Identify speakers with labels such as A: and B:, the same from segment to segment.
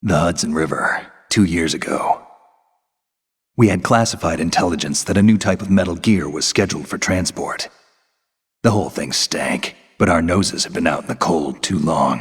A: The Hudson River, 2 years ago. We had classified intelligence that a new type of metal gear was scheduled for transport. The whole thing stank, but our noses had been out in the cold too long.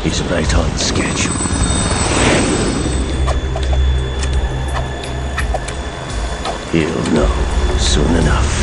B: He's right on schedule. He'll know soon enough.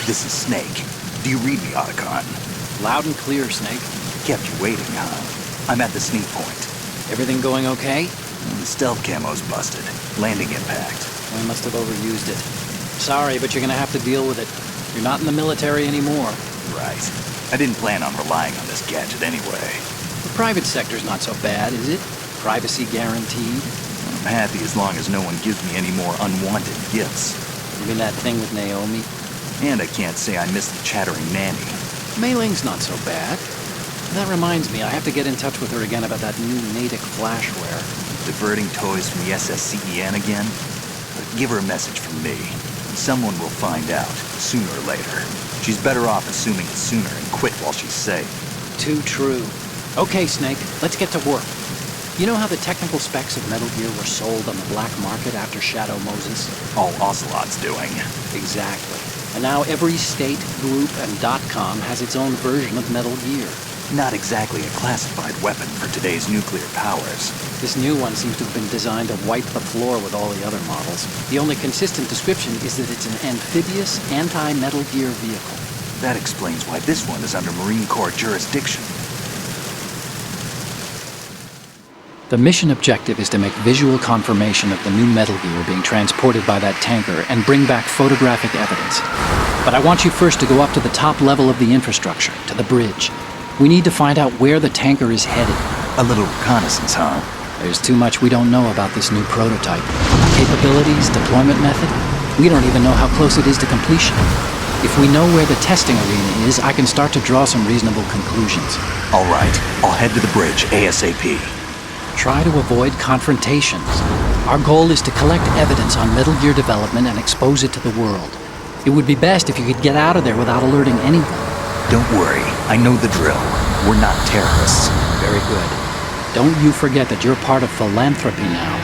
A: This is Snake. Do you read me, Otacon?
C: Loud and clear, Snake.
A: Kept you waiting, huh? I'm at the sneak point.
C: Everything going okay?
A: The stealth camo's busted. Landing impact.
C: I must have overused it. Sorry, but you're gonna have to deal with it. You're not in the military anymore.
A: Right. I didn't plan on relying on this gadget anyway.
C: The private sector's not so bad, is it? Privacy guaranteed.
A: I'm happy as long as no one gives me any more unwanted gifts.
C: You mean that thing with Naomi?
A: And I can't say I miss the chattering nanny.
C: Mei Ling's not so bad. That reminds me, I have to get in touch with her again about that new Natick flashware.
A: Diverting toys from the SSCEN again? Give her a message from me. Someone will find out, sooner or later. She's better off assuming it sooner and quit while she's safe.
C: Too true. Okay, Snake, let's get to work. You know how the technical specs of Metal Gear were sold on the black market after Shadow Moses?
A: All Ocelot's doing.
C: Exactly. And now every state, group, and .com has its own version of Metal Gear.
A: Not exactly a classified weapon for today's nuclear powers.
C: This new one seems to have been designed to wipe the floor with all the other models. The only consistent description is that it's an amphibious, anti-Metal Gear vehicle.
A: That explains why this one is under Marine Corps jurisdiction.
C: The mission objective is to make visual confirmation of the new Metal Gear being transported by that tanker and bring back photographic evidence. But I want you first to go up to the top level of the infrastructure, to the bridge. We need to find out where the tanker is headed.
A: A little reconnaissance, huh?
C: There's too much we don't know about this new prototype. Capabilities, deployment method. We don't even know how close it is to completion. If we know where the testing arena is, I can start to draw some reasonable conclusions.
A: All right, I'll head to the bridge ASAP.
C: Try to avoid confrontations. Our goal is to collect evidence on Metal Gear development and expose it to the world. It would be best if you could get out of there without alerting anyone.
A: Don't worry, I know the drill. We're not terrorists.
C: Very good. Don't you forget that you're part of Philanthropy now,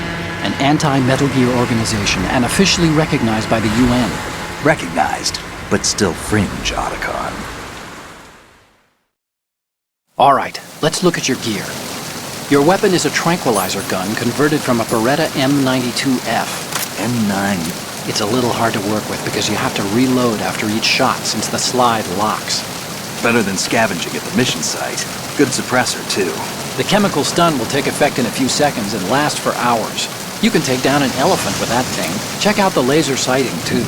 C: an anti-Metal Gear organization and officially recognized by the UN.
A: Recognized, but still fringe, Otacon.
C: All right, let's look at your gear. Your weapon is a tranquilizer gun converted from a Beretta M92F.
A: M9.
C: It's a little hard to work with because you have to reload after each shot since the slide locks.
A: Better than scavenging at the mission site. Good suppressor, too.
C: The chemical stun will take effect in a few seconds and last for hours. You can take down an elephant with that thing. Check out the laser sighting, too.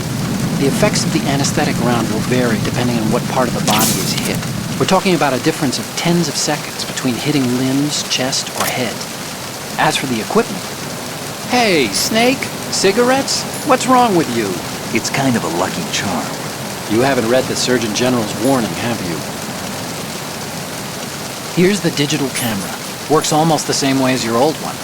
C: The effects of the anesthetic round will vary depending on what part of the body is hit. We're talking about a difference of tens of seconds between hitting limbs, chest, or head. As for the equipment... Hey, Snake? Cigarettes? What's wrong with you?
A: It's kind of a lucky charm.
C: You haven't read the Surgeon General's warning, have you? Here's the digital camera. Works almost the same way as your old one.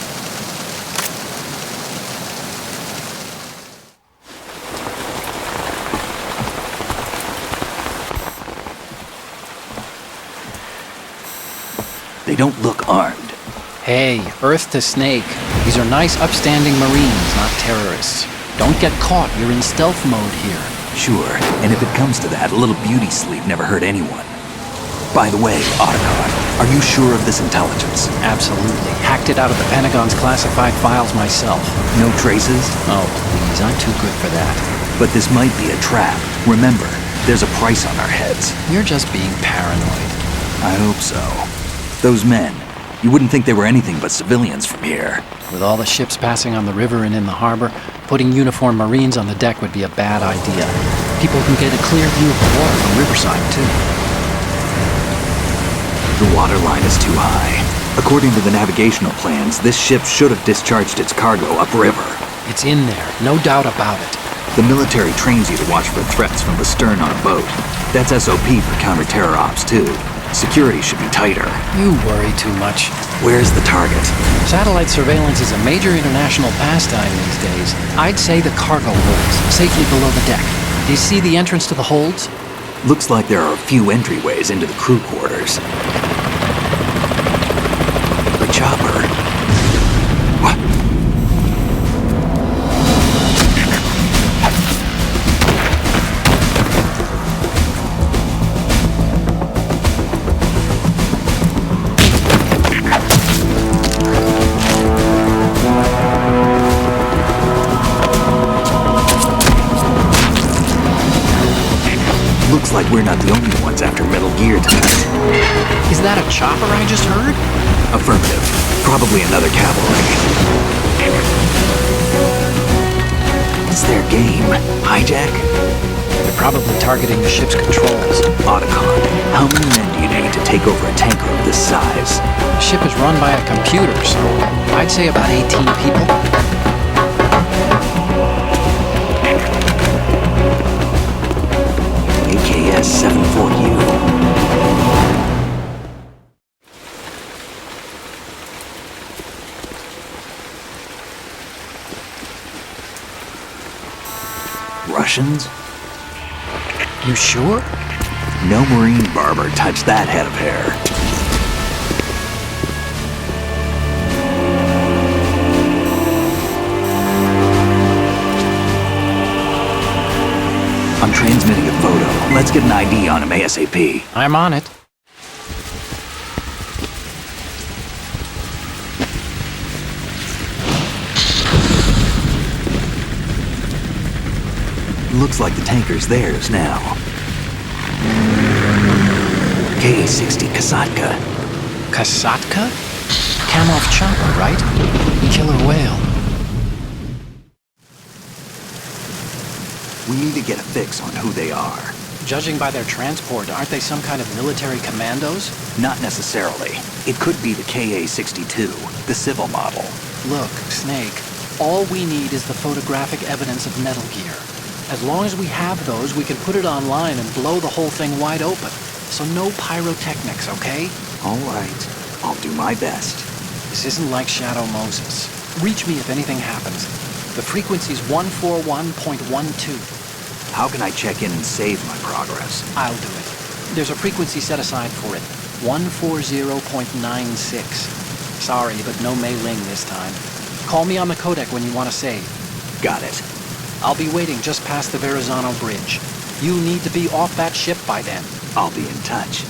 A: They don't look armed.
C: Hey, Earth to Snake. These are nice, upstanding Marines, not terrorists. Don't get caught. You're in stealth mode here.
A: Sure, and if it comes to that, a little beauty sleep never hurt anyone. By the way, Otacon, are you sure of this intelligence?
C: Absolutely. Hacked it out of the Pentagon's classified files myself.
A: No traces?
C: Oh, please, I'm too good for that.
A: But this might be a trap. Remember, there's a price on our heads.
C: You're just being paranoid.
A: I hope so. Those men, you wouldn't think they were anything but civilians from here.
C: With all the ships passing on the river and in the harbor, putting uniformed Marines on the deck would be a bad idea. People can get a clear view of the water from Riverside, too.
A: The water line is too high. According to the navigational plans, this ship should have discharged its cargo upriver.
C: It's in there, no doubt about it.
A: The military trains you to watch for threats from the stern on a boat. That's SOP for counter-terror ops, too. Security should be tighter.
C: You worry too much.
A: Where's the target?
C: Satellite surveillance is a major international pastime these days. I'd say the cargo holds, safely below the deck. Do you see the entrance to the holds?
A: Looks like there are a few entryways into the crew quarters. The chopper. What? Looks like we're not the only ones after Metal Gear tonight.
C: Is that a chopper I just heard?
A: Affirmative. Probably another cavalry. What's their game? Hijack?
C: They're probably targeting the ship's controls.
A: Otacon, how many men do you need to take over a tanker of this size?
C: The ship is run by a computer, so I'd say about 18 people.
A: AKS 74U. Russians?
C: You sure?
A: No Marine barber touched that head of hair. I'm transmitting a photo. Let's get an ID on him ASAP.
C: I'm on it.
A: Looks like the tanker's theirs now. KA-60 Kasatka.
C: Kasatka? Kamov chopper, right? Killer whale.
A: We need to get a fix on who they are.
C: Judging by their transport, aren't they some kind of military commandos?
A: Not necessarily. It could be the KA-62, the civil model.
C: Look, Snake, all we need is the photographic evidence of Metal Gear. As long as we have those, we can put it online and blow the whole thing wide open. So no pyrotechnics, okay?
A: All right. I'll do my best.
C: This isn't like Shadow Moses. Reach me if anything happens. The frequency's 141.12.
A: How can I check in and save my progress?
C: I'll do it. There's a frequency set aside for it. 140.96. Sorry, but no Mei Ling this time. Call me on the codec when you want to save.
A: Got it.
C: I'll be waiting just past the Verrazano Bridge. You need to be off that ship by then.
A: I'll be in touch.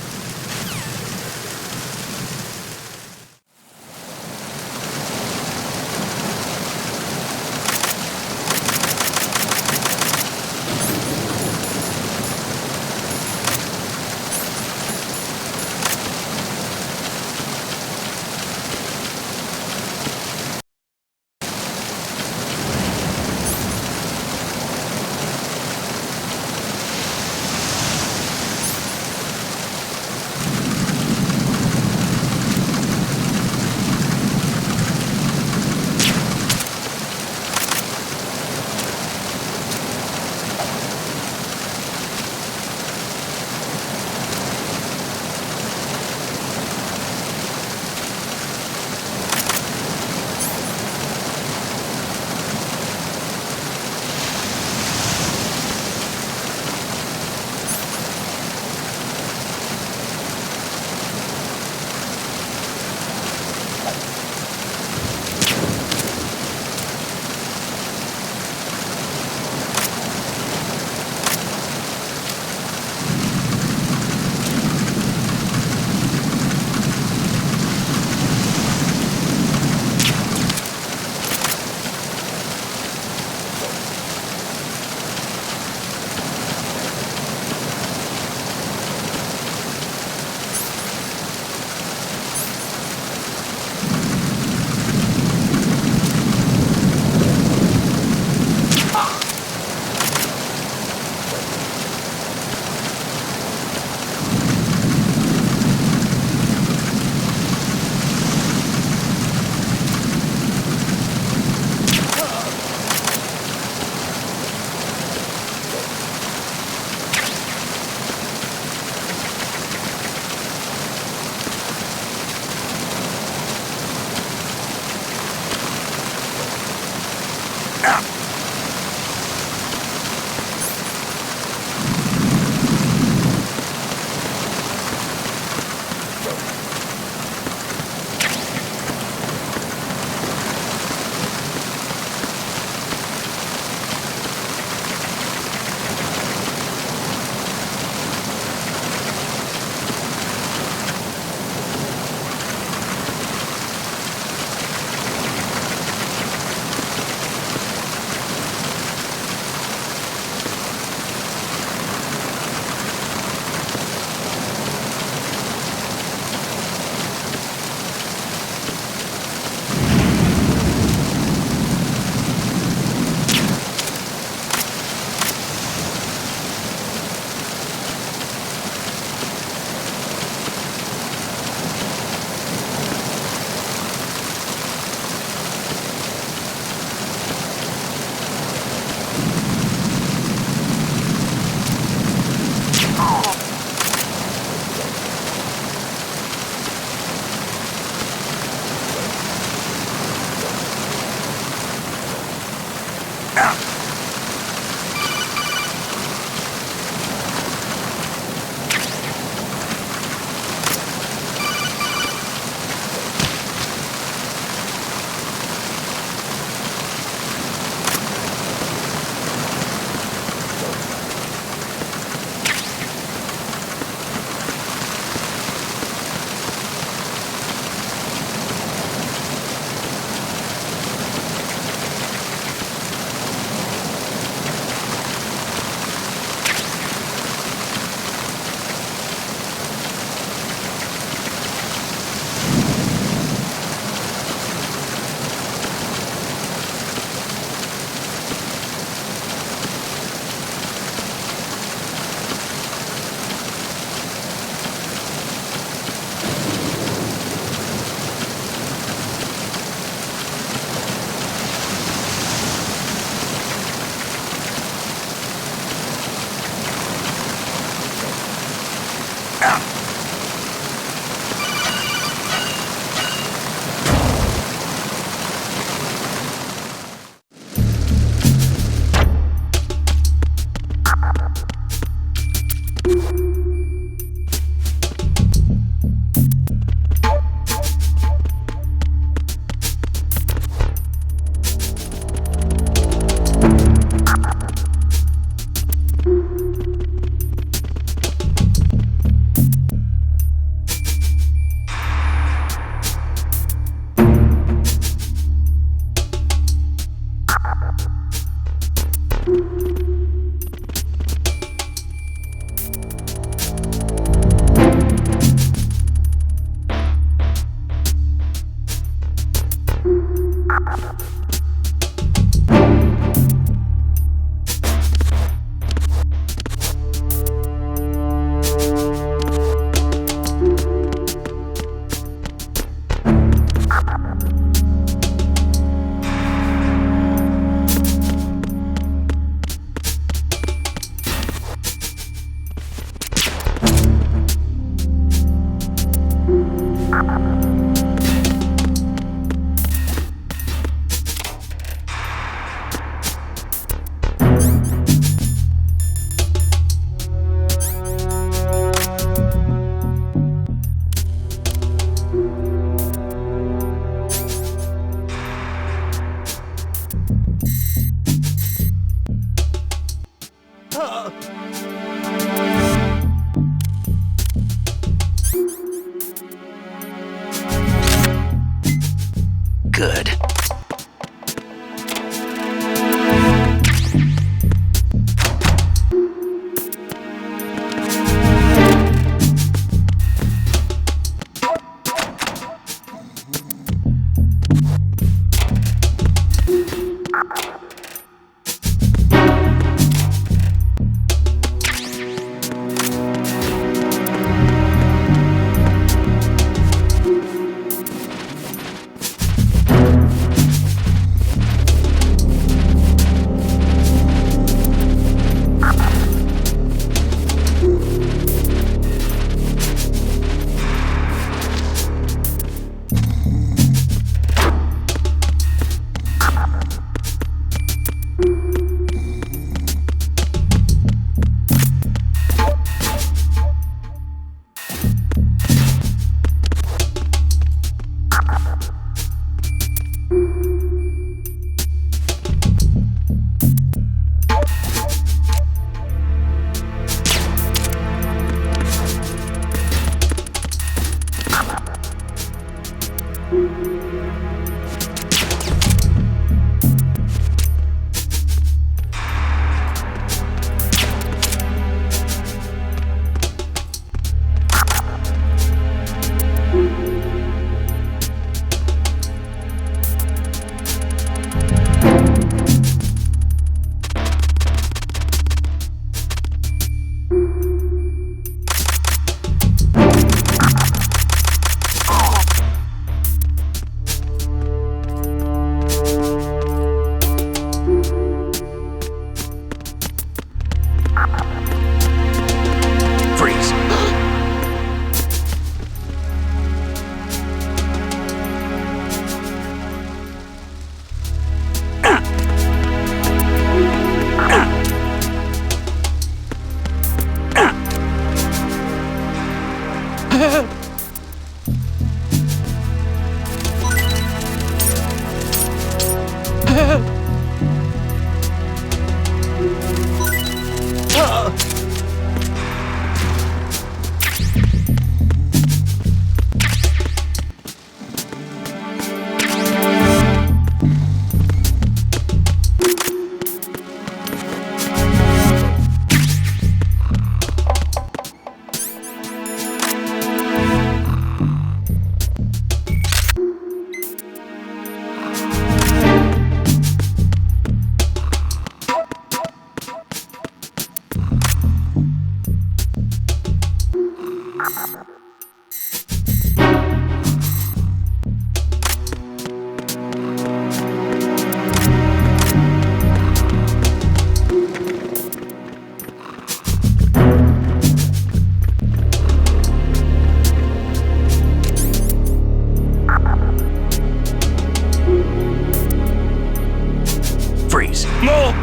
A: Freeze. No!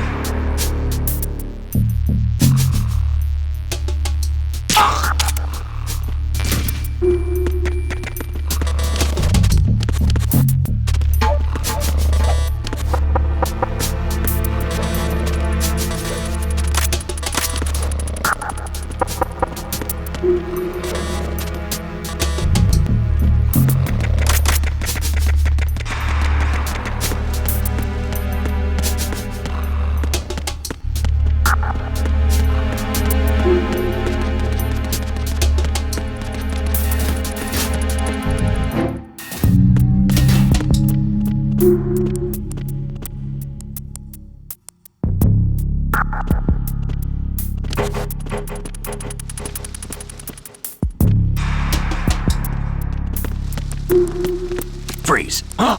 A: Freeze. Huh?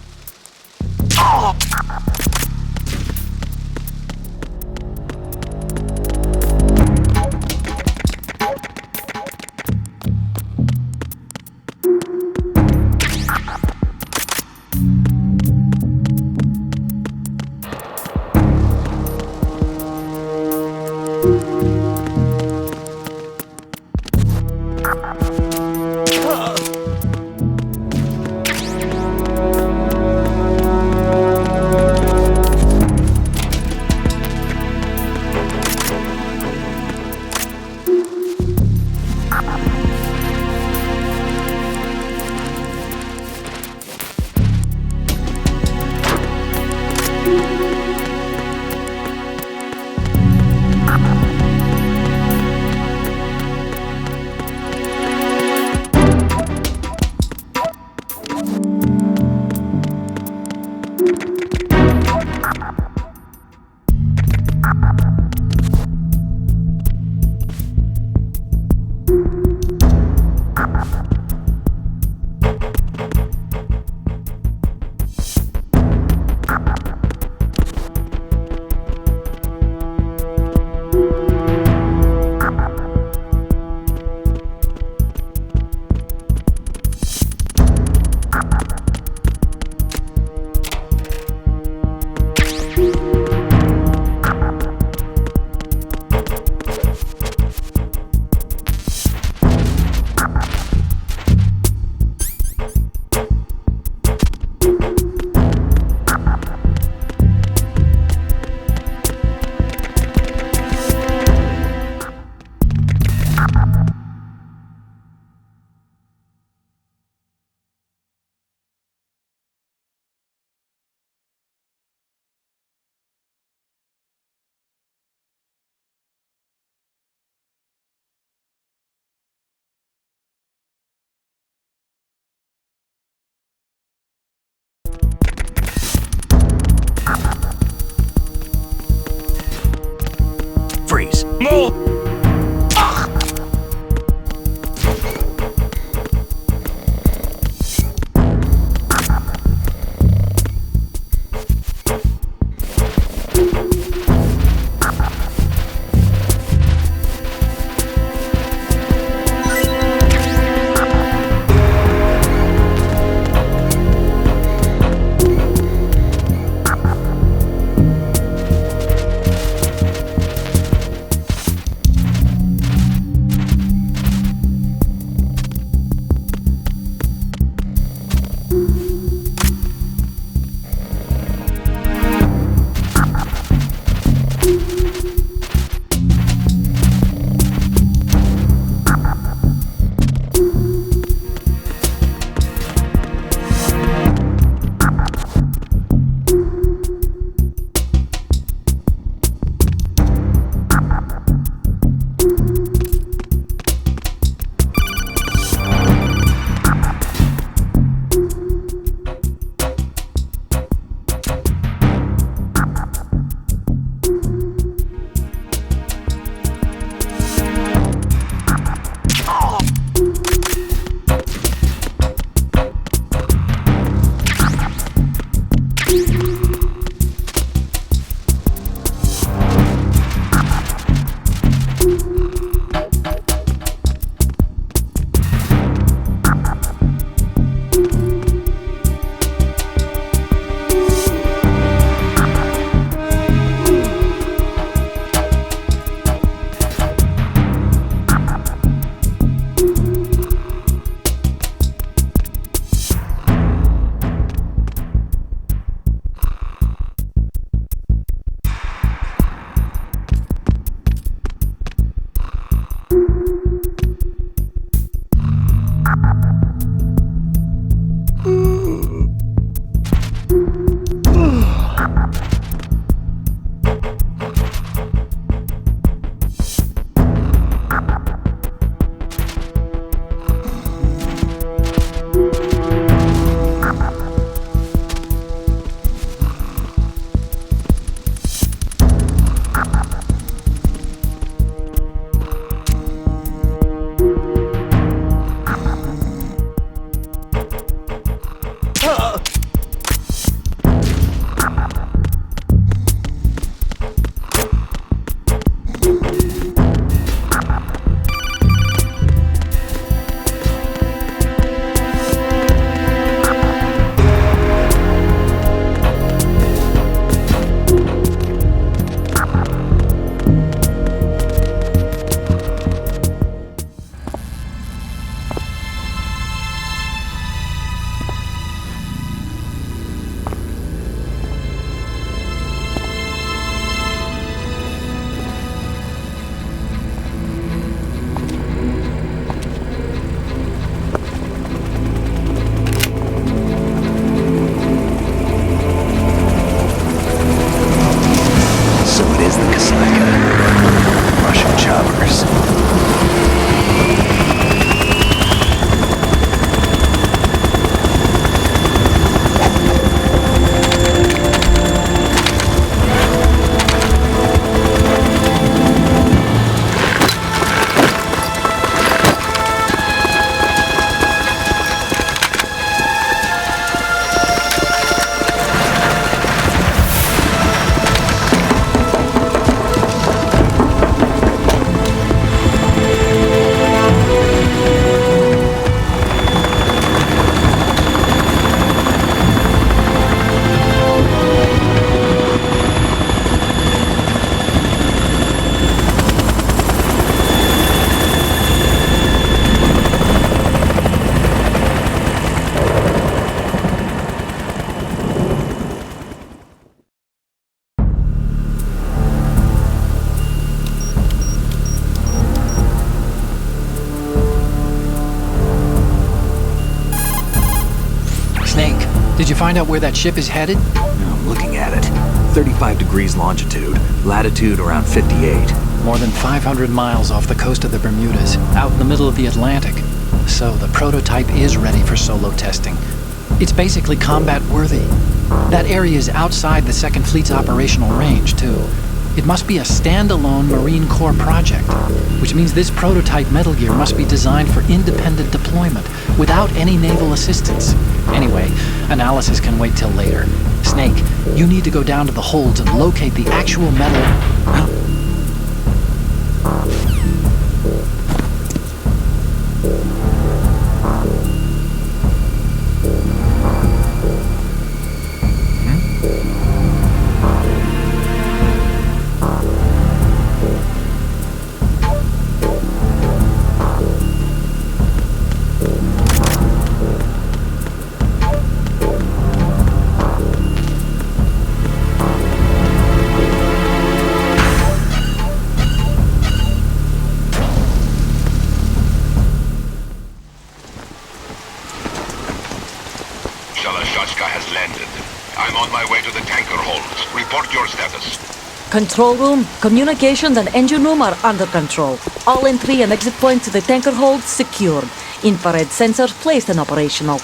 A: Oh!
C: find out where that ship is headed?
A: I'm looking at it. 35 degrees longitude, latitude around 58.
C: More than 500 miles off the coast of the Bermudas, out in the middle of the Atlantic. So the prototype is ready for solo testing. It's basically combat-worthy. That area is outside the Second Fleet's operational range, too. It must be a standalone Marine Corps project, which means this prototype Metal Gear must be designed for independent deployment, without any naval assistance. Anyway, analysis can wait till later. Snake, you need to go down to the holds and locate the actual metal...
D: Control room, communications and engine room are under control. All entry and exit points to the tanker hold secured. Infrared sensors placed and operational.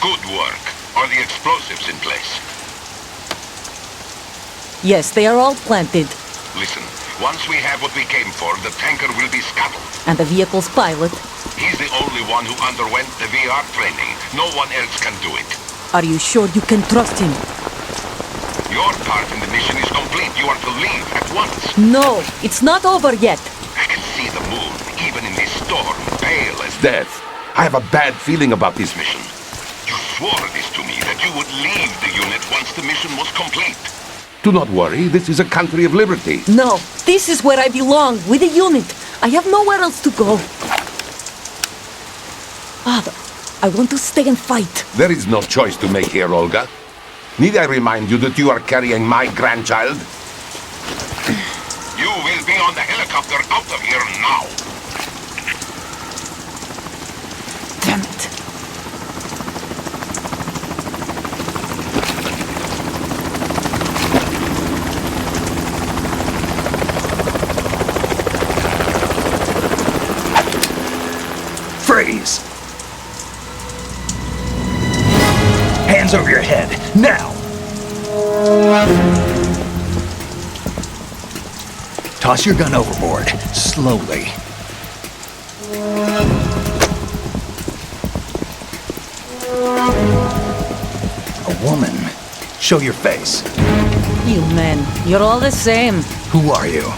E: Good work. Are the explosives in place?
D: Yes, they are all planted.
E: Listen, once we have what we came for, the tanker will be scuttled.
D: And the vehicle's pilot?
E: He's the only one who underwent the VR training. No one else can do it.
D: Are you sure you can trust him?
E: Your part in the mission is complete. You are to leave at once.
D: No, it's not over yet.
E: I can see the moon, even in this storm, pale as death. I have a bad feeling about this mission. You swore this to me, that you would leave the unit once the mission was complete. Do not worry, this is a country of liberty.
D: No, this is where I belong, with the unit. I have nowhere else to go. Father, I want to stay and fight.
E: There is no choice to make here, Olga. Need I remind you that you are carrying my grandchild? You will be on the helicopter out of here now.
D: Damn it.
A: Freeze! Hands over your head, now! Toss your gun overboard, slowly. A woman. Show your face.
D: You men, you're all the same.
A: Who are you?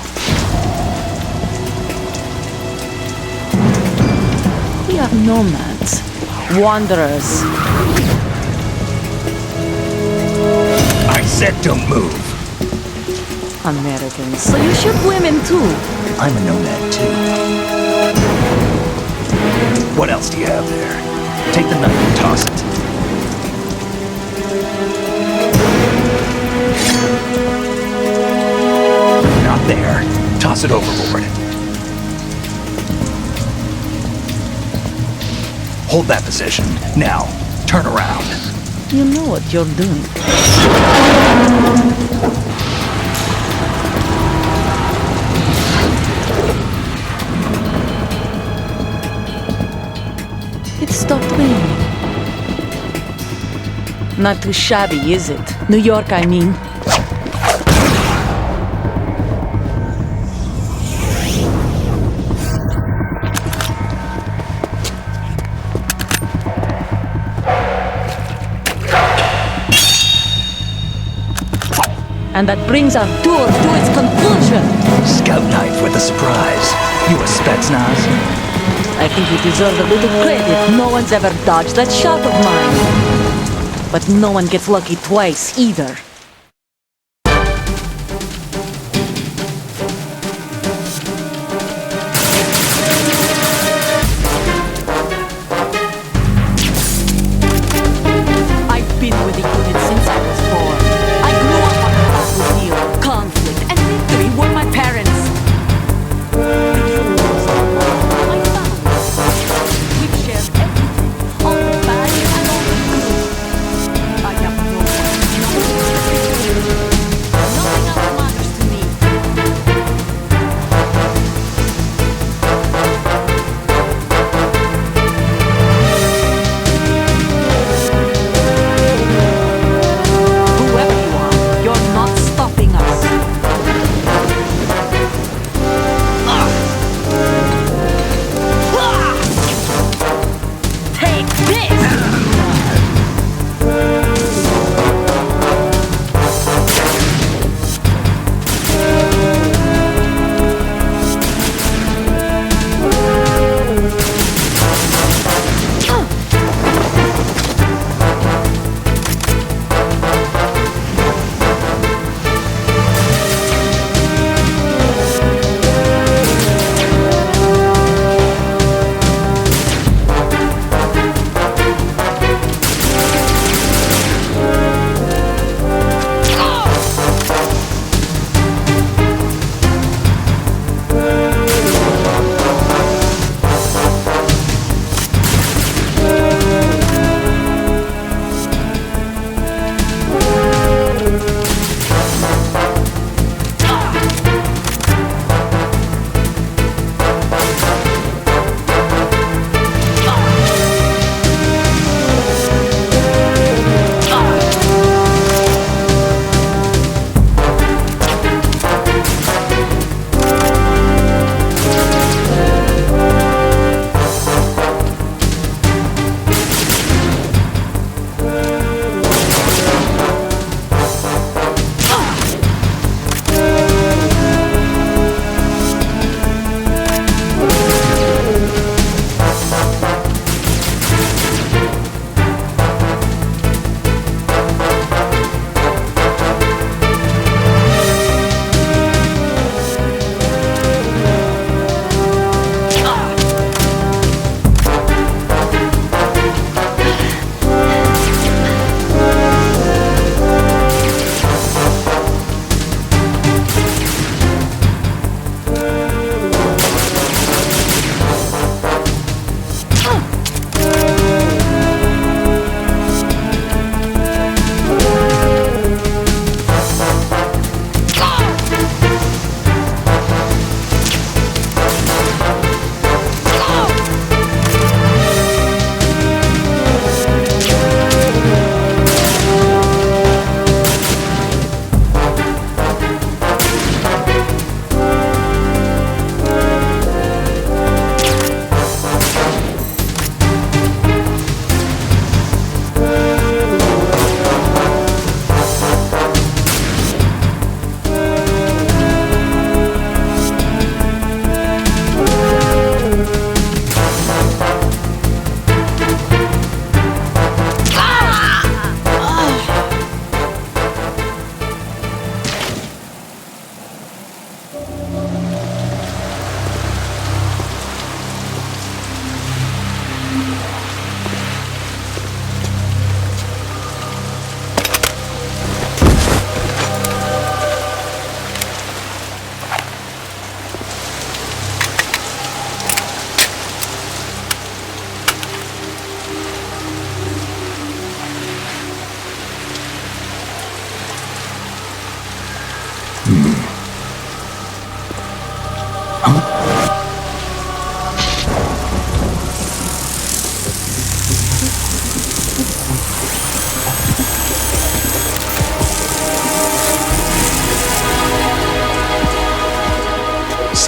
D: We are nomads, wanderers.
A: I said don't move.
D: Americans, so you shoot women too.
A: I'm a nomad too. What else do you have there? Take the knife and toss it. Not there. Toss it overboard. Hold that position. Now, turn around.
D: You know what you're doing. It stopped raining. Not too shabby, is it? New York, I mean. And that brings our tour to its conclusion.
A: Scout knife with a surprise. You a Spetsnaz?
D: I think you deserve a little credit. No one's ever dodged that shot of mine. But no one gets lucky twice, either. I've been with the unit since I was 4. I grew up on the battlefield. Conflict and victory were my parents. My family. We've shared everything. All the bad and all the good.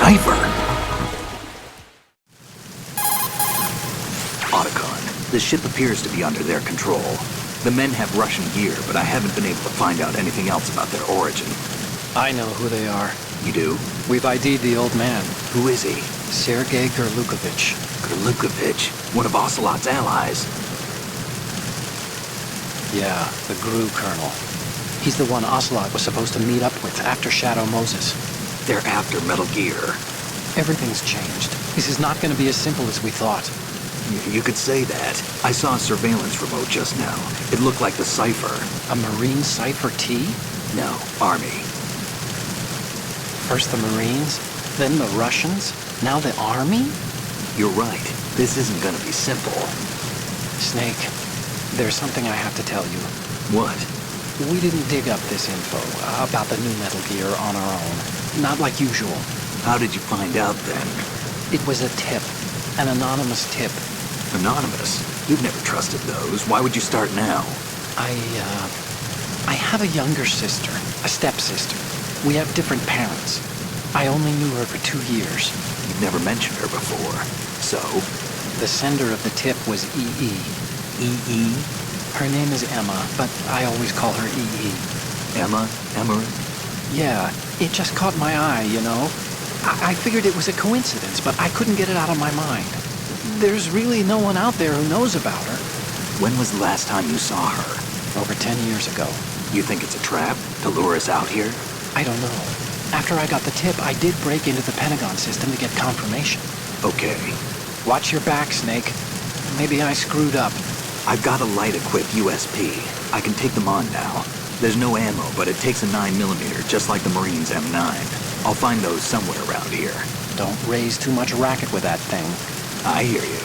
A: cipher. Otacon, the ship appears to be under their control. The men have Russian gear, but I haven't been able to find out anything else about their origin.
C: I know who they are.
A: You do?
C: We've ID'd the old man,
A: Who is he?
C: Sergei Gerlukovich.
A: Gerlukovich, one of Ocelot's allies.
C: Yeah, the GRU colonel. He's the one Ocelot was supposed to meet up with after Shadow Moses.
A: They're after Metal Gear.
C: Everything's changed. This is not going to be as simple as we thought.
A: You could say that. I saw a surveillance remote just now. It looked like the cipher.
C: A Marine Cipher T?
A: No, Army.
C: First the Marines, then the Russians, now the Army?
A: You're right. This isn't gonna be simple.
C: Snake, there's something I have to tell you.
A: What?
C: We didn't dig up this info about the new Metal Gear on our own. Not like usual.
A: How did you find out then?
C: It was a tip. An anonymous tip.
A: Anonymous? You've never trusted those. Why would you start now?
C: I have a younger sister, a stepsister. We have different parents. I only knew her for 2 years.
A: You've never mentioned her before. So?
C: The sender of the tip was EE.
A: EE?
C: Her name is Emma, but I always call her EE.
A: Emma? Emmerich?
C: Yeah, it just caught my eye, you know? I figured it was a coincidence, but I couldn't get it out of my mind. There's really no one out there who knows about her.
A: When was the last time you saw her?
C: Over 10 years ago.
A: You think it's a trap to lure us out here?
C: I don't know. After I got the tip, I did break into the Pentagon system to get confirmation.
A: Okay.
C: Watch your back, Snake. Maybe I screwed up.
A: I've got a light-equipped USP. I can take them on now. There's no ammo, but it takes a 9mm, just like the Marines' M9. I'll find those somewhere around here.
C: Don't raise too much racket with that thing.
A: I hear you.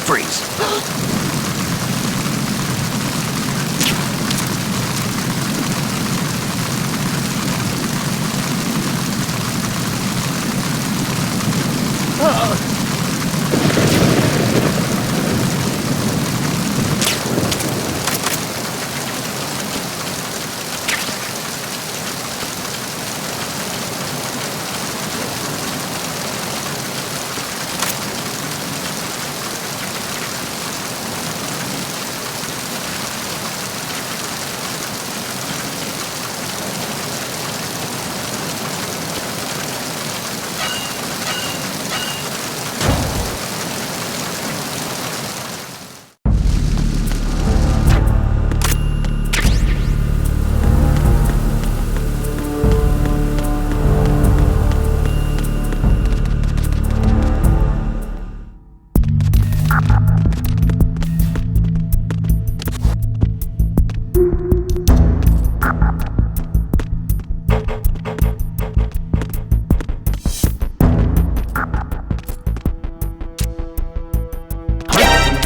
A: Freeze.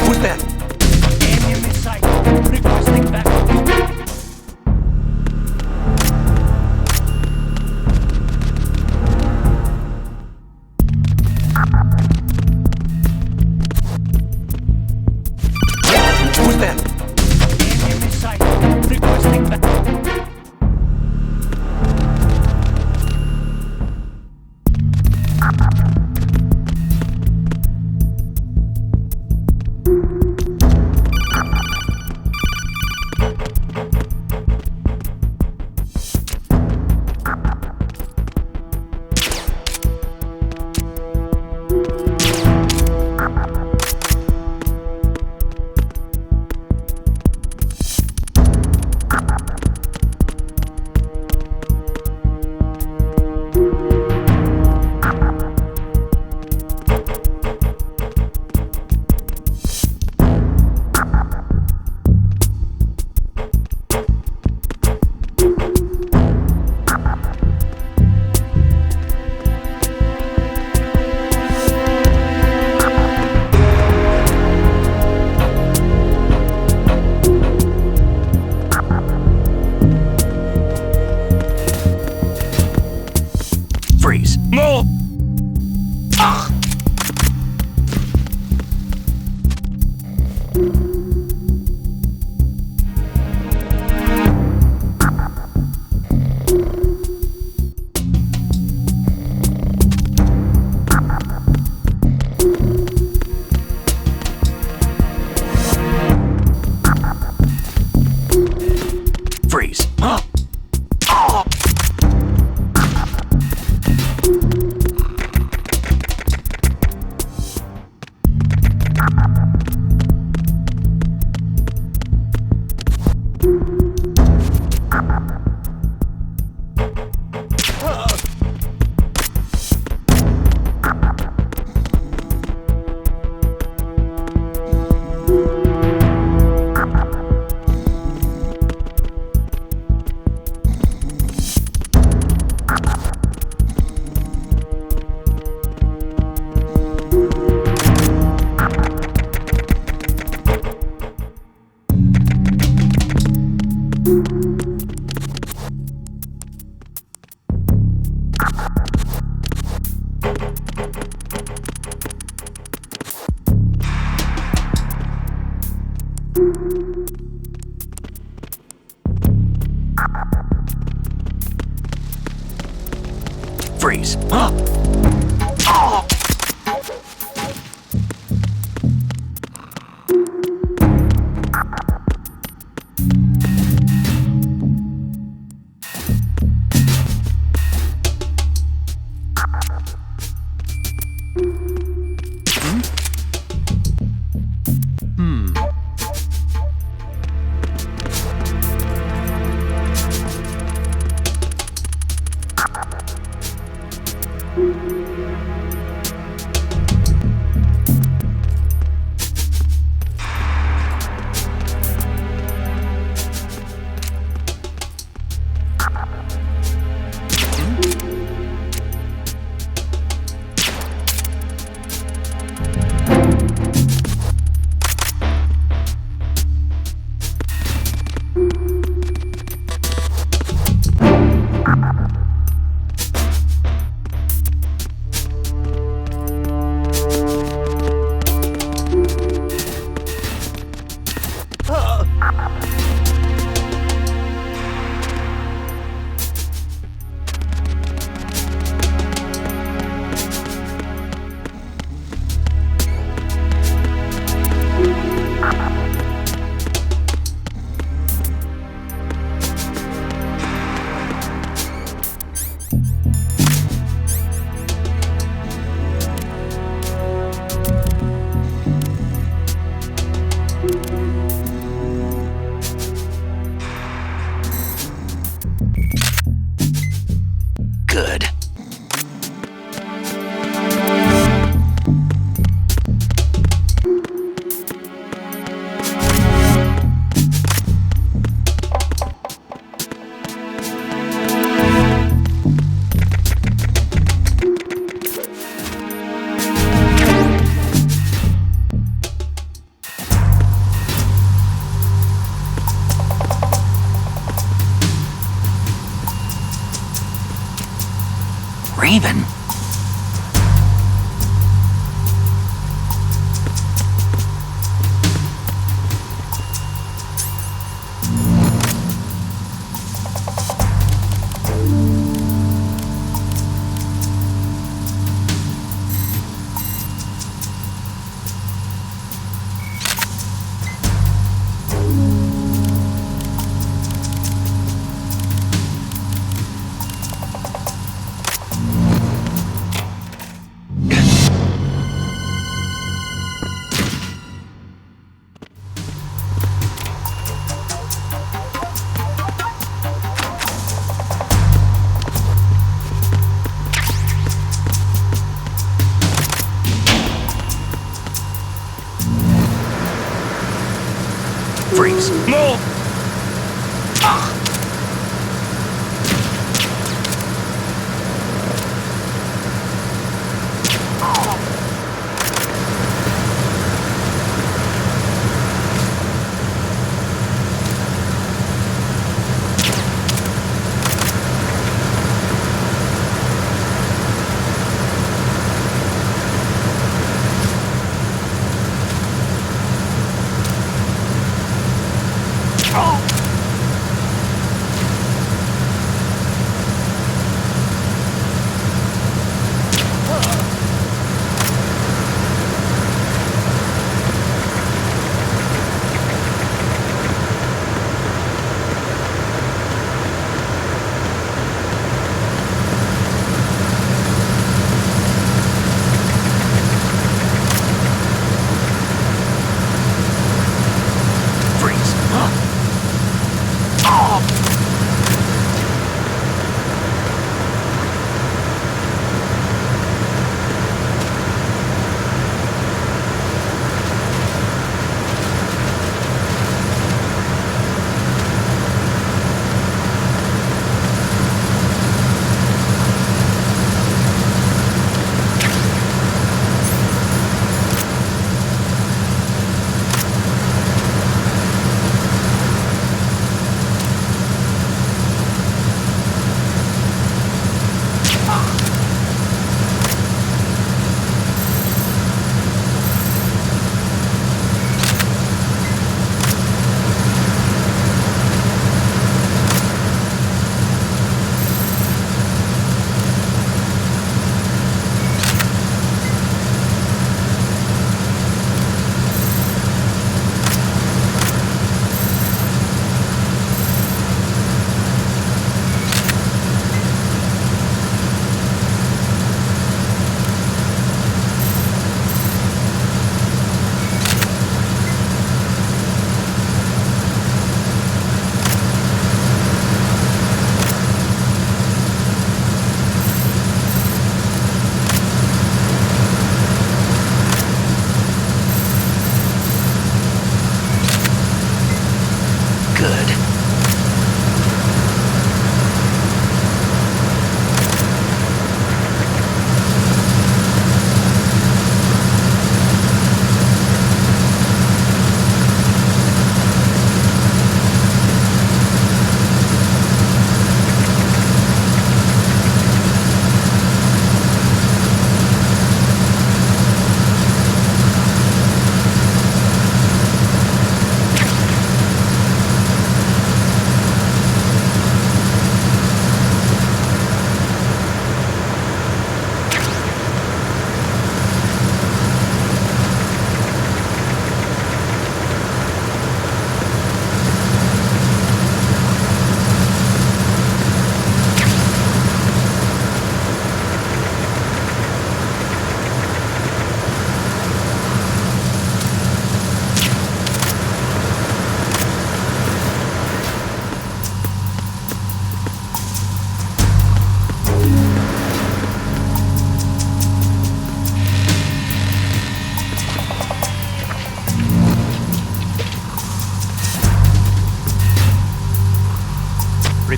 A: Who's that?
B: Enemy sight. Requesting backup.
A: Who's that?
B: Enemy sight. Requesting backup.
A: Freeze.
B: No!
A: Freeze. Freeze.
C: Raven.
A: Freeze.
B: Move!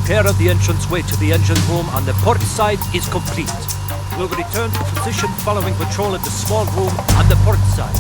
B: Repair of the entranceway to the engine room on the port side is complete. We'll return to position following patrol of the small room on the port side.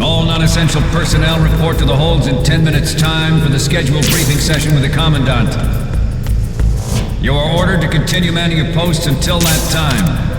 F: All non-essential personnel report to the holds in 10 minutes' time for the scheduled briefing session with the Commandant. You are ordered to continue manning your posts until that time.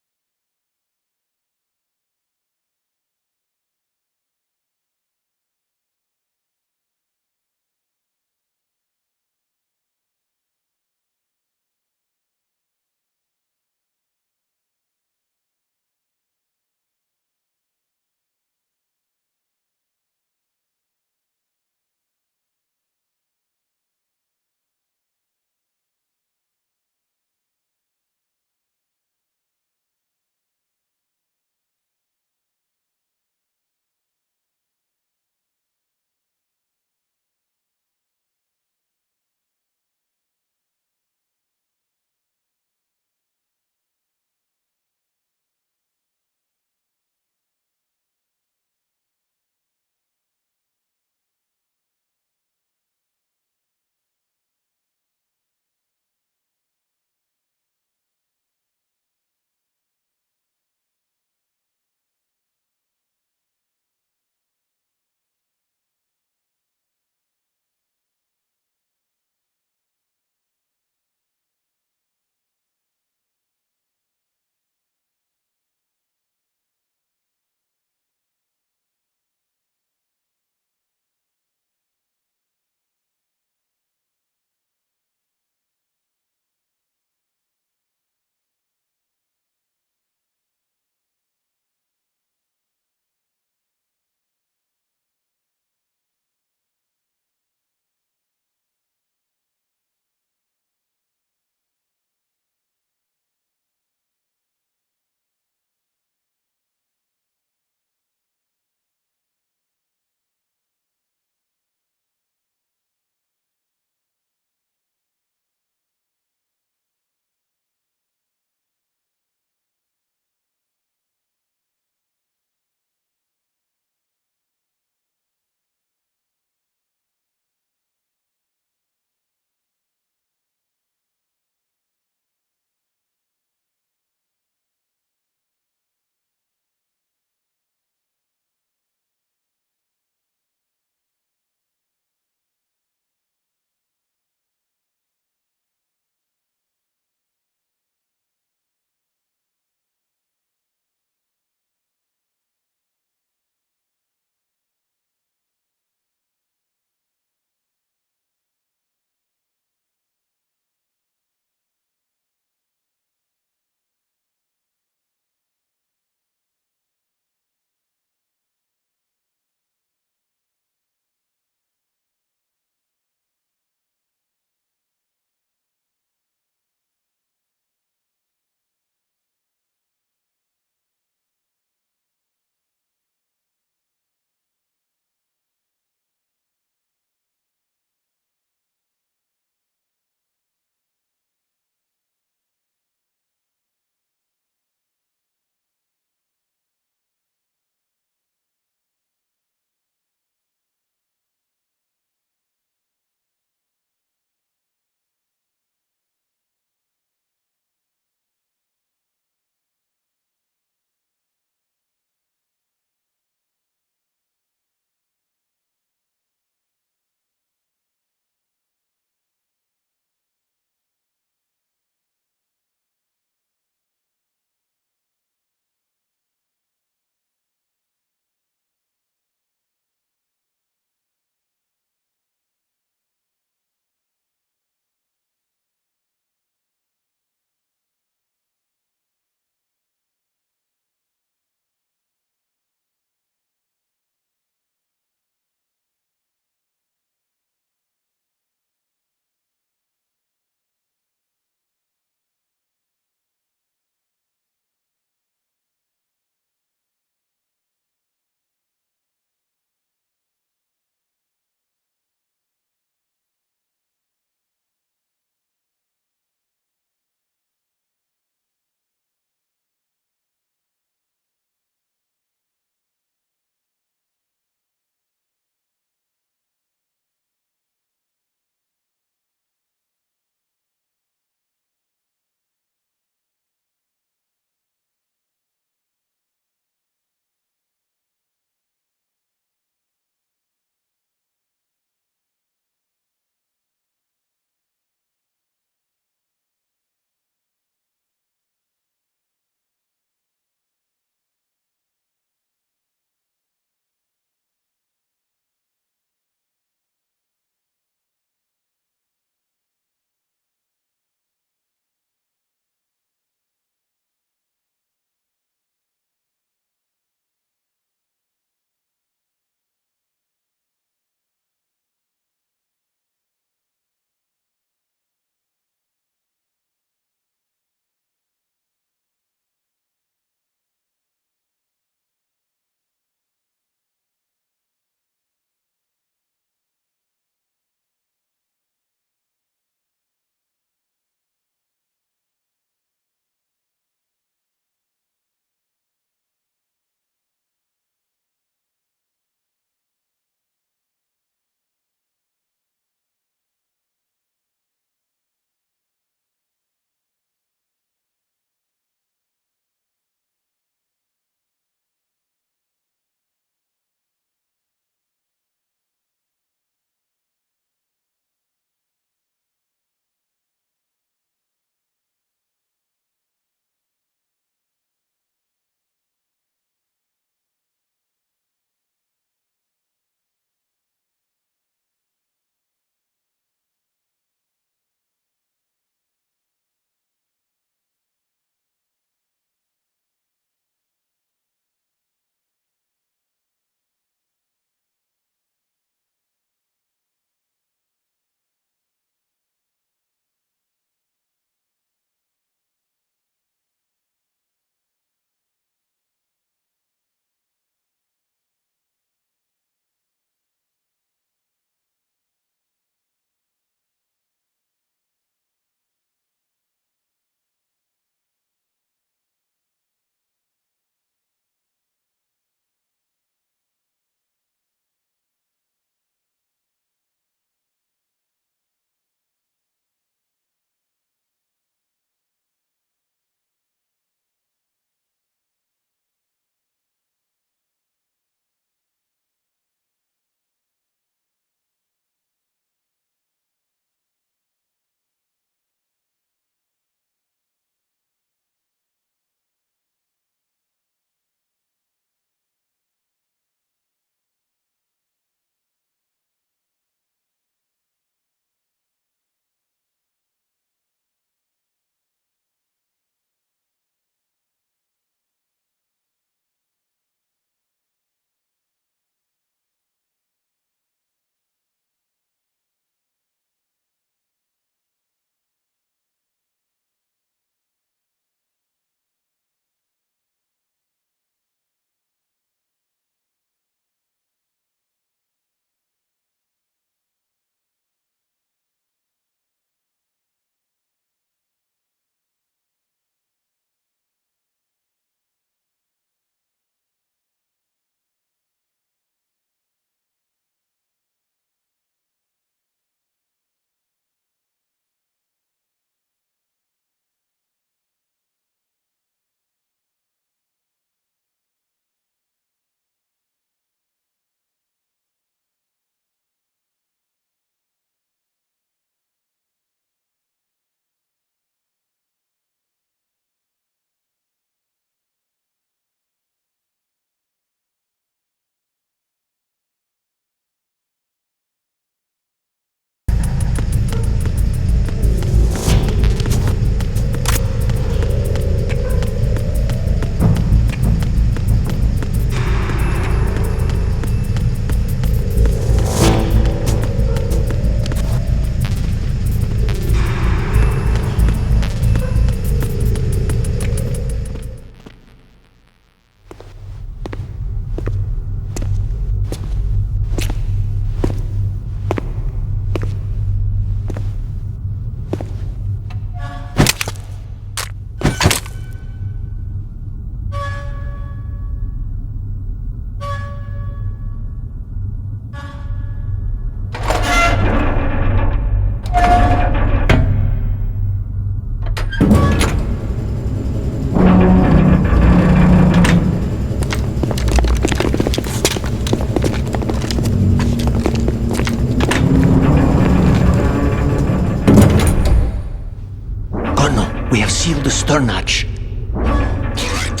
G: seal the stern hatch.
E: All right.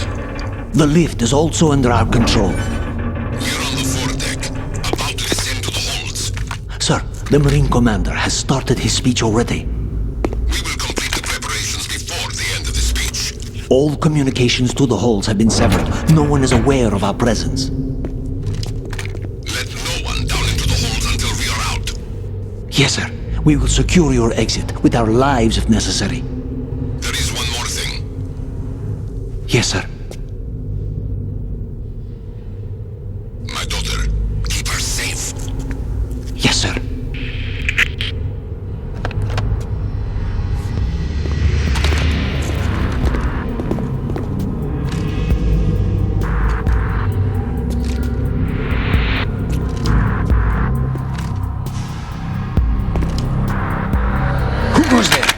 G: The lift is also under our control.
E: We're on the foredeck, about to descend to the holds.
G: Sir, the Marine Commander has started his speech already.
E: We will complete the preparations before the end of the speech.
G: All communications to the holds have been severed. No one is aware of our presence.
E: Let no one down into the holds until we are out.
G: Yes, sir. We will secure your exit with our lives if necessary.
E: There is one more thing.
G: Yes, sir.
E: My daughter, keep her safe.
G: Yes, sir. Who goes there?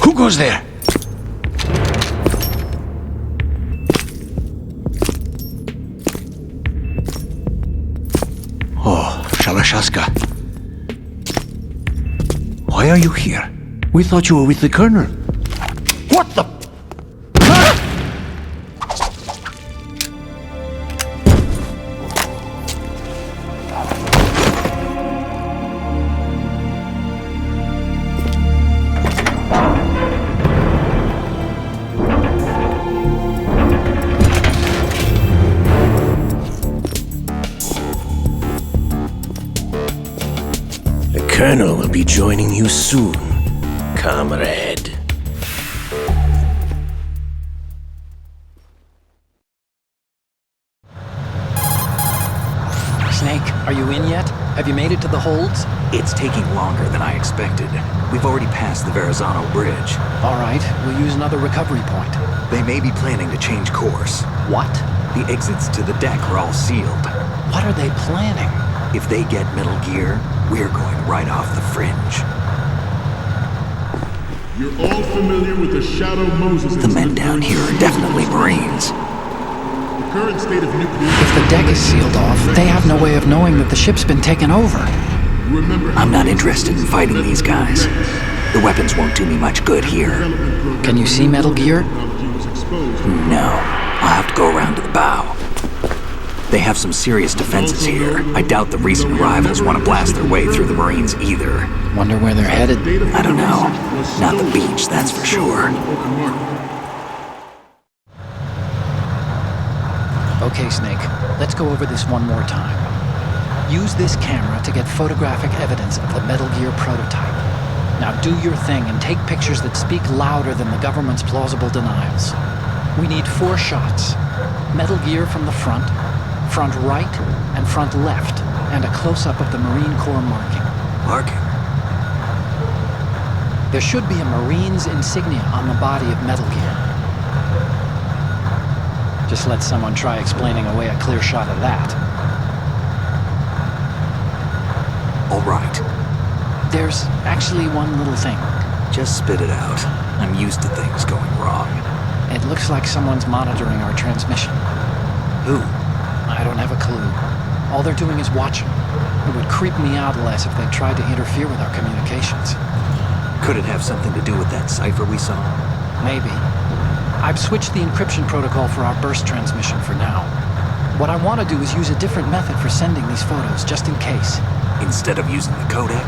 G: Who goes there? Oh, Shalashaska. Why are you here? We thought you were with the Colonel. What the...
H: The Colonel will be joining you soon, comrade.
C: Are you in yet? Have you made it to the holds?
A: It's taking longer than I expected. We've already passed the Verrazano Bridge.
C: All right, we'll use another recovery point.
A: They may be planning to change course.
C: What?
A: The exits to the deck are all sealed.
C: What are they planning?
A: If they get Metal Gear, we're going right off the fringe.
H: You're all familiar with the Shadow Moses
A: The men down here are definitely Marines.
H: The current state of nuclear...
C: If the deck is sealed off, they have no way of knowing that the ship's been taken over.
H: Remember,
A: I'm not interested in fighting these guys. The weapons won't do me much good here.
C: Can you see Metal Gear?
A: No. I'll have to go around to the bow. They have some serious defenses here. I doubt the recent arrivals want to blast their way through the Marines either.
C: Wonder where they're headed?
A: I don't know. Not the beach, that's for sure.
C: Okay, Snake. Let's go over this one more time. Use this camera to get photographic evidence of the Metal Gear prototype. Now do your thing and take pictures that speak louder than the government's plausible denials. We need 4 shots. Metal Gear from the front right, and front left, and a close-up of the Marine Corps marking.
A: Marking?
C: There should be a Marine's insignia on the body of Metal Gear. Just let someone try explaining away a clear shot of that.
A: All right.
C: There's actually one little thing.
A: Just spit it out. I'm used to things going wrong.
C: It looks like someone's monitoring our transmission.
A: Who?
C: I don't have a clue. All they're doing is watching. It would creep me out less if they tried to interfere with our communications.
A: Could it have something to do with that cipher we saw?
C: Maybe. I've switched the encryption protocol for our burst transmission for now. What I want to do is use a different method for sending these photos, just in case.
A: Instead of using the codec?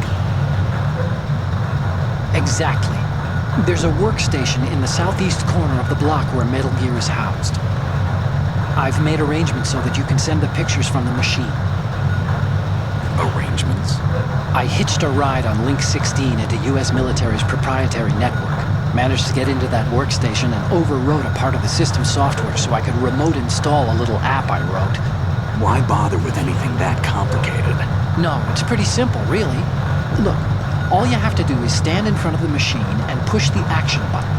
C: Exactly. There's a workstation in the southeast corner of the block where Metal Gear is housed. I've made arrangements so that you can send the pictures from the machine.
A: Arrangements?
C: I hitched a ride on Link 16 into U.S. military's proprietary network. Managed to get into that workstation and overwrote a part of the system software so I could remote install a little app I wrote.
A: Why bother with anything that complicated?
C: No, it's pretty simple, really. Look, all you have to do is stand in front of the machine and push the action button.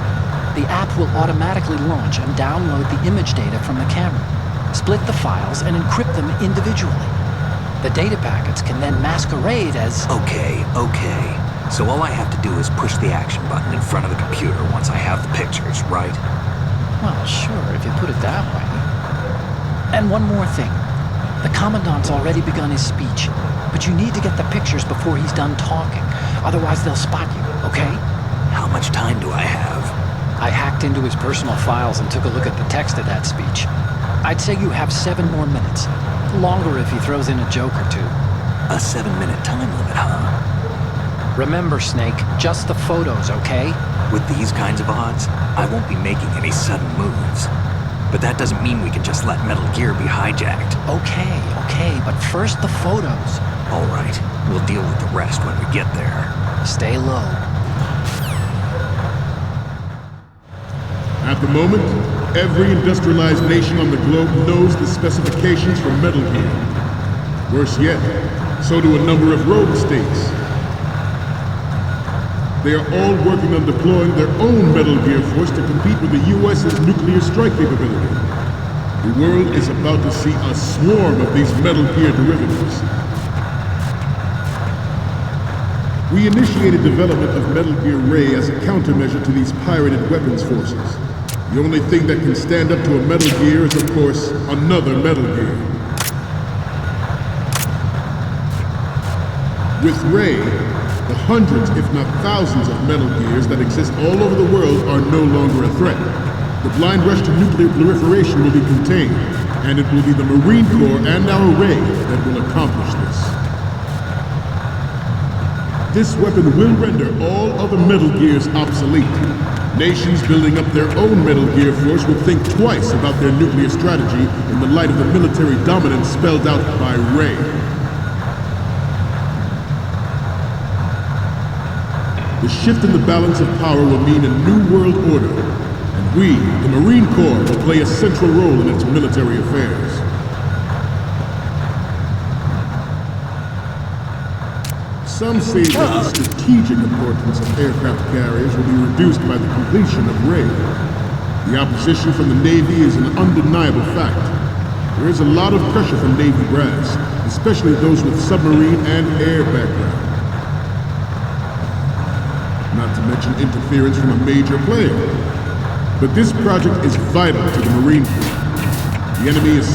C: The app will automatically launch and download the image data from the camera, split the files, and encrypt them individually. The data packets can then masquerade as...
A: Okay. So all I have to do is push the action button in front of the computer once I have the pictures, right?
C: Well, sure, if you put it that way. And one more thing. The Commandant's already begun his speech, but you need to get the pictures before he's done talking. Otherwise they'll spot you, okay?
A: How much time do I have?
C: I hacked into his personal files and took a look at the text of that speech. I'd say you have 7 more minutes. Longer if he throws in a joke or two.
A: A 7-minute time limit, huh?
C: Remember, Snake, just the photos, okay?
A: With these kinds of odds, I won't be making any sudden moves. But that doesn't mean we can just let Metal Gear be hijacked.
C: Okay, but first the photos.
A: All right, we'll deal with the rest when we get there.
C: Stay low.
H: At the moment, every industrialized nation on the globe knows the specifications for Metal Gear. Worse yet, so do a number of rogue states. They are all working on deploying their own Metal Gear force to compete with the U.S.'s nuclear strike capability. The world is about to see a swarm of these Metal Gear derivatives. We initiated development of Metal Gear Ray as a countermeasure to these pirated weapons forces. The only thing that can stand up to a Metal Gear is, of course, another Metal Gear. With Ray, the hundreds, if not thousands, of Metal Gears that exist all over the world are no longer a threat. The blind rush to nuclear proliferation will be contained, and it will be the Marine Corps and our Ray that will accomplish this. This weapon will render all other Metal Gears obsolete. Nations building up their own Metal Gear force will think twice about their nuclear strategy in the light of the military dominance spelled out by Ray. The shift in the balance of power will mean a new world order, and we, the Marine Corps, will play a central role in its military affairs. Some say that the strategic importance of aircraft carriers will be reduced by the completion of Ray. The opposition from the Navy is an undeniable fact. There is a lot of pressure from Navy brass, especially those with submarine and air background. Not to mention interference from a major player. But this project is vital to the Marine Corps. The enemy is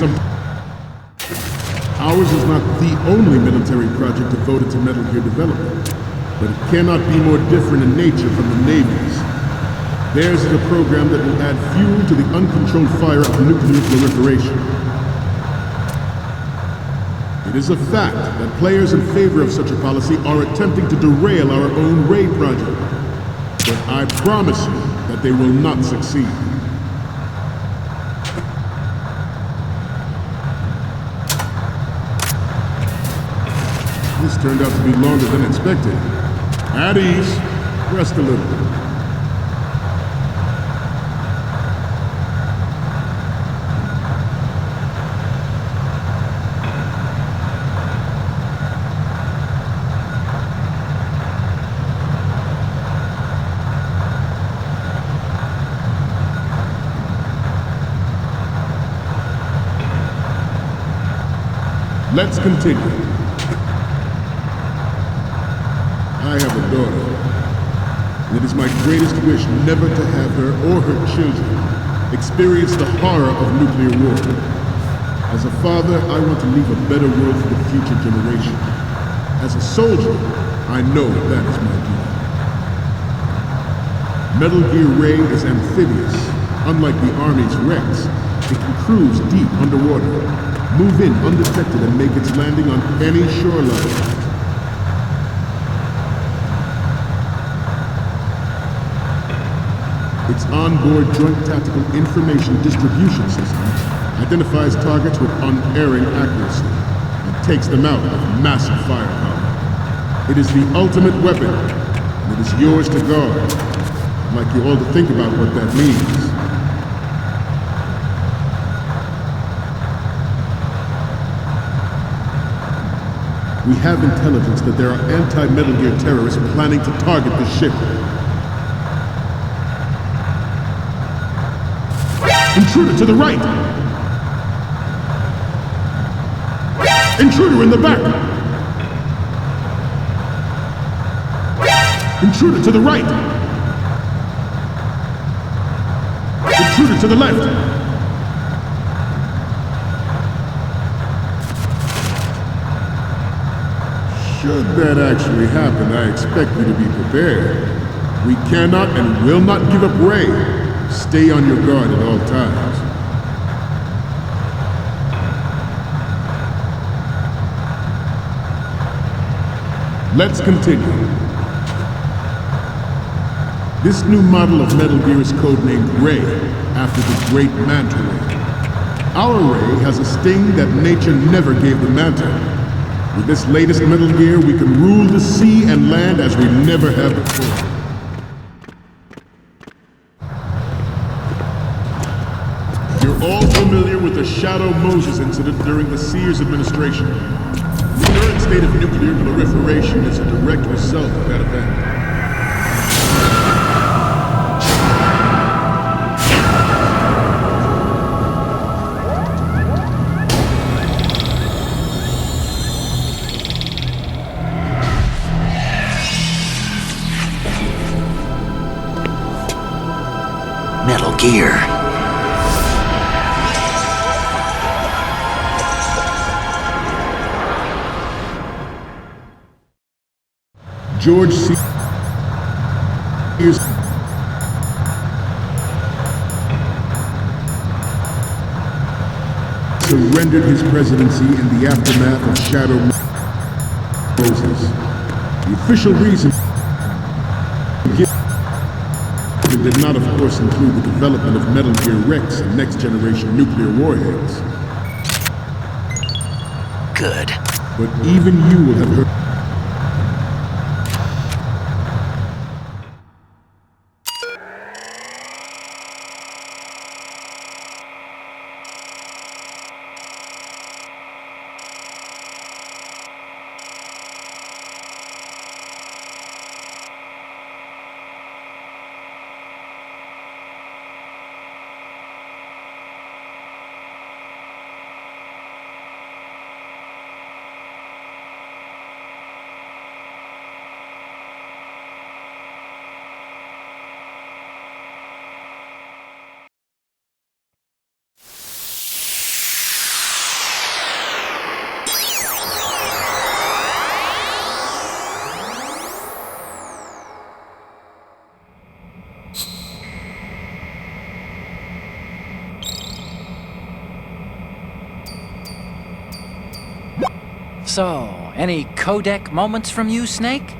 H: Ours is not the only military project devoted to Metal Gear development, but it cannot be more different in nature from the Navy's. Theirs is a program that will add fuel to the uncontrolled fire of nuclear proliferation. It is a fact that players in favor of such a policy are attempting to derail our own Ray project. But I promise you that they will not succeed. This turned out to be longer than expected. At ease. Rest a little. Let's continue. I have a daughter, and it is my greatest wish never to have her or her children experience the horror of nuclear war. As a father, I want to leave a better world for the future generation. As a soldier, I know that is my duty. Metal Gear Ray is amphibious. Unlike the Army's Rex, it can cruise deep underwater, move in undetected, and make its landing on any shoreline. Its onboard Joint Tactical Information Distribution System identifies targets with unerring accuracy and takes them out with massive firepower. It is the ultimate weapon, and it is yours to guard. I'd like you all to think about what that means. We have intelligence that there are anti-Metal Gear terrorists planning to target the ship. Intruder to the right! Intruder in the back! Intruder to the right! Intruder to the left! Should that actually happen, I expect you to be prepared. We cannot and will not give up Ray. Stay on your guard at all times. Let's continue. This new model of Metal Gear is codenamed Ray, after the great Manta Ray. Our Ray has a sting that nature never gave the Manta. With this latest Metal Gear, we can rule the sea and land as we never have before. You're all familiar with the Shadow Moses incident during the Sears administration. The current state of nuclear proliferation is a direct result of that event.
A: Metal Gear.
H: George Sears surrendered his presidency in the aftermath of Shadow Moses. The official reason did not, of course, include the development of Metal Gear Rex and next-generation nuclear warheads.
A: Good.
H: But even you will have heard
C: So, any codec moments from you, Snake?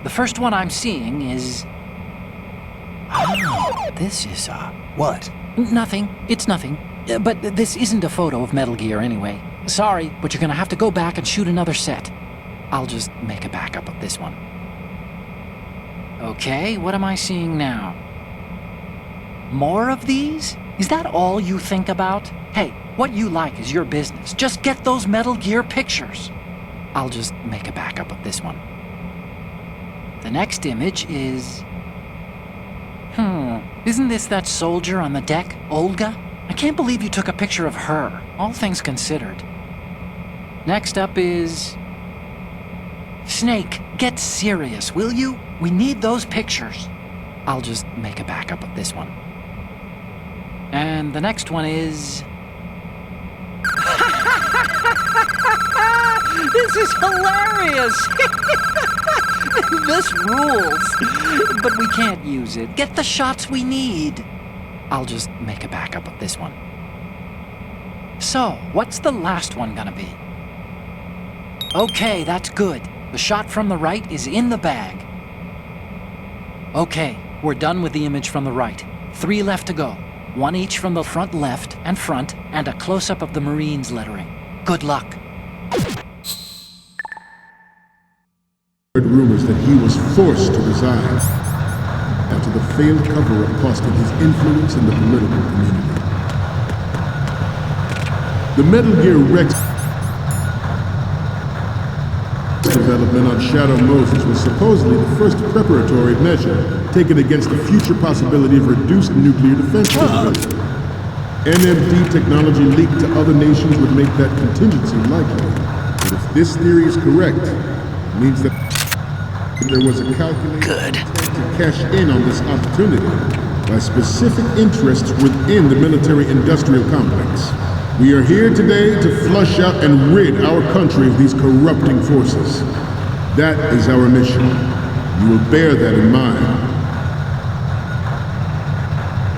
C: The first one I'm seeing is... Oh, this is,
A: What?
C: Nothing. It's nothing. But this isn't a photo of Metal Gear anyway. Sorry, but you're gonna have to go back and shoot another set. I'll just make a backup of this one. Okay, what am I seeing now? More of these? Is that all you think about? Hey, what you like is your business. Just get those Metal Gear pictures. I'll just make a backup of this one. The next image is... Isn't this that soldier on the deck, Olga? I can't believe you took a picture of her, all things considered. Next up is... Snake, get serious, will you? We need those pictures. I'll just make a backup of this one. And the next one is... This is hilarious! This rules! But we can't use it. Get the shots we need. I'll just make a backup of this one. So, what's the last one gonna be? Okay, that's good. The shot from the right is in the bag. Okay, we're done with the image from the right. 3 left to go. 1 each from the front left and front, and a close-up of the Marines lettering. Good luck.
H: Rumors that he was forced to resign after the failed cover-up costing his influence in the political community. The Metal Gear Rex development on Shadow Moses was supposedly the first preparatory measure taken against the future possibility of reduced nuclear defense capability. NMD technology leaked to other nations would make that contingency likely. But if this theory is correct, it means that there was a calculated intent to cash in on this opportunity by specific interests within the military-industrial complex. We are here today to flush out and rid our country of these corrupting forces. That is our mission. You will bear that in mind.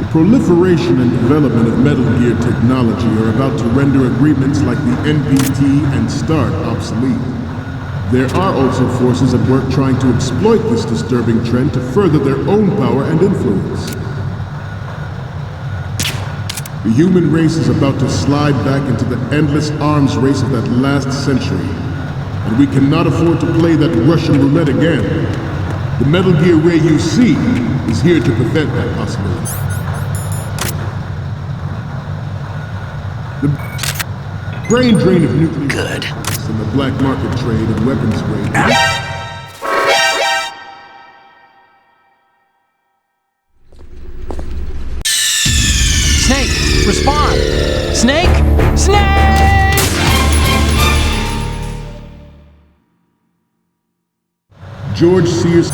H: The proliferation and development of Metal Gear technology are about to render agreements like the NPT and START obsolete. There are also forces at work trying to exploit this disturbing trend to further their own power and influence. The human race is about to slide back into the endless arms race of that last century, and we cannot afford to play that Russian roulette again. The Metal Gear Ray you see is here to prevent that possibility. The brain drain of nuclear and the black market trade and weapons trade.
C: Snake, respond! Snake! Snake!
H: George Sears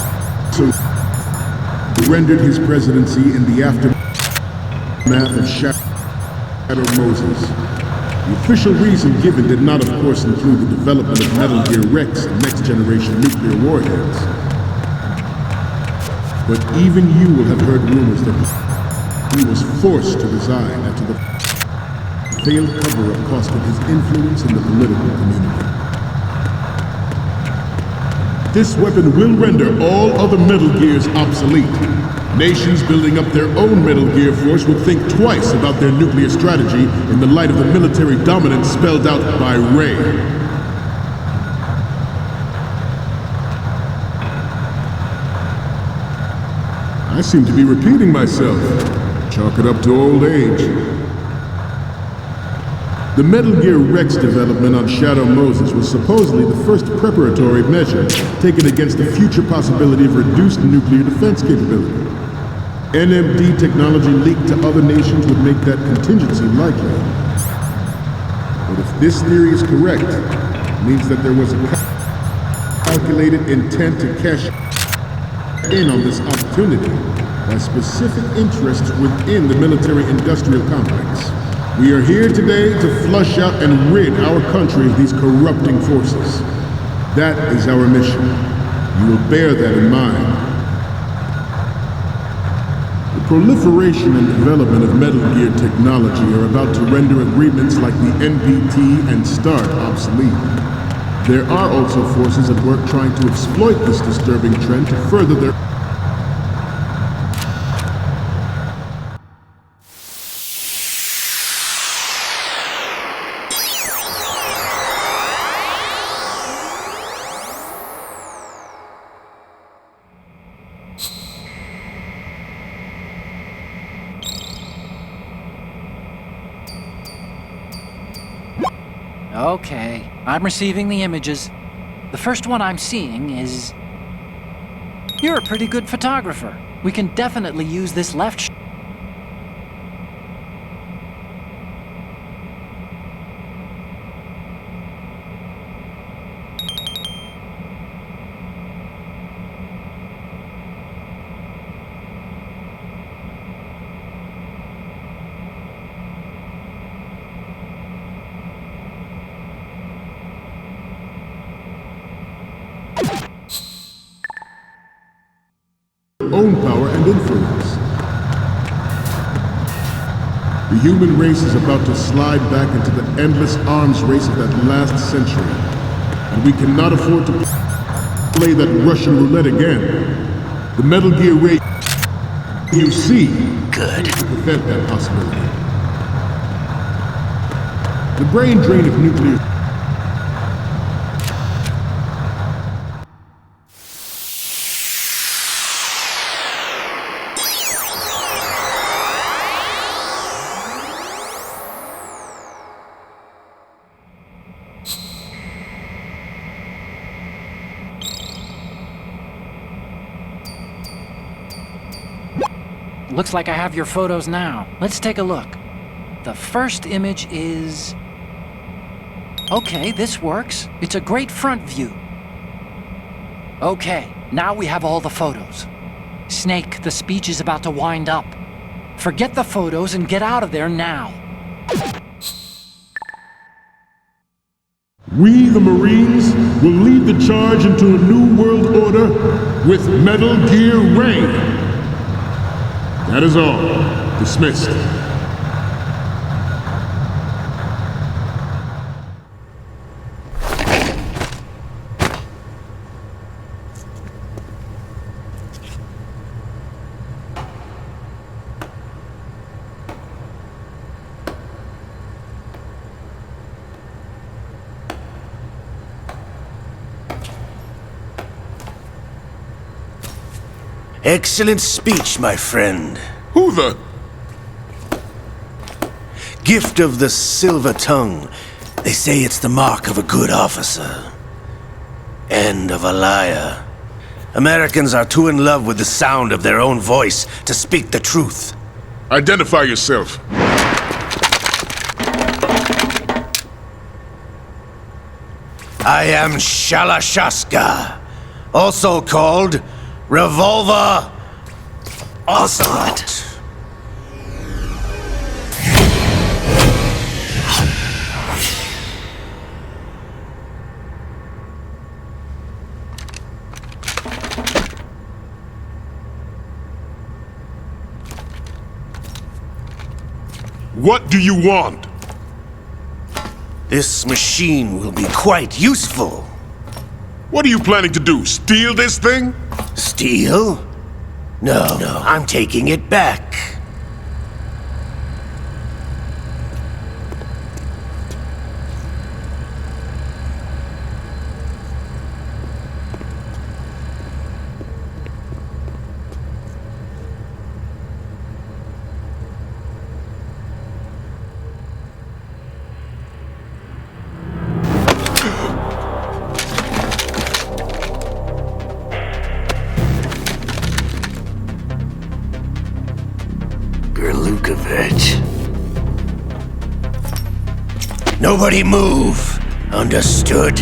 H: rendered his presidency in the aftermath of Shadow Moses. The official reason given did not, of course, include the development of Metal Gear Rex and next-generation nuclear warheads. But even you will have heard rumors that he was forced to resign after the failed cover-up costed his influence in the political community. This weapon will render all other Metal Gears obsolete. Nations building up their own Metal Gear force would think twice about their nuclear strategy in the light of the military dominance spelled out by Ray. I seem to be repeating myself. Chalk it up to old age. The Metal Gear Rex development on Shadow Moses was supposedly the first preparatory measure taken against the future possibility of reduced nuclear defense capability. NMD technology leaked to other nations would make that contingency likely. But if this theory is correct, it means that there was a calculated intent to cash in on this opportunity by specific interests within the military-industrial complex. We are here today to flush out and rid our country of these corrupting forces. That is our mission. You will bear that in mind. The proliferation and development of Metal Gear technology are about to render agreements like the NPT and START obsolete. There are also forces at work trying to exploit this disturbing trend to further their...
C: Okay, I'm receiving the images. The first one I'm seeing is... You're a pretty good photographer. We can definitely use this left shot.
H: own power and influence. The human race is about to slide back into the endless arms race of that last century, and we cannot afford to play that Russian roulette again. The Metal Gear race you see
G: Good.
H: to prevent that possibility. The brain drain of nuclear...
C: Looks like I have your photos now. Let's take a look. The first image is... Okay, this works. It's a great front view. Okay, now we have all the photos. Snake, the speech is about to wind up. Forget the photos and get out of there now.
H: We, the Marines, will lead the charge into a new world order with Metal Gear Reign. That is all. Dismissed.
G: Excellent speech, my friend.
H: Who the...
G: Gift of the silver tongue. They say it's the mark of a good officer. And of a liar. Americans are too in love with the sound of their own voice to speak the truth.
H: Identify yourself.
G: I am Shalashaska, also called Revolver Ocelot.
H: What do you want?
G: This machine will be quite useful.
H: What are you planning to do? Steal this thing?
G: Steal? No, I'm taking it back. Nobody move. Understood?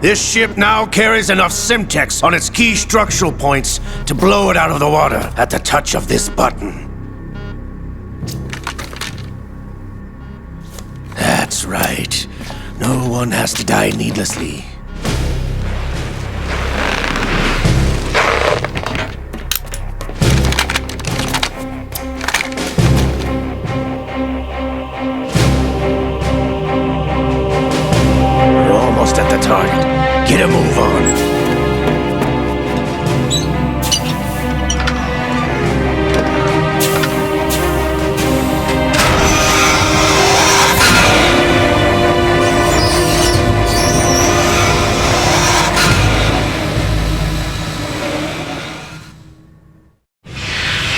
G: This ship now carries enough Simtex on its key structural points to blow it out of the water at the touch of this button. That's right. No one has to die needlessly. We're almost at the target. Get a move on.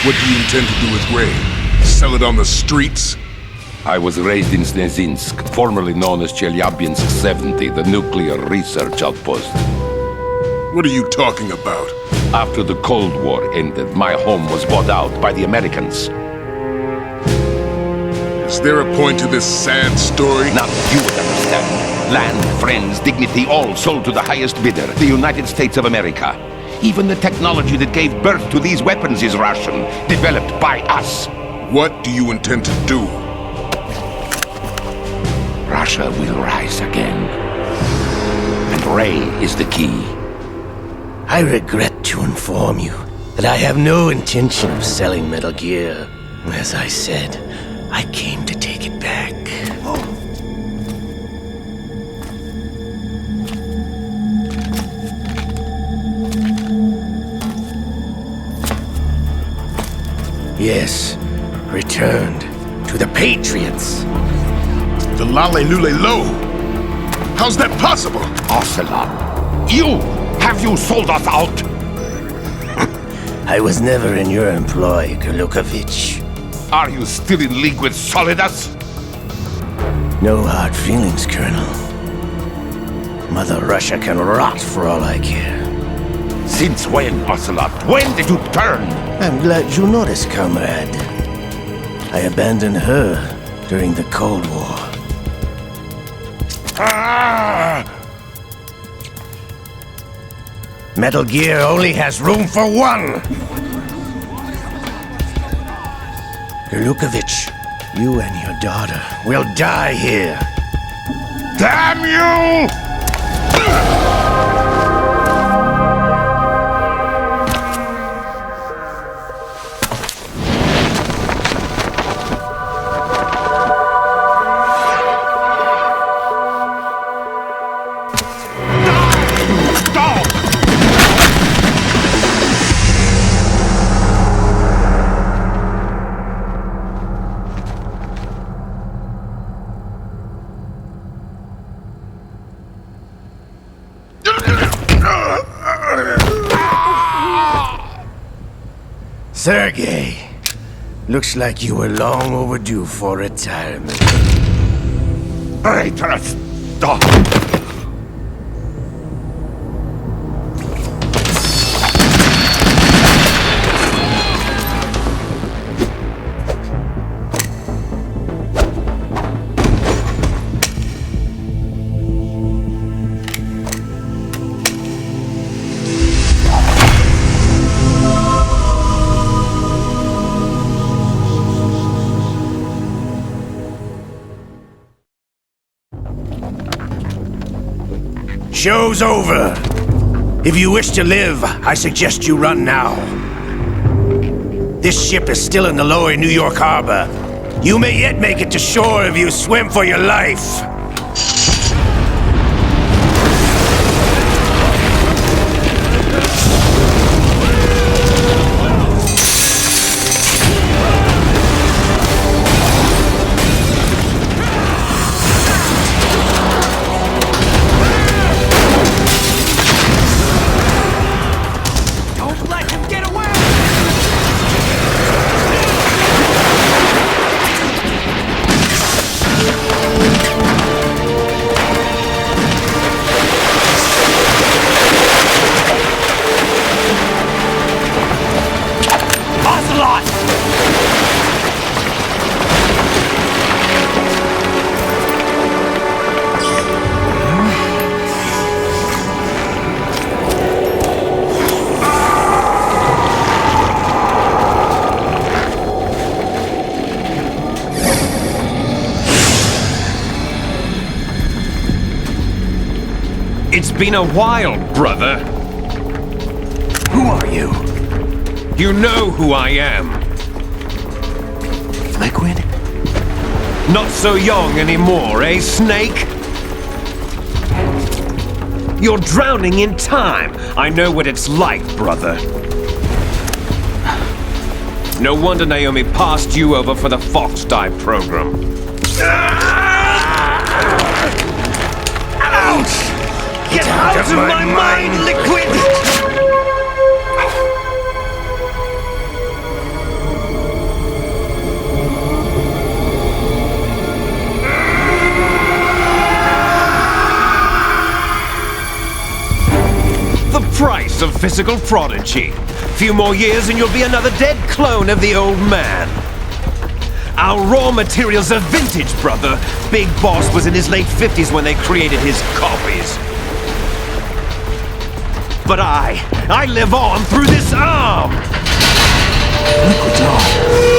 E: What do you intend to do with Ray? Sell it on the streets?
I: I was raised in Snezinsk, formerly known as Chelyabinsk 70, the nuclear research outpost.
E: What are you talking about?
I: After the Cold War ended, my home was bought out by the Americans.
E: Is there a point to this sad story?
I: Now you would understand. Land, friends, dignity, all sold to the highest bidder, the United States of America. Even the technology that gave birth to these weapons is Russian, developed by us.
E: What do you intend to do?
I: Russia will rise again. And Ray is the key.
G: I regret to inform you that I have no intention of selling Metal Gear. As I said, I came to take it back. Yes, returned to the Patriots.
E: The Lale Lule Lo? How's that possible?
I: Ocelot, have you sold us out?
G: I was never in your employ, Golukovich.
I: Are you still in league with Solidus?
G: No hard feelings, Colonel. Mother Russia can rot for all I care.
I: Since when, Ocelot? When did you turn?
G: I'm glad you noticed, comrade. I abandoned her during the Cold War.
I: Ah!
G: Metal Gear only has room for one! Golukovich, you and your daughter will die here.
I: Damn you!
G: Sergei, looks like you were long overdue for retirement.
I: Traitorous dog!
G: Show's over. If you wish to live, I suggest you run now. This ship is still in the lower New York harbor. You may yet make it to shore if you swim for your life.
J: It's been a while, brother.
A: Who are you?
J: You know who I am.
A: Liquid?
J: Not so young anymore, eh, Snake? You're drowning in time. I know what it's like, brother. No wonder Naomi passed you over for the Fox Dive program. Ouch! Get out of my mind, Liquid! The price of physical prodigy. Few more years and you'll be another dead clone of the old man. Our raw materials are vintage, brother. Big Boss was in his late 50s when they created his copies. But I live on through this arm!
A: Liquid's on.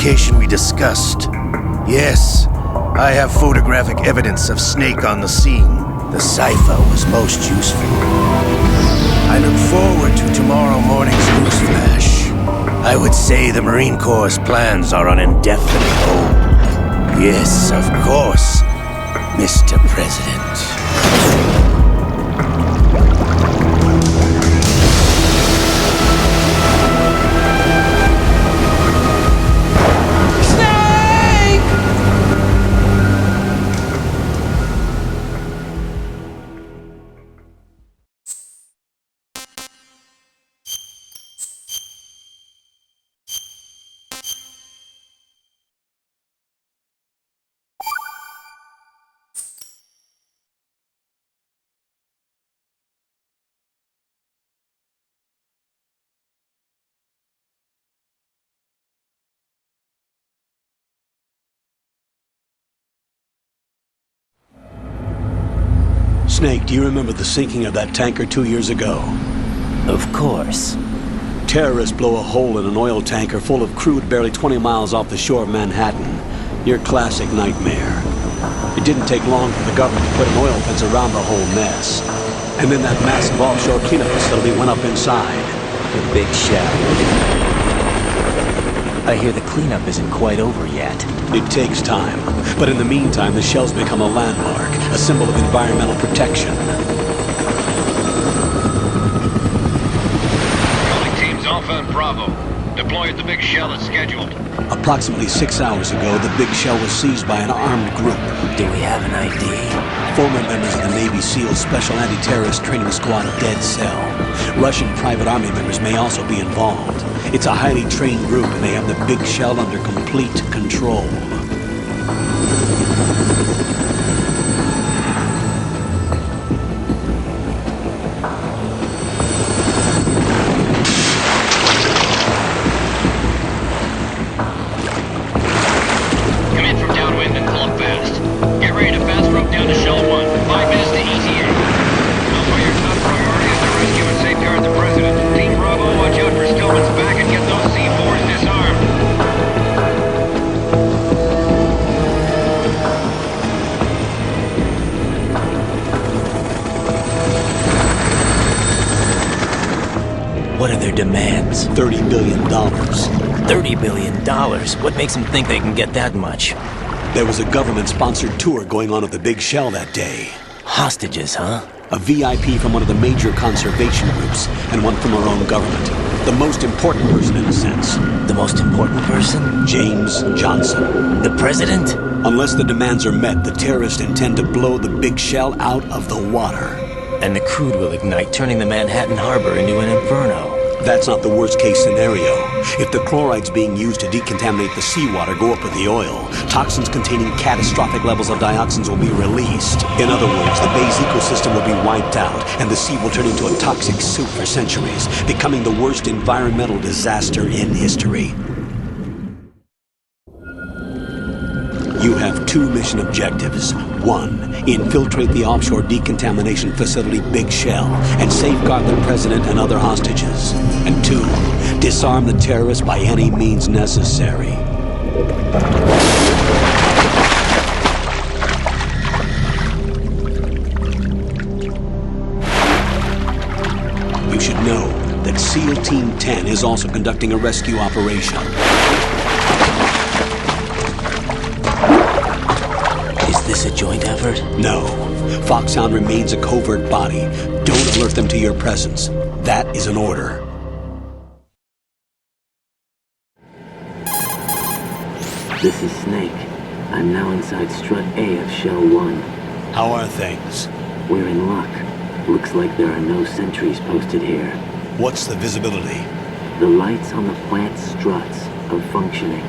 G: location we discussed. Yes, I have photographic evidence of Snake on the scene. The cipher was most useful. I look forward to tomorrow morning's news flash. I would say the Marine Corps' plans are on indefinite hold. Yes, of course, Mr. President.
K: Snake, do you remember the sinking of that tanker 2 years ago?
L: Of course.
K: Terrorists blow a hole in an oil tanker full of crude barely 20 miles off the shore of Manhattan. Your classic nightmare. It didn't take long for the government to put an oil fence around the whole mess. And then that massive offshore cleanup facility went up inside.
L: The big shell. I hear the cleanup isn't quite over yet.
K: It takes time, but in the meantime, the shell's become a landmark, a symbol of environmental protection.
M: Calling teams Alpha and Bravo. Deploy at the big shell as scheduled.
K: Approximately 6 hours ago, the big shell was seized by an armed group.
L: Do we have an ID?
K: Former members of the Navy SEAL Special Anti-Terrorist Training Squad Dead Cell. Russian private army members may also be involved. It's a highly trained group, and they have the big shell under complete control.
M: Come in from downwind and pull up fast. Get ready to fast rope down to Shell 1. 5 minutes to ETA. Also, your top priority is to rescue and safeguard the President. Team Bravo, watch out for Stillman's back and get those C4s disarmed.
L: What are their demands?
K: $30 billion.
L: $30 billion? What makes them think they can get that much?
K: There was a government-sponsored tour going on at the big shell that day.
L: Hostages, huh?
K: A VIP from one of the major conservation groups, and one from our own government. The most important person, in a sense.
L: The most important person?
K: James Johnson.
L: The president?
K: Unless the demands are met, the terrorists intend to blow the big shell out of the water.
L: And the crude will ignite, turning the Manhattan Harbor into an inferno.
K: That's not the worst-case scenario. If the chlorides being used to decontaminate the seawater go up with the oil, toxins containing catastrophic levels of dioxins will be released. In other words, the bay's ecosystem will be wiped out, and the sea will turn into a toxic soup for centuries, becoming the worst environmental disaster in history. You have 2 mission objectives. 1, infiltrate the offshore decontamination facility Big Shell and safeguard the president and other hostages. And 2, disarm the terrorists by any means necessary. You should know that SEAL Team 10 is also conducting a rescue operation.
L: Is this a joint effort?
K: No. Foxhound remains a covert body. Don't alert them to your presence. That is an order.
N: This is Snake. I'm now inside Strut A of Shell 1.
K: How are things?
N: We're in luck. Looks like there are no sentries posted here.
K: What's the visibility?
N: The lights on the plant struts are functioning.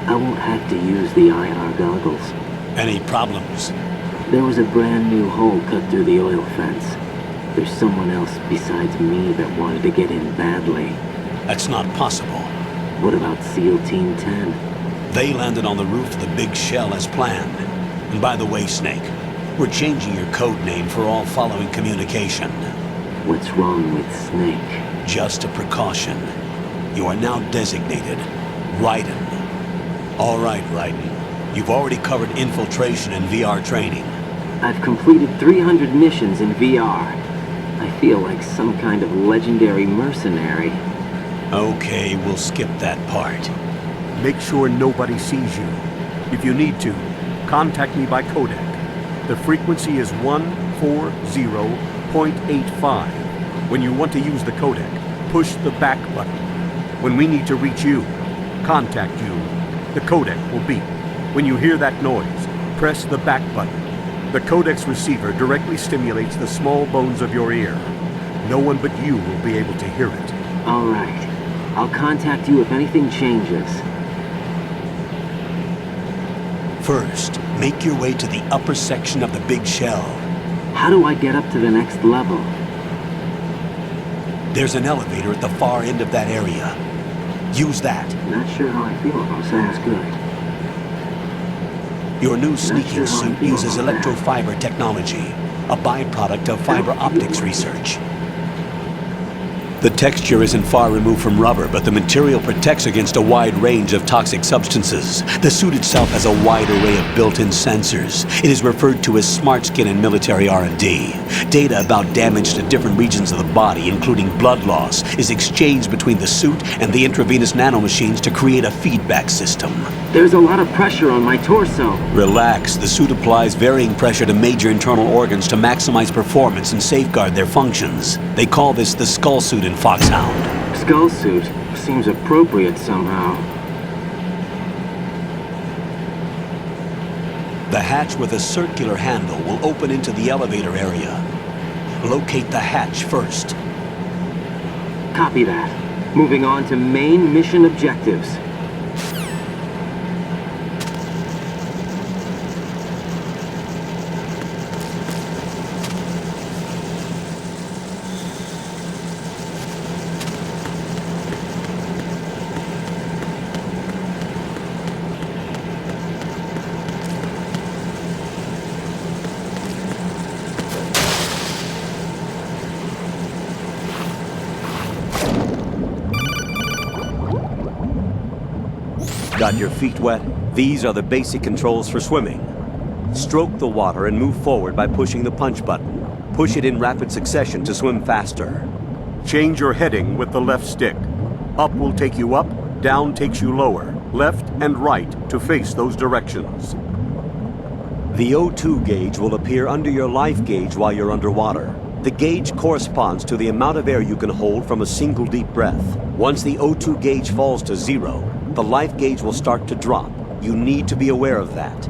N: I won't have to use the IR goggles.
K: Any problems?
N: There was a brand new hole cut through the oil fence. There's someone else besides me that wanted to get in badly.
K: That's not possible.
N: What about SEAL Team 10?
K: They landed on the roof of the Big Shell as planned. And by the way, Snake, we're changing your code name for all following communication.
N: What's wrong with Snake?
K: Just a precaution. You are now designated Raiden. All right, Raiden. You've already covered infiltration and VR training.
N: I've completed 300 missions in VR. I feel like some kind of legendary mercenary.
K: Okay, we'll skip that part.
O: Make sure nobody sees you. If you need to, contact me by codec. The frequency is 140.85. When you want to use the codec, push the back button. When we need to reach you, contact you, the codec will beep. When you hear that noise, press the back button. The codec's receiver directly stimulates the small bones of your ear. No one but you will be able to hear it.
N: All right. I'll contact you if anything changes.
K: First, make your way to the upper section of the big shell.
N: How do I get up to the next level?
K: There's an elevator at the far end of that area. Use that.
N: Not sure how I feel about that. Sounds good.
K: Your new sneaking suit uses electrofiber technology, a byproduct of fiber optics research. The texture isn't far removed from rubber, but the material protects against a wide range of toxic substances. The suit itself has a wide array of built-in sensors. It is referred to as smart skin in military R&D. Data about damage to different regions of the body, including blood loss, is exchanged between the suit and the intravenous nanomachines to create a feedback system.
N: There's a lot of pressure on my torso.
K: Relax. The suit applies varying pressure to major internal organs to maximize performance and safeguard their functions. They call this the skull suit in Foxhound.
N: Skull suit seems appropriate somehow.
K: The hatch with a circular handle will open into the elevator area. Locate the hatch first.
N: Copy that. Moving on to main mission objectives.
P: Got your feet wet? These are the basic controls for swimming. Stroke the water and move forward by pushing the punch button. Push it in rapid succession to swim faster.
O: Change your heading with the left stick. Up will take you up, down takes you lower, left and right to face those directions.
P: The O2 gauge will appear under your life gauge while you're underwater. The gauge corresponds to the amount of air you can hold from a single deep breath. Once the O2 gauge falls to 0, the life gauge will start to drop. You need to be aware of that.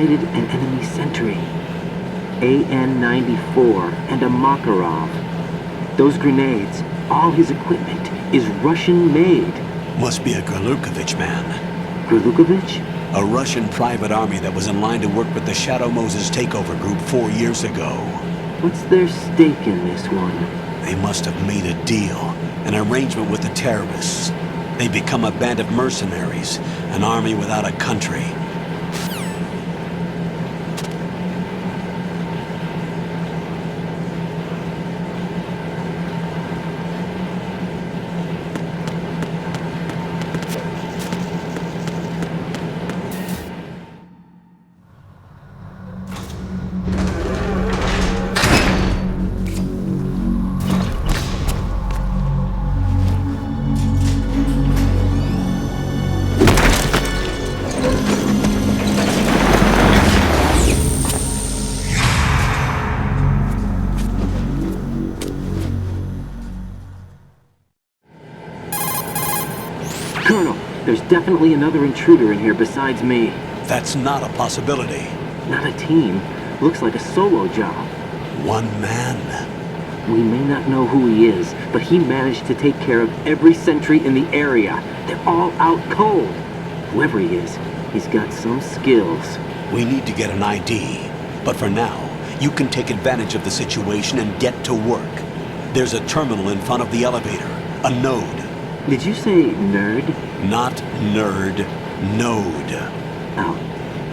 N: sighted an enemy sentry. AN-94 and a Makarov. Those grenades, all his equipment, is Russian-made.
K: Must be a Gorlukovich man.
N: Gorlukovich?
K: A Russian private army that was in line to work with the Shadow Moses takeover group 4 years ago.
N: What's their stake in this one?
K: They must have made a deal, an arrangement with the terrorists. They become a band of mercenaries, an army without a country.
N: Colonel, there's definitely another intruder in here besides me.
K: That's not a possibility.
N: Not a team. Looks like a solo job.
K: One man.
N: We may not know who he is, but he managed to take care of every sentry in the area. They're all out cold. Whoever he is, he's got some skills.
K: We need to get an ID. But for now, you can take advantage of the situation and get to work. There's a terminal in front of the elevator. A node.
N: Did you say nerd?
K: Not nerd. Node.
N: Oh.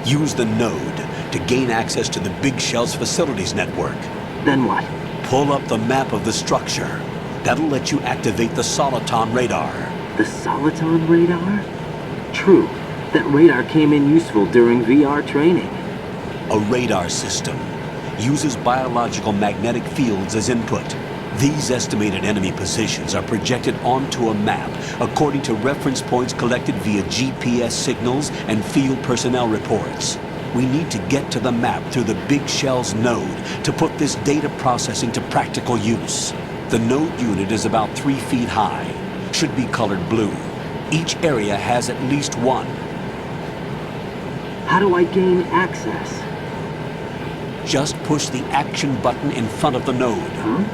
K: Use the node to gain access to the Big Shell's facilities network.
N: Then what?
K: Pull up the map of the structure. That'll let you activate the Soliton radar.
N: The Soliton radar? True. That radar came in useful during VR training.
K: A radar system uses biological magnetic fields as input. These estimated enemy positions are projected onto a map according to reference points collected via GPS signals and field personnel reports. We need to get to the map through the Big Shell's node to put this data processing to practical use. The node unit is about 3 feet high, should be colored blue. Each area has at least one.
N: How do I gain access?
K: Just push the action button in front of the node.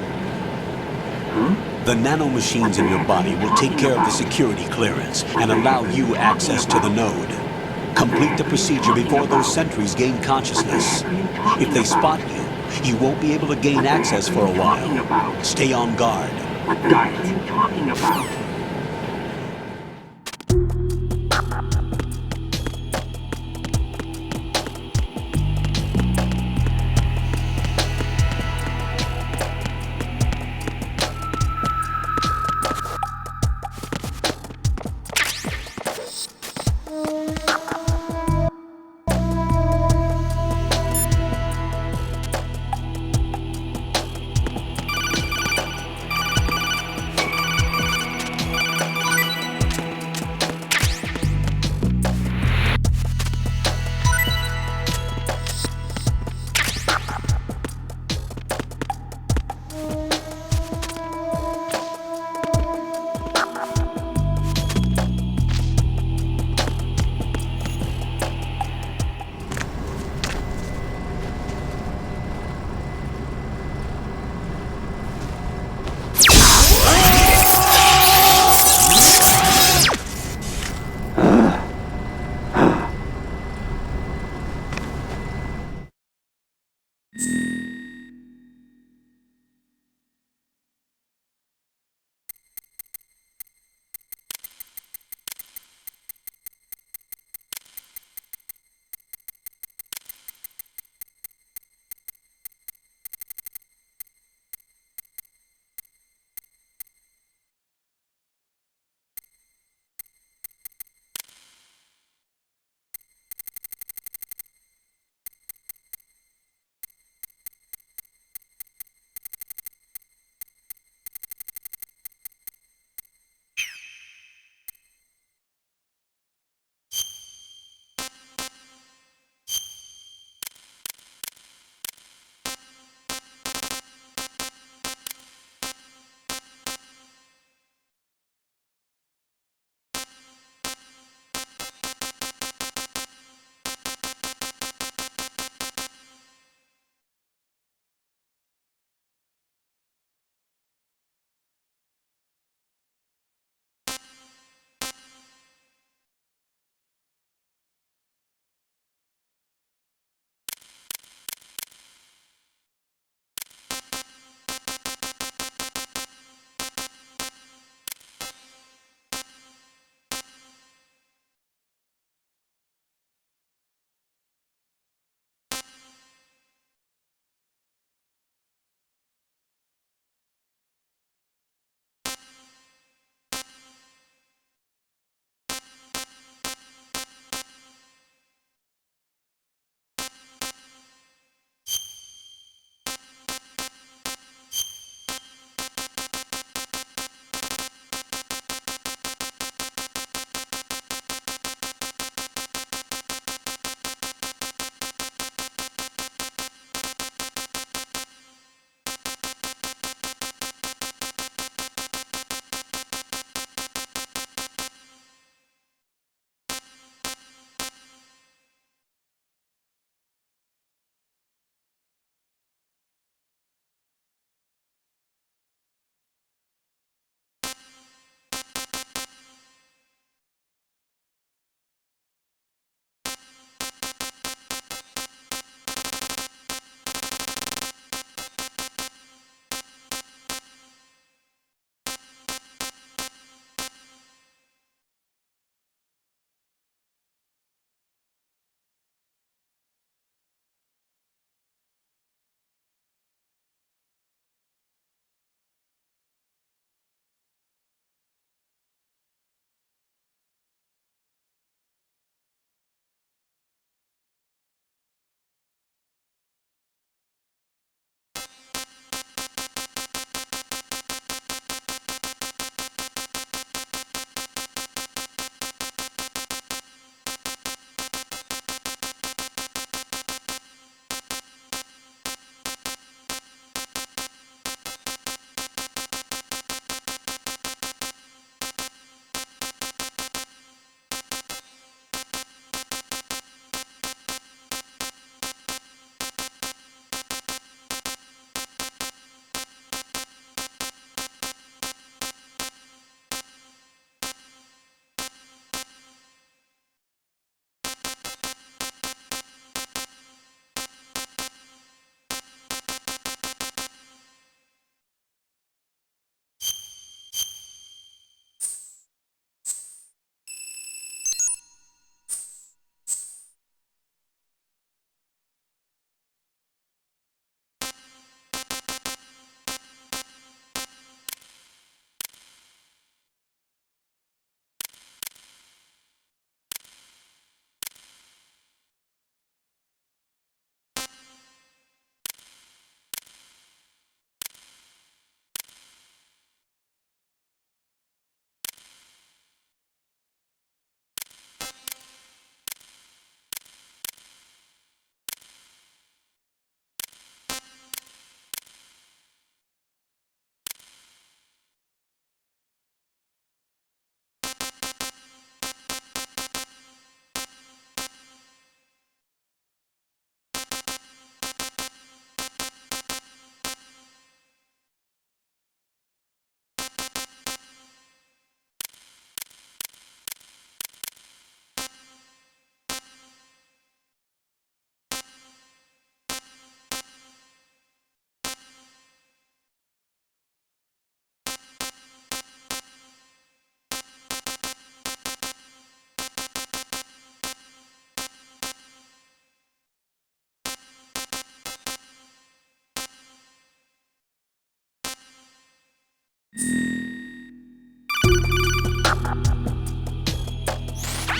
K: The nanomachines in your body will take care of the security clearance and allow you access to the node. Complete the procedure before those sentries gain consciousness. If they spot you, you won't be able to gain access for a while. Stay on guard.
N: What the heck are you talking about?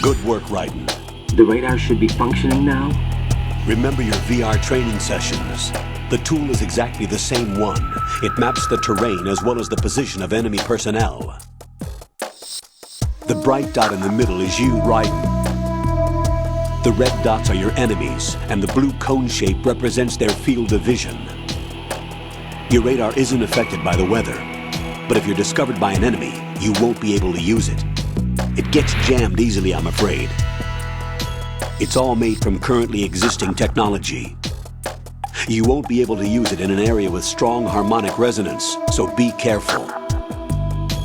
K: Good work, Raiden.
N: The radar should be functioning now?
K: Remember your VR training sessions. The tool is exactly the same one. It maps the terrain as well as the position of enemy personnel. The bright dot in the middle is you, Raiden. The red dots are your enemies, and the blue cone shape represents their field of vision. Your radar isn't affected by the weather, but if you're discovered by an enemy, you won't be able to use it. It gets jammed easily, I'm afraid. It's all made from currently existing technology. You won't be able to use it in an area with strong harmonic resonance, so be careful.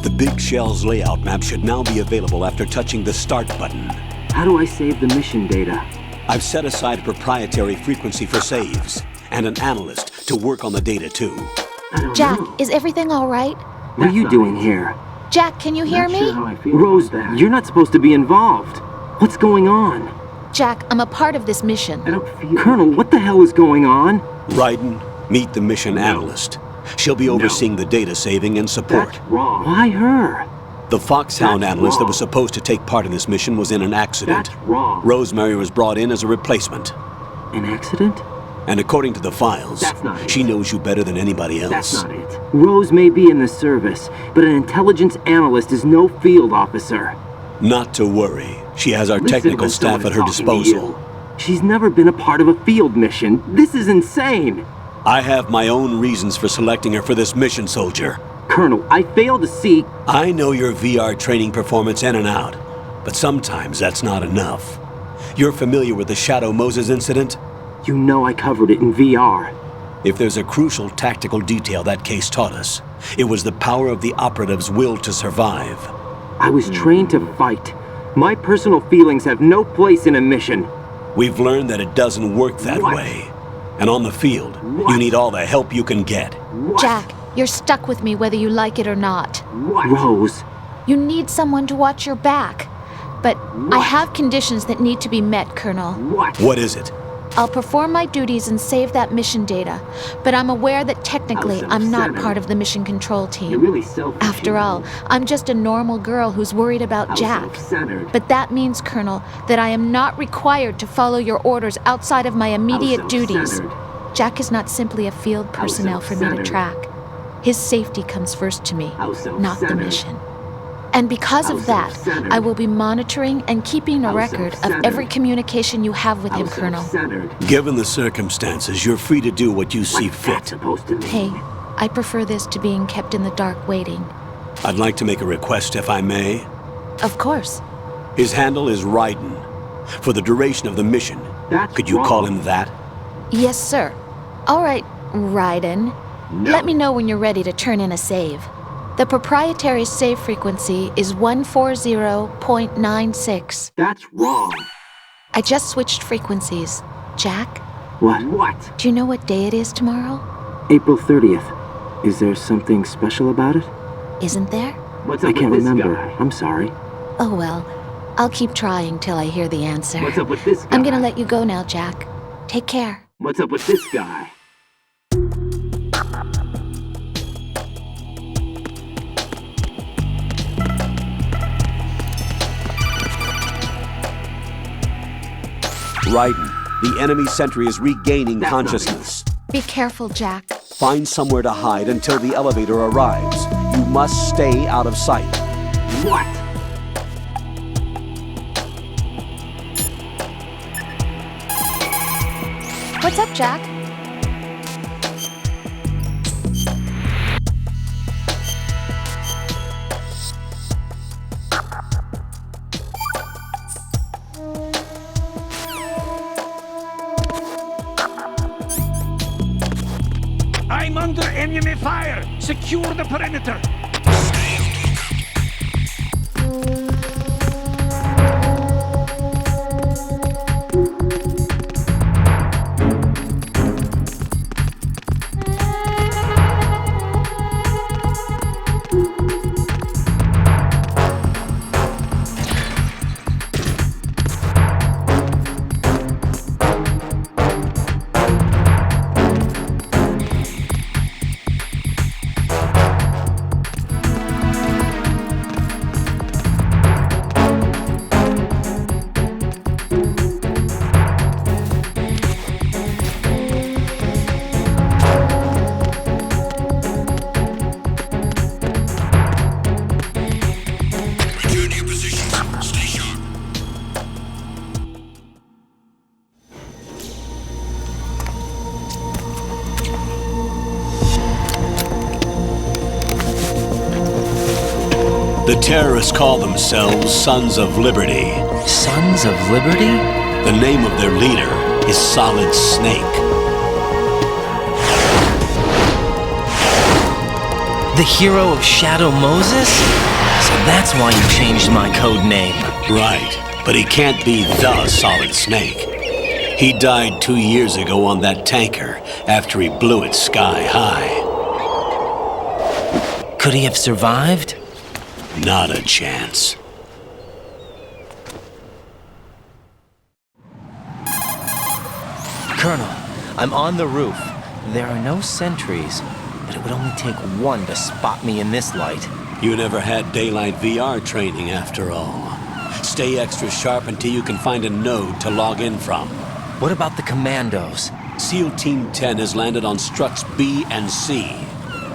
K: The Big Shell's layout map should now be available after touching the Start button.
N: How do I save the mission data?
K: I've set aside a proprietary frequency for saves, and an analyst to work on the data too.
Q: Jack, is everything all right?
N: What are you doing here?
Q: Jack, can you hear me?
N: Rose, you're not supposed to be involved. What's going on?
Q: Jack, I'm a part of this mission.
N: Colonel, what the hell is going on?
K: Raiden, meet the mission analyst. She'll be overseeing the data saving and support.
N: Wrong. Why her?
K: The Foxhound analyst that was supposed to take part in this mission was in an accident.
N: That's wrong.
K: Rosemary was brought in as a replacement.
N: An accident?
K: And according to the files,
N: That's not it.
K: she knows you better than anybody else.
N: That's not it. Rose may be in the service, but an intelligence analyst is no field officer.
K: Not to worry. She has our
N: Listen
K: technical
N: when
K: staff at
N: someone's
K: her
N: talking to
K: disposal.
N: you. She's never been a part of a field mission. This is insane.
K: I have my own reasons for selecting her for this mission, soldier.
N: Colonel, I fail to see...
K: I know your VR training performance in and out, but sometimes that's not enough. You're familiar with the Shadow Moses incident?
N: You know I covered it in VR.
K: If there's a crucial tactical detail that case taught us, it was the power of the operative's will to survive.
N: I was trained to fight. My personal feelings have no place in a mission.
K: We've learned that it doesn't work that way. And on the field, you need all the help you can get.
Q: Jack, you're stuck with me whether you like it or not.
N: Rose.
Q: You need someone to watch your back. But I have conditions that need to be met, Colonel.
K: What is it?
Q: I'll perform my duties and save that mission data, but I'm aware that technically I'm not part of the mission control team.
N: You're really selfish.
Q: After all, I'm just a normal girl who's worried about Jack. But that means, Colonel, that I am not required to follow your orders outside of my immediate duties. Jack is not simply a field personnel for me to track. His safety comes first to me, not the mission. And because of that, I will be monitoring and keeping a record of every communication you have with him, Colonel.
K: Given the circumstances, you're free to do what you see fit.
Q: Hey, I prefer this to being kept in the dark waiting.
K: I'd like to make a request, if I may.
Q: Of course.
K: His handle is Raiden. For the duration of the mission, could you call him that?
Q: Yes, sir. All right, Raiden. Let me know when you're ready to turn in a save. The proprietary save frequency is 140.96.
N: That's wrong.
Q: I just switched frequencies. Jack?
N: What?
Q: Do you know what day it is tomorrow?
N: April 30th. Is there something special about it?
Q: Isn't there?
N: I can't remember. I'm sorry.
Q: Oh well, I'll keep trying till I hear the answer.
N: What's up with this guy?
Q: I'm gonna let you go now, Jack. Take care.
N: What's up with this guy?
K: Raiden, the enemy sentry is regaining consciousness.
Q: Be careful, Jack.
K: Find somewhere to hide until the elevator arrives. You must stay out of sight.
N: What?
Q: What's up, Jack?
B: I'm under enemy fire! Secure the perimeter!
K: The terrorists call themselves Sons of Liberty.
L: Sons of Liberty?
K: The name of their leader is Solid Snake.
L: The hero of Shadow Moses? So that's why you changed my code name.
K: Right, but he can't be the Solid Snake. He died 2 years ago on that tanker after he blew it sky high.
L: Could he have survived?
K: Not a chance.
L: Colonel, I'm on the roof. There are no sentries, but it would only take one to spot me in this light.
K: You never had daylight VR training after all. Stay extra sharp until you can find a node to log in from.
L: What about the commandos?
K: SEAL Team 10 has landed on struts B and C.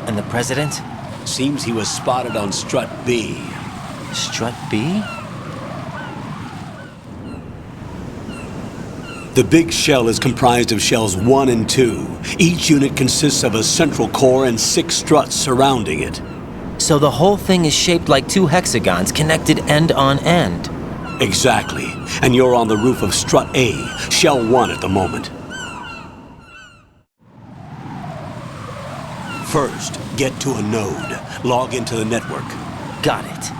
L: And the President?
K: Seems he was spotted on strut B.
L: Strut B?
K: The big shell is comprised of shells 1 and 2. Each unit consists of a central core and 6 struts surrounding it.
L: So the whole thing is shaped like 2 hexagons connected end on end.
K: Exactly. And you're on the roof of strut A, shell 1 at the moment. First, get to a node. Log into the network.
L: Got it.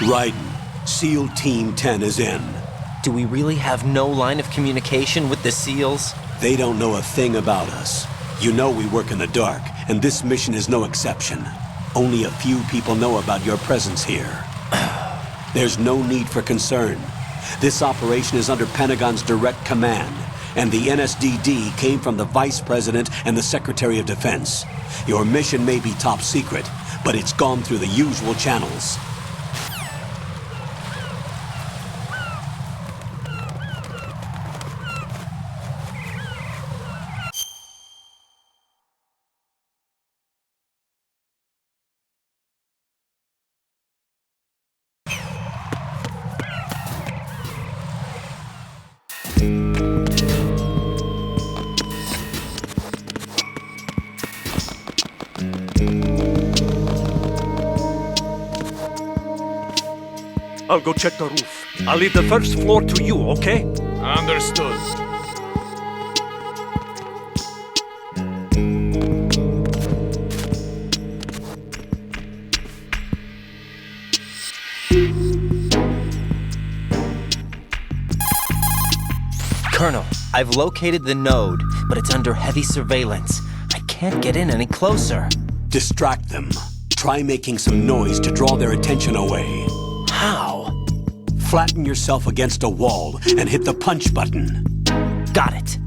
K: Raiden, SEAL Team 10 is in.
L: Do we really have no line of communication with the SEALs?
K: They don't know a thing about us. You know we work in the dark, and this mission is no exception. Only a few people know about your presence here. There's no need for concern. This operation is under Pentagon's direct command, and the NSDD came from the Vice President and the Secretary of Defense. Your mission may be top secret, but it's gone through the usual channels.
B: I'll go check the roof. I'll leave the first floor to you, okay?
R: Understood.
L: Colonel, I've located the node, but it's under heavy surveillance. I can't get in any closer.
K: Distract them. Try making some noise to draw their attention away.
L: How?
K: Flatten yourself against a wall and hit the punch button.
L: Got it.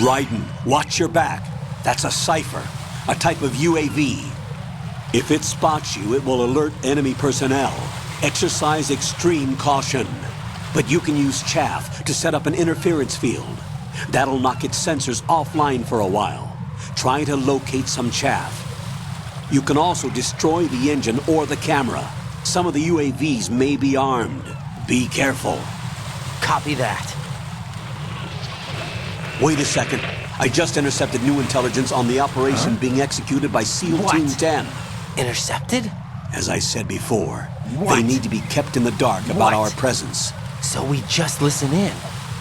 K: Raiden, watch your back. That's a cipher, a type of UAV. If it spots you, it will alert enemy personnel. Exercise extreme caution. But you can use chaff to set up an interference field. That'll knock its sensors offline for a while. Try to locate some chaff. You can also destroy the engine or the camera. Some of the UAVs may be armed. Be careful.
L: Copy that.
K: Wait a second. I just intercepted new intelligence on the operation being executed by SEAL Team 10.
L: Intercepted?
K: As I said before, they need to be kept in the dark about our presence.
L: So we just listen in.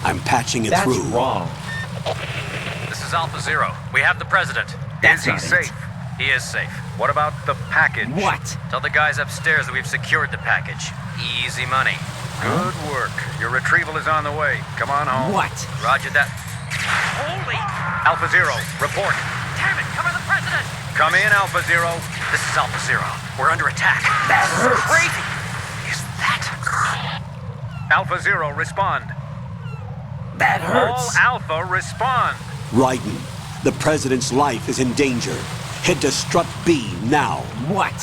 K: I'm patching it
L: That's
K: through.
L: wrong.
R: This is Alpha Zero. We have the president.
L: That's
R: is he
L: not
R: safe? He is safe. What about the package?
L: What?
R: Tell the guys upstairs that we've secured the package. Easy money. Good work. Your retrieval is on the way. Come on home.
L: What?
R: Roger that. Holy! Alpha Zero, report.
B: Damn it, cover the president!
R: Come in, Alpha Zero.
B: This is Alpha Zero. We're under attack.
L: That hurts.
B: Crazy! Is that...
R: Alpha Zero, respond.
L: That hurts.
R: All Alpha, respond.
K: Raiden, the president's life is in danger. Head to Strut B now.
L: What?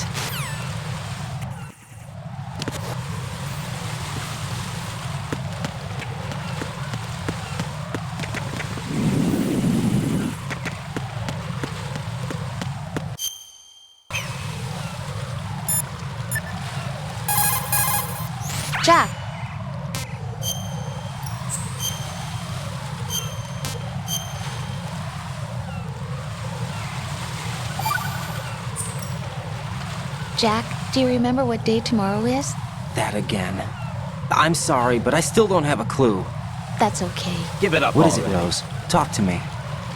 Q: Jack. Jack, do you remember what day tomorrow is?
L: That again. I'm sorry, but I still don't have a clue.
Q: That's okay.
L: Give it up. What is it, Rose? Talk to me.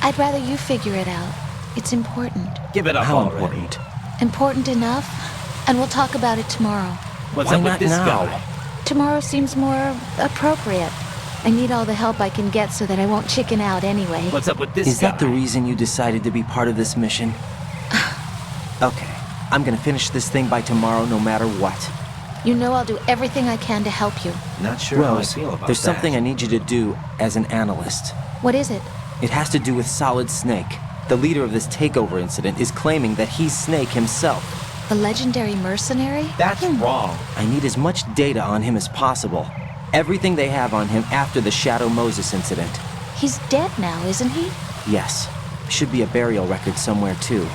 Q: I'd rather you figure it out. It's important.
L: Give it up. How important?
Q: Important enough? And we'll talk about it tomorrow.
L: What's up with this guy?
Q: Tomorrow seems more appropriate. I need all the help I can get so that I won't chicken out anyway.
L: What's up with this guy? Is that the reason you decided to be part of this mission? Okay. I'm gonna finish this thing by tomorrow no matter what.
Q: You know I'll do everything I can to help you.
L: Not sure Rose, how I feel about there's something I need you to do as an analyst.
Q: What is it?
L: It has to do with Solid Snake. The leader of this takeover incident is claiming that he's Snake himself.
Q: The legendary mercenary?
L: That's wrong. I need as much data on him as possible. Everything they have on him after the Shadow Moses incident.
Q: He's dead now, isn't he?
L: Yes. Should be a burial record somewhere, too.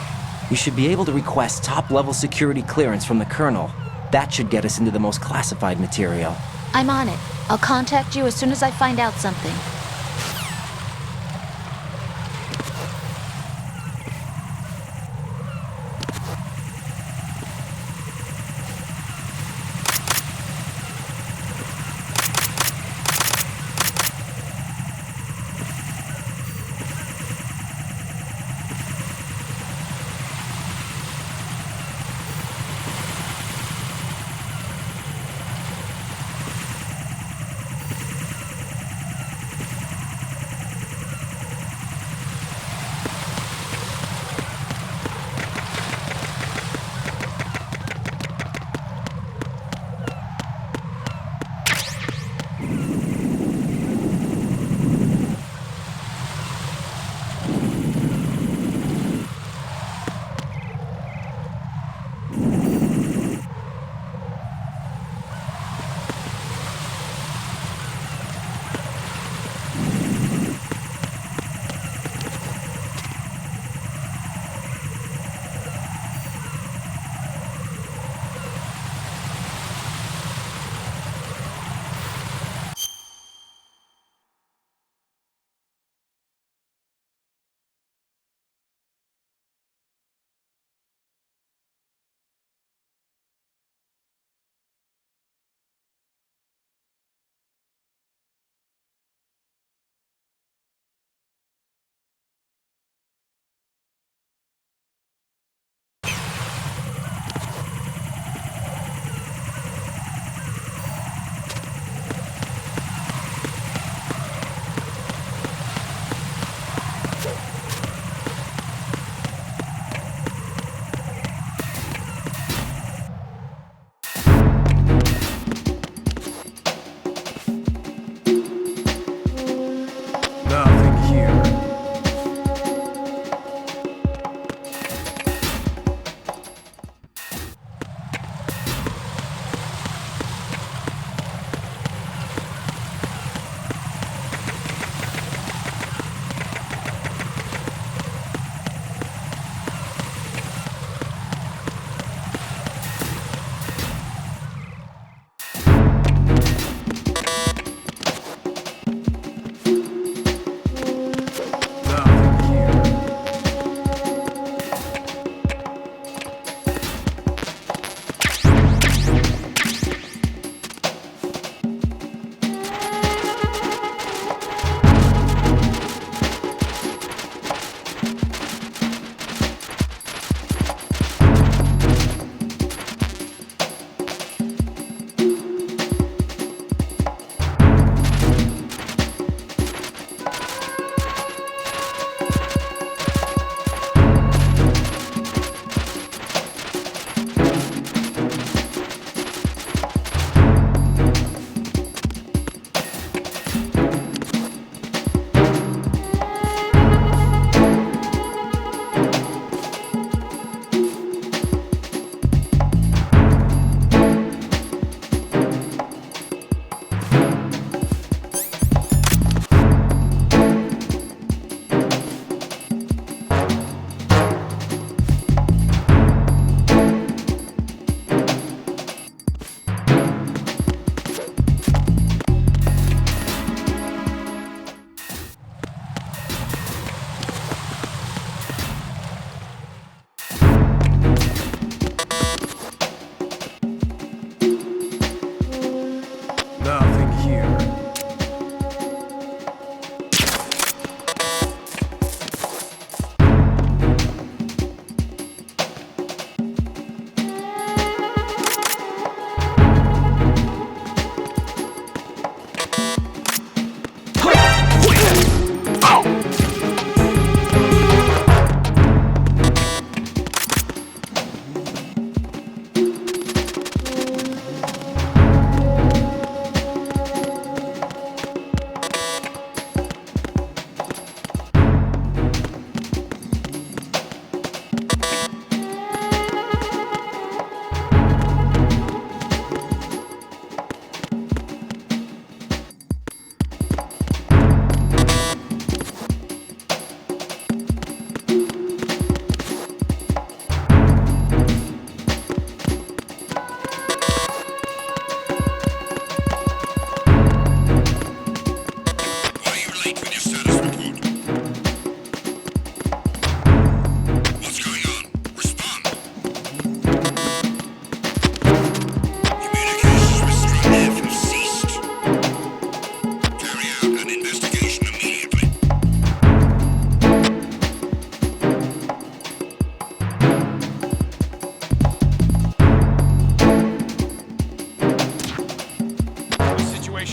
L: You should be able to request top-level security clearance from the Colonel. That should get us into the most classified material.
Q: I'm on it. I'll contact you as soon as I find out something.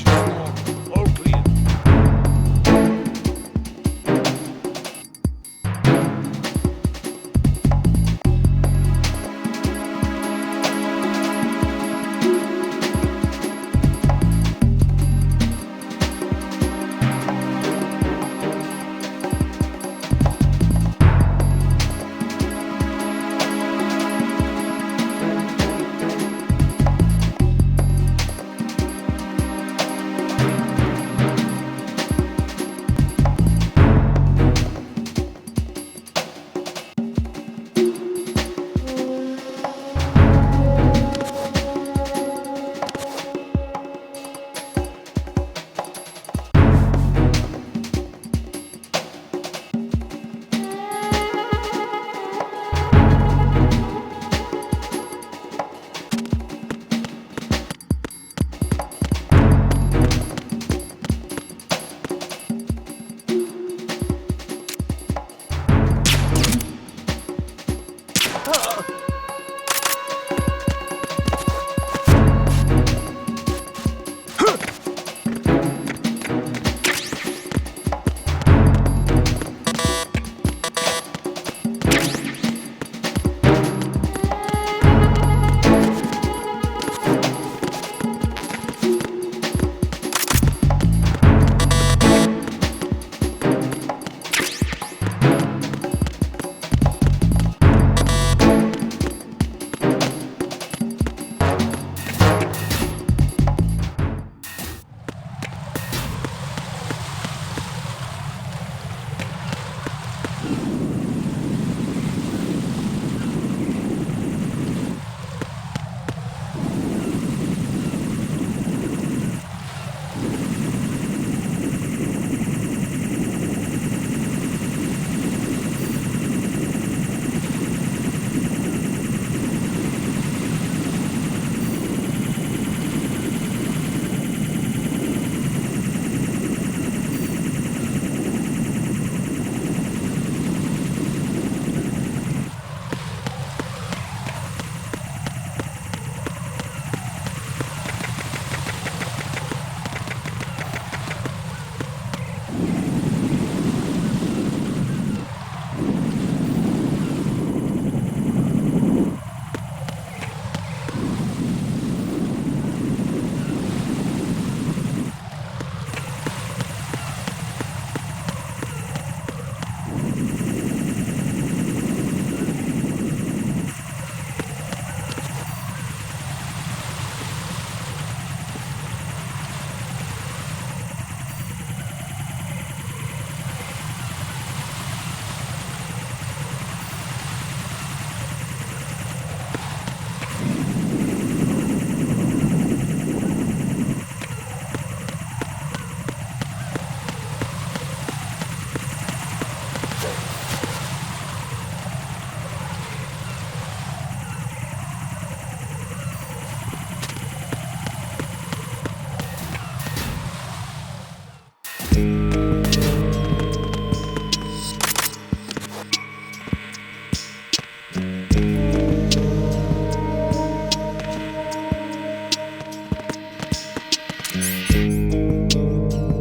B: All clear.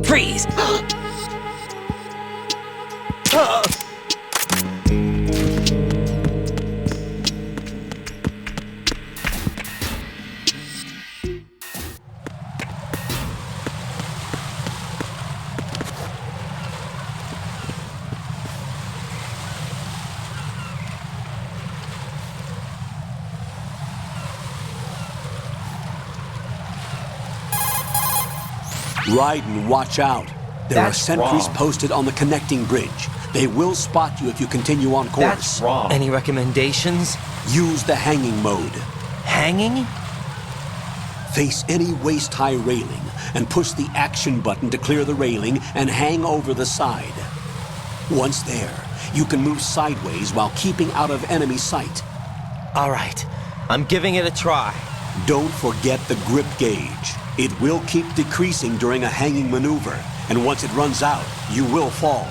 L: Freeze!
K: Raiden, watch out. There are
L: That's
K: sentries
L: wrong.
K: posted on the connecting bridge. They will spot you if you continue on course.
L: That's wrong. Any recommendations?
K: Use the hanging mode.
L: Hanging?
K: Face any waist-high railing and push the action button to clear the railing and hang over the side. Once there, you can move sideways while keeping out of enemy sight.
L: All right, I'm giving it a try.
K: Don't forget the grip gauge. It will keep decreasing during a hanging maneuver, and once it runs out, you will fall.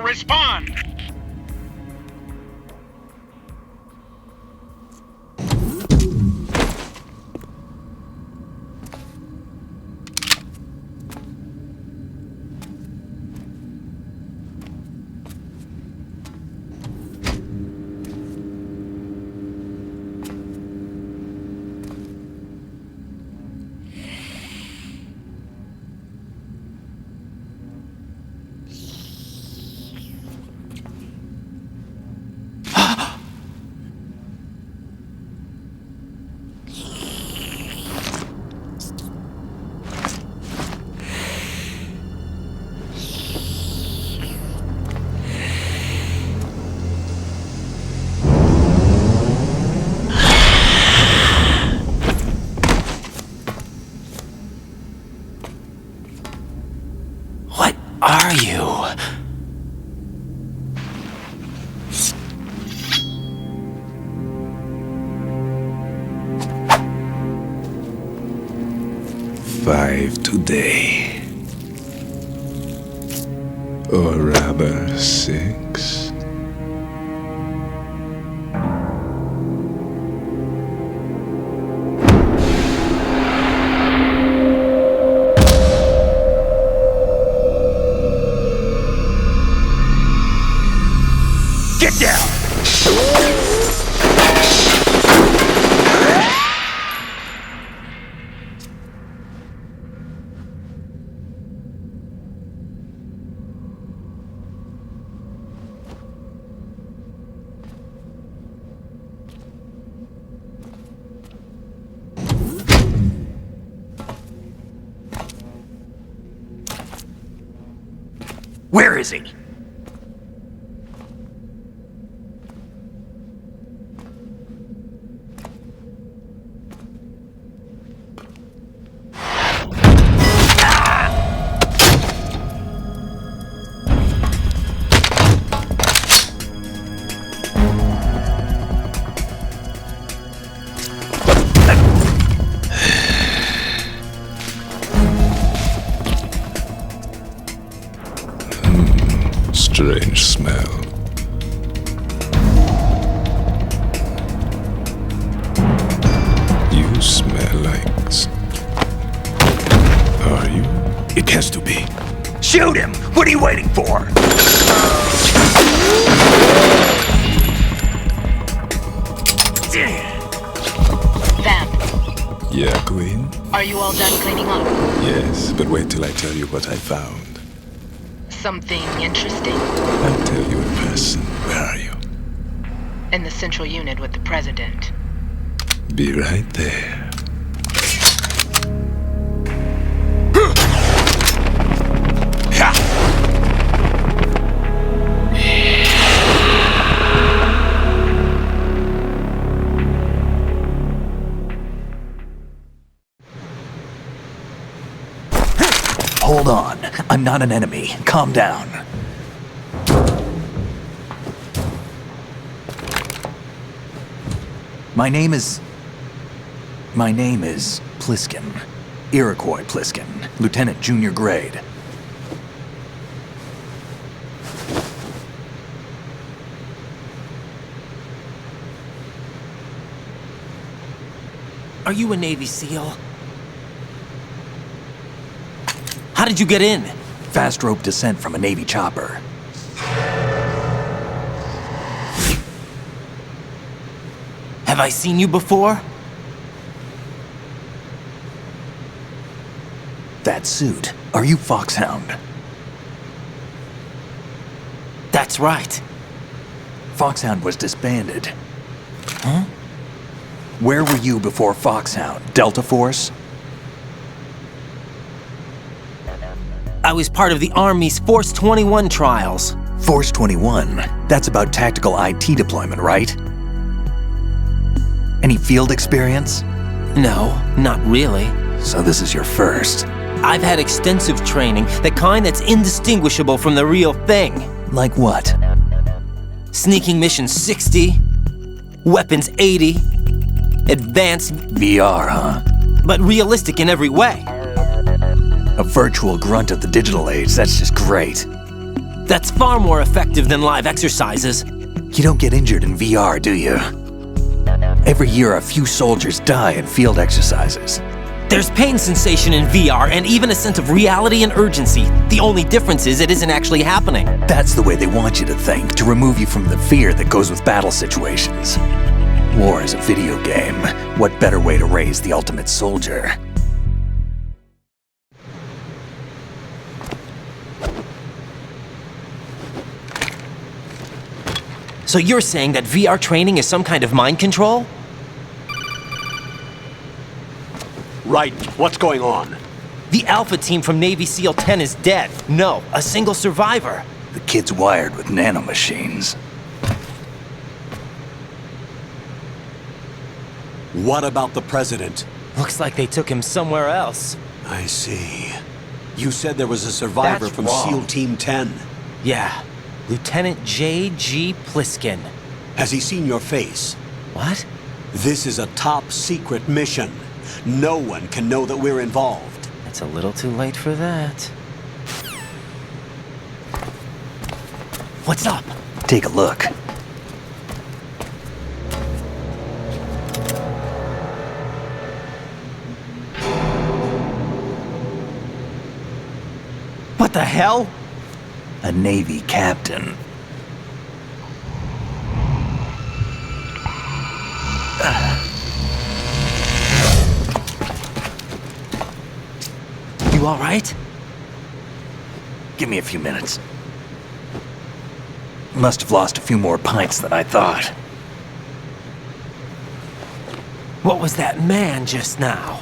E: Respond!
G: Are you?
S: Five today. Or rather, 6.
E: Get down!
A: Where is he?
S: Strange smell. You smell like... Are you? It has to be.
A: Shoot him! What are you waiting for?
T: Vamp,
S: Yeah, Queen?
T: are you all done cleaning up?
S: Yes, but wait till I tell you what I found.
T: Something interesting?
S: I'll tell you in person. Where are you?
T: In the central unit with the president.
S: Be right there.
A: Hold on. I'm not an enemy. Calm down. My name is Pliskin. Iroquois Pliskin. Lieutenant Junior Grade.
L: Are you a Navy SEAL? How did you get in?
A: Fast rope descent from a Navy chopper.
L: Have I seen you before?
A: That suit. Are you Foxhound?
L: That's right.
A: Foxhound was disbanded.
L: Huh?
A: Where were you before Foxhound? Delta Force?
L: I was part of the Army's Force 21 trials.
A: Force 21? That's about tactical IT deployment, right? Any field experience?
L: No, not really.
A: So this is your first.
L: I've had extensive training, the kind that's indistinguishable from the real thing.
A: Like what?
L: Sneaking mission 60, weapons 80, advanced...
A: VR, huh?
L: But realistic in every way.
A: A virtual grunt of the digital age, that's just great.
L: That's far more effective than live exercises.
A: You don't get injured in VR, do you? Every year a few soldiers die in field exercises.
L: There's pain sensation in VR and even a sense of reality and urgency. The only difference is it isn't actually happening.
A: That's the way they want you to think, to remove you from the fear that goes with battle situations. War is a video game. What better way to raise the ultimate soldier?
L: So you're saying that VR training is some kind of mind control?
K: Right. What's going on?
L: The Alpha team from Navy SEAL 10 is dead. No, a single survivor.
A: The kid's wired with nanomachines.
K: What about the president?
L: Looks like they took him somewhere else.
K: I see. You said there was a survivor
L: That's
K: from
L: wrong.
K: SEAL Team 10.
L: Yeah, Lieutenant J.G. Pliskin.
K: Has he seen your face?
L: What?
K: This is a top secret mission. No one can know that we're involved.
L: It's a little too late for that. What's up?
A: Take a look.
L: What the hell?
A: A Navy captain.
L: You all right?
A: Give me a few minutes. Must have lost a few more pints than I thought.
L: What was that man just now?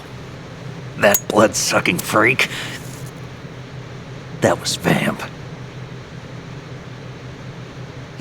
A: That blood-sucking freak? That was Vamp.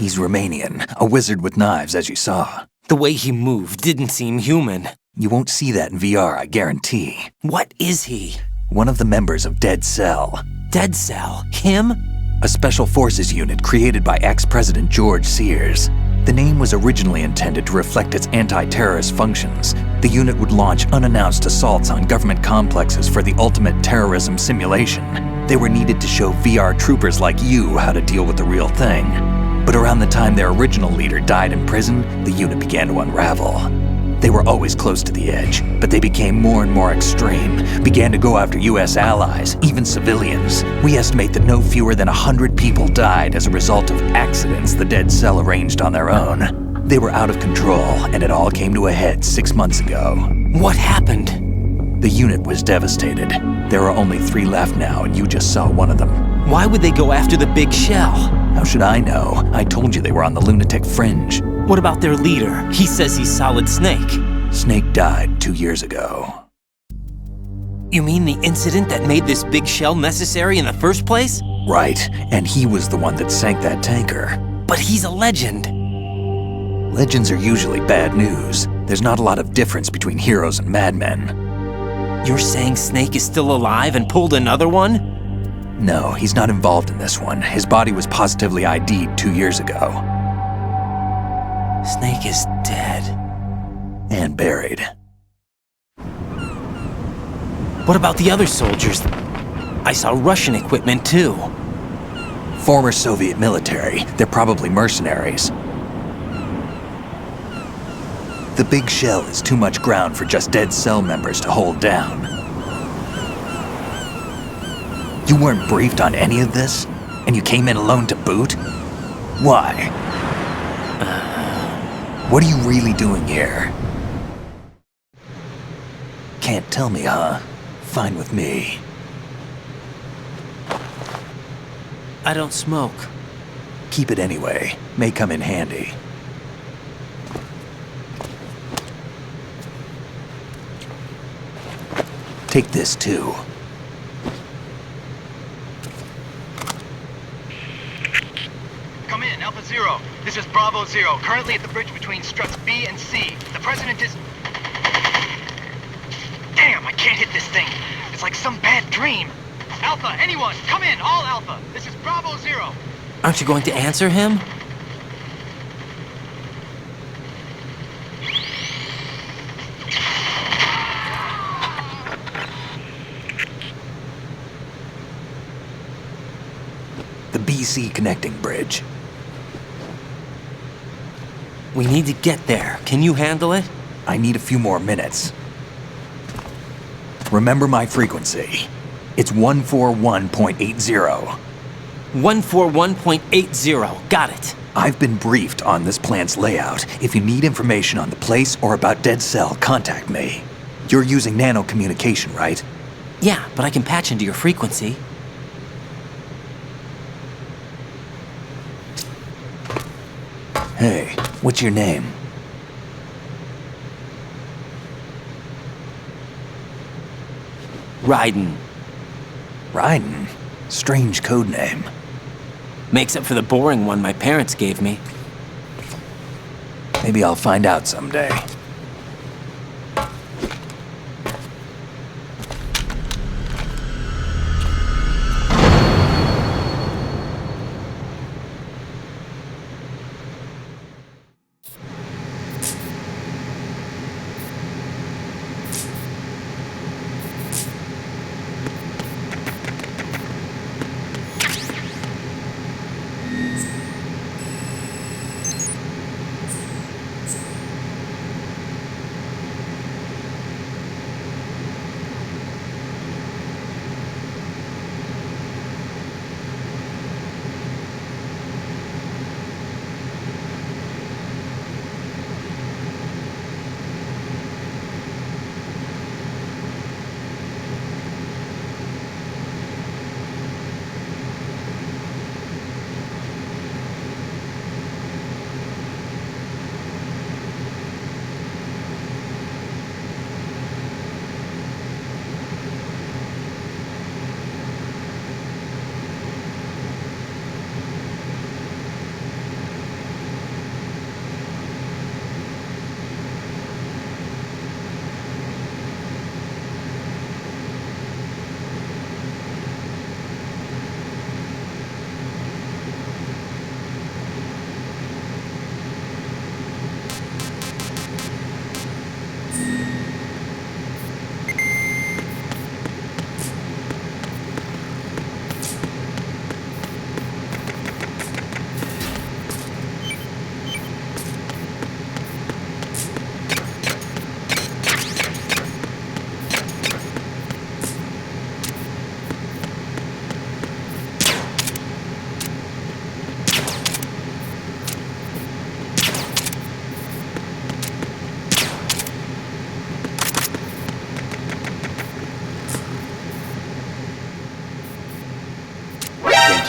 A: He's Romanian, a wizard with knives, as you saw.
L: The way he moved didn't seem human.
A: You won't see that in VR, I guarantee.
L: What is he?
A: One of the members of Dead Cell.
L: Dead Cell? Him?
A: A special forces unit created by ex-President George Sears. The name was originally intended to reflect its anti-terrorist functions. The unit would launch unannounced assaults on government complexes for the ultimate terrorism simulation. They were needed to show VR troopers like you how to deal with the real thing. But around the time their original leader died in prison, the unit began to unravel. They were always close to the edge, but they became more and more extreme, began to go after US allies, even civilians. We estimate that no fewer than 100 people died as a result of accidents the Dead Cell arranged on their own. They were out of control, and it all came to a head 6 months ago.
L: What happened?
A: The unit was devastated. There are only 3 left now, and you just saw one of them.
L: Why would they go after the big shell?
A: How should I know? I told you they were on the lunatic fringe.
L: What about their leader? He says he's Solid Snake.
A: Snake died 2 years ago.
L: You mean the incident that made this big shell necessary in the first place?
A: Right, and he was the one that sank that tanker.
L: But he's a legend.
A: Legends are usually bad news. There's not a lot of difference between heroes and madmen.
L: You're saying Snake is still alive and pulled another one?
A: No, he's not involved in this one. His body was positively ID'd 2 years ago.
L: Snake is dead.
A: And buried.
L: What about the other soldiers? I saw Russian equipment too.
A: Former Soviet military. They're probably mercenaries. The big shell is too much ground for just Dead Cell members to hold down. You weren't briefed on any of this? And you came in alone to boot? Why? What are you really doing here? Can't tell me, huh? Fine with me.
L: I don't smoke.
A: Keep it anyway. May come in handy. Take this too.
U: Come in, Alpha Zero. This is Bravo Zero, currently at the bridge between struts B and C. The President is... Damn, I can't hit this thing. It's like some bad dream. Alpha, anyone, come in, all Alpha. This is Bravo Zero.
L: Aren't you going to answer him?
A: The BC connecting bridge.
L: We need to get there. Can you handle it?
A: I need a few more minutes. Remember my frequency. It's 141.80.
L: 141.80. Got it.
A: I've been briefed on this plant's layout. If you need information on the place or about Dead Cell, contact me. You're using nano communication, right?
L: Yeah, but I can patch into your frequency.
A: Hey, what's your name?
L: Raiden.
A: Raiden? Strange code name.
L: Makes up for the boring one my parents gave me.
A: Maybe I'll find out someday.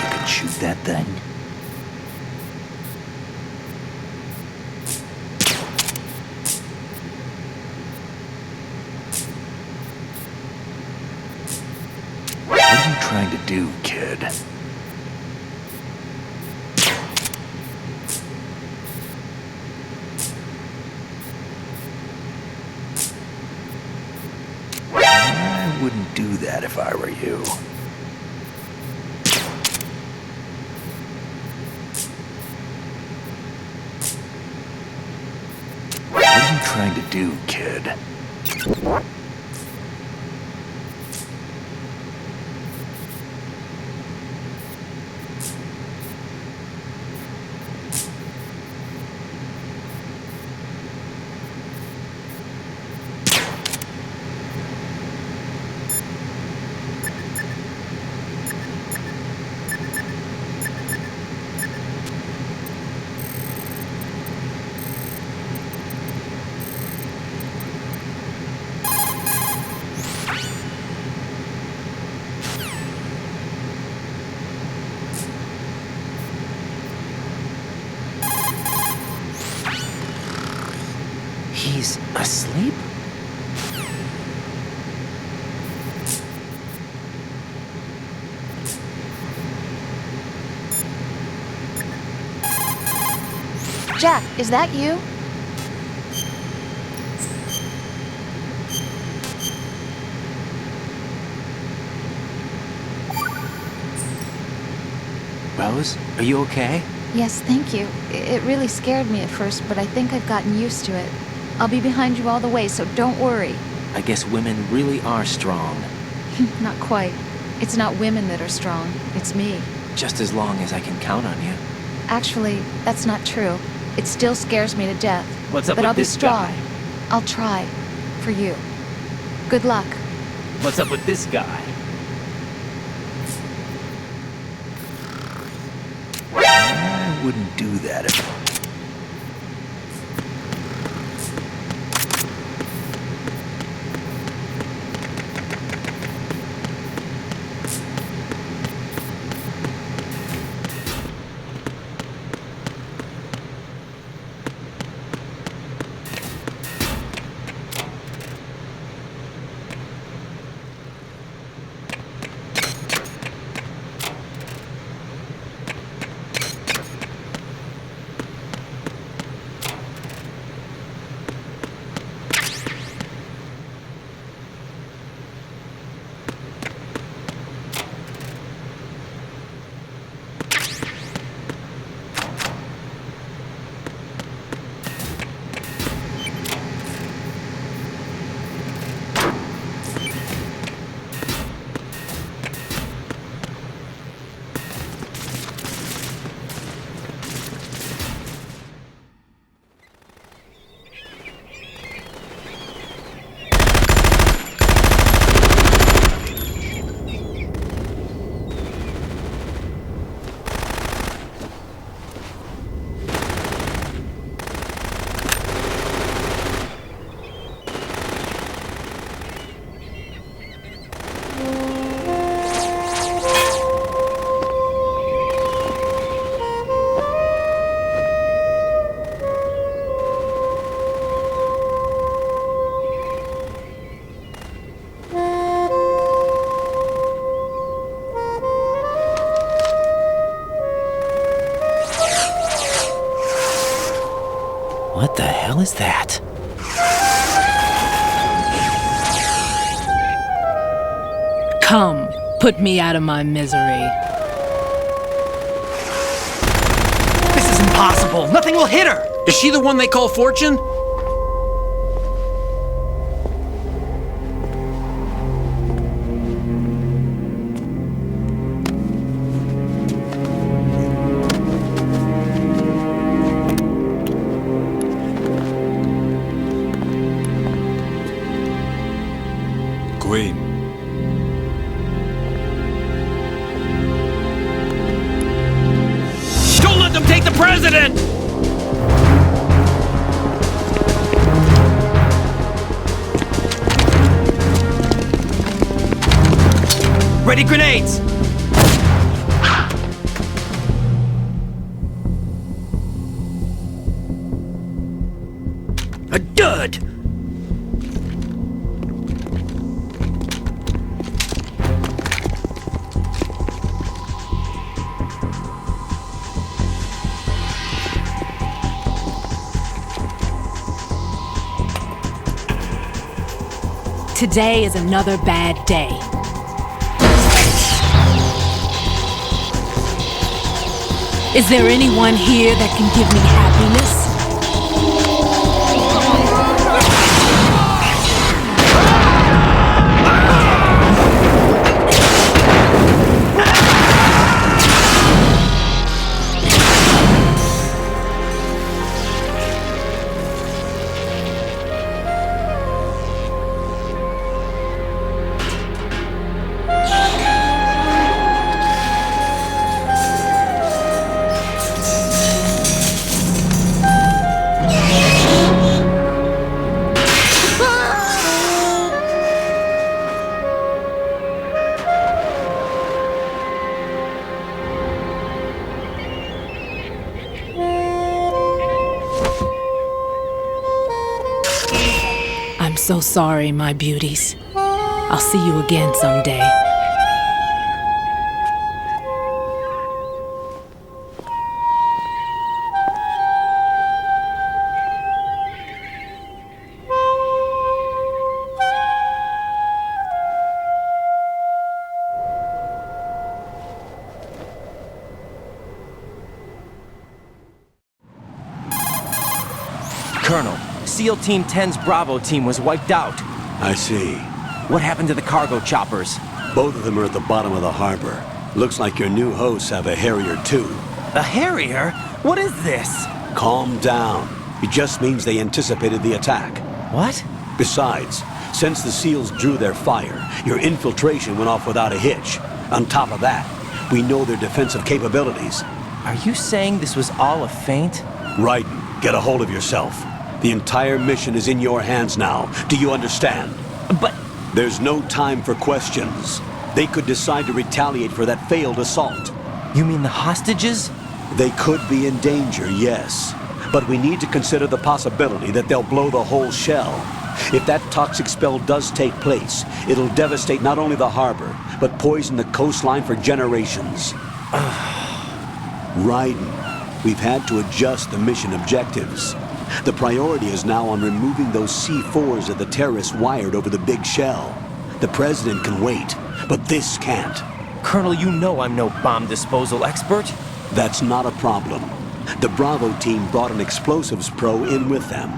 A: you could shoot that thing? What are you trying to do, kid? I wouldn't do that if I were you. What are you trying to do, kid?
L: He's asleep?
Q: Jack, is that you?
L: Rose, are you okay?
Q: Yes, thank you. It really scared me at first, but I think I've gotten used to it. I'll be behind you all the way, so don't worry.
L: I guess women really are strong.
Q: Not quite. It's not women that are strong, it's me.
L: Just as long as I can count on you.
Q: Actually, that's not true. It still scares me to death.
C: What's up
Q: but
C: with
Q: I'll be
C: this
Q: strong.
C: guy?
Q: I'll try. For you. Good luck.
C: What's up with this guy?
A: I wouldn't do that if...
L: What the hell is that?
D: Come, put me out of my misery.
J: This is impossible. Nothing will hit her.
C: Is she the one they call Fortune?
S: Queen.
J: Don't let them take the president! Ready grenades!
D: today is another bad day. Is there anyone here that can give me happiness? I'm so sorry, my beauties. I'll see you again someday.
L: Colonel, SEAL Team 10's Bravo team was wiped out.
K: I see.
L: What happened to the cargo choppers?
K: Both of them are at the bottom of the harbor. Looks like your new hosts have a Harrier too.
L: A Harrier? What is this?
K: Calm down. It just means they anticipated the attack.
L: What?
K: Besides, since the SEALs drew their fire, your infiltration went off without a hitch. On top of that, we know their defensive capabilities.
L: Are you saying this was all a feint?
K: Raiden, get a hold of yourself. The entire mission is in your hands now. Do you understand?
L: But...
K: There's no time for questions. They could decide to retaliate for that failed assault.
L: You mean the hostages?
K: They could be in danger, yes. But we need to consider the possibility that they'll blow the whole shell. If that toxic spell does take place, it'll devastate not only the harbor, but poison the coastline for generations. Raiden, we've had to adjust the mission objectives. The priority is now on removing those C4s that the terrorists wired over the big shell. The President can wait, but this can't.
L: Colonel, you know I'm no bomb disposal expert.
K: That's not a problem. The Bravo team brought an explosives pro in with them.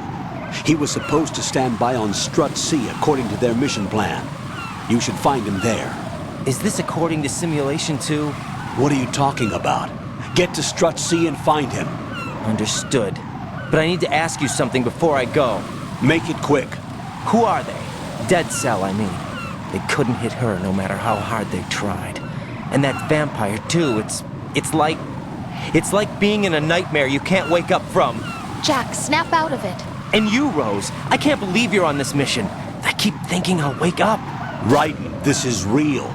K: He was supposed to stand by on Strut C according to their mission plan. You should find him there.
L: Is this according to Simulation 2?
K: What are you talking about? Get to Strut C and find him.
L: Understood. But I need to ask you something before I go.
K: Make it quick.
L: Who are they? Dead Cell, I mean. They couldn't hit her no matter how hard they tried. And that vampire, too, it's like being in a nightmare you can't wake up from.
Q: Jack, snap out of it.
L: And you, Rose, I can't believe you're on this mission. I keep thinking I'll wake up.
K: Raiden, this is real.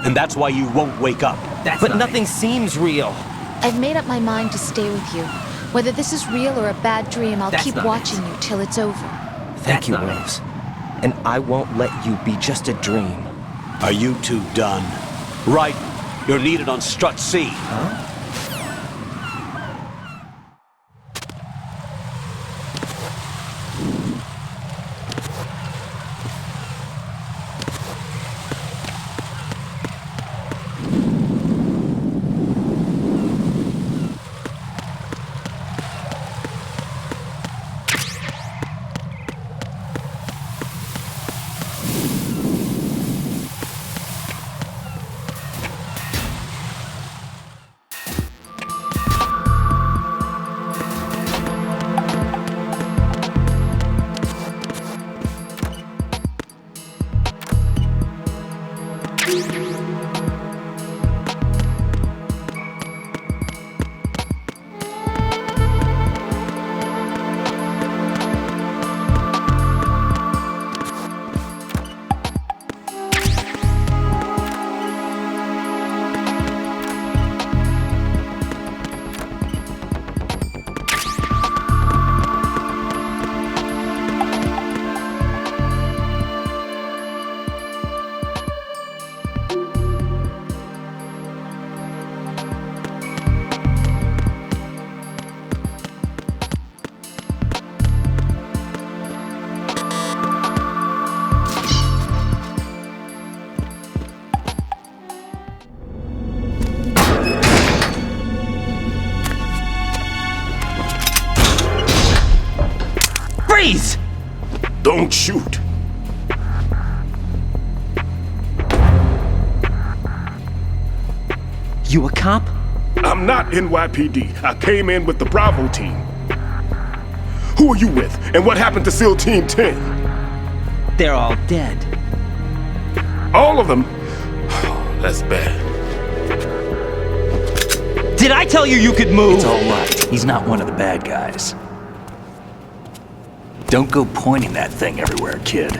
K: And that's why you won't wake up.
L: But nothing seems real.
Q: I've made up my mind to stay with you. Whether this is real or a bad dream, I'll keep watching you till it's over.
L: Thank you, Rose. And I won't let you be just a dream.
K: Are you two done? Raiden, you're needed on Strut C.
L: Huh? Freeze!
F: Don't shoot.
L: You a cop?
F: I'm not NYPD. I came in with the Bravo team. Who are you with? And what happened to SEAL Team 10?
L: They're all dead.
F: All of them? That's bad.
L: Did I tell you you could move?
A: It's all right. He's not one of the bad guys. Don't go pointing that thing everywhere, kid.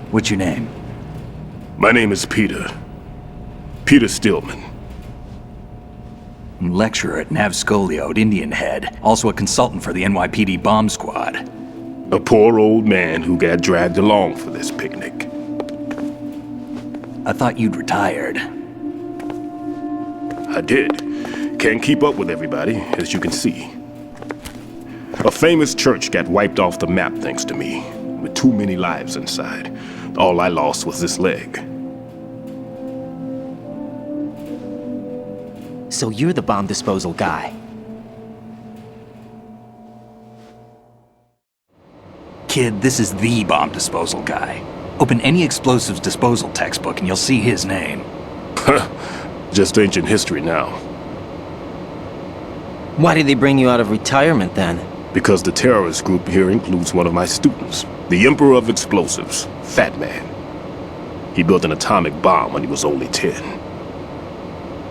A: What's your name?
F: My name is Peter. Peter Stillman.
A: Lecturer at Navscolio, Indian Head. Also a consultant for the NYPD bomb squad.
F: A poor old man who got dragged along for this picnic.
A: I thought you'd retired.
F: I did. Can't keep up with everybody, as you can see. A famous church got wiped off the map thanks to me, with too many lives inside. All I lost was this leg.
L: So you're the bomb disposal guy.
A: Kid, this is the bomb disposal guy. Open any explosives disposal textbook and you'll see his name.
F: Just ancient history now.
L: Why did they bring you out of retirement then?
F: Because the terrorist group here includes one of my students, the Emperor of Explosives, Fat Man. He built an atomic bomb when he was only 10.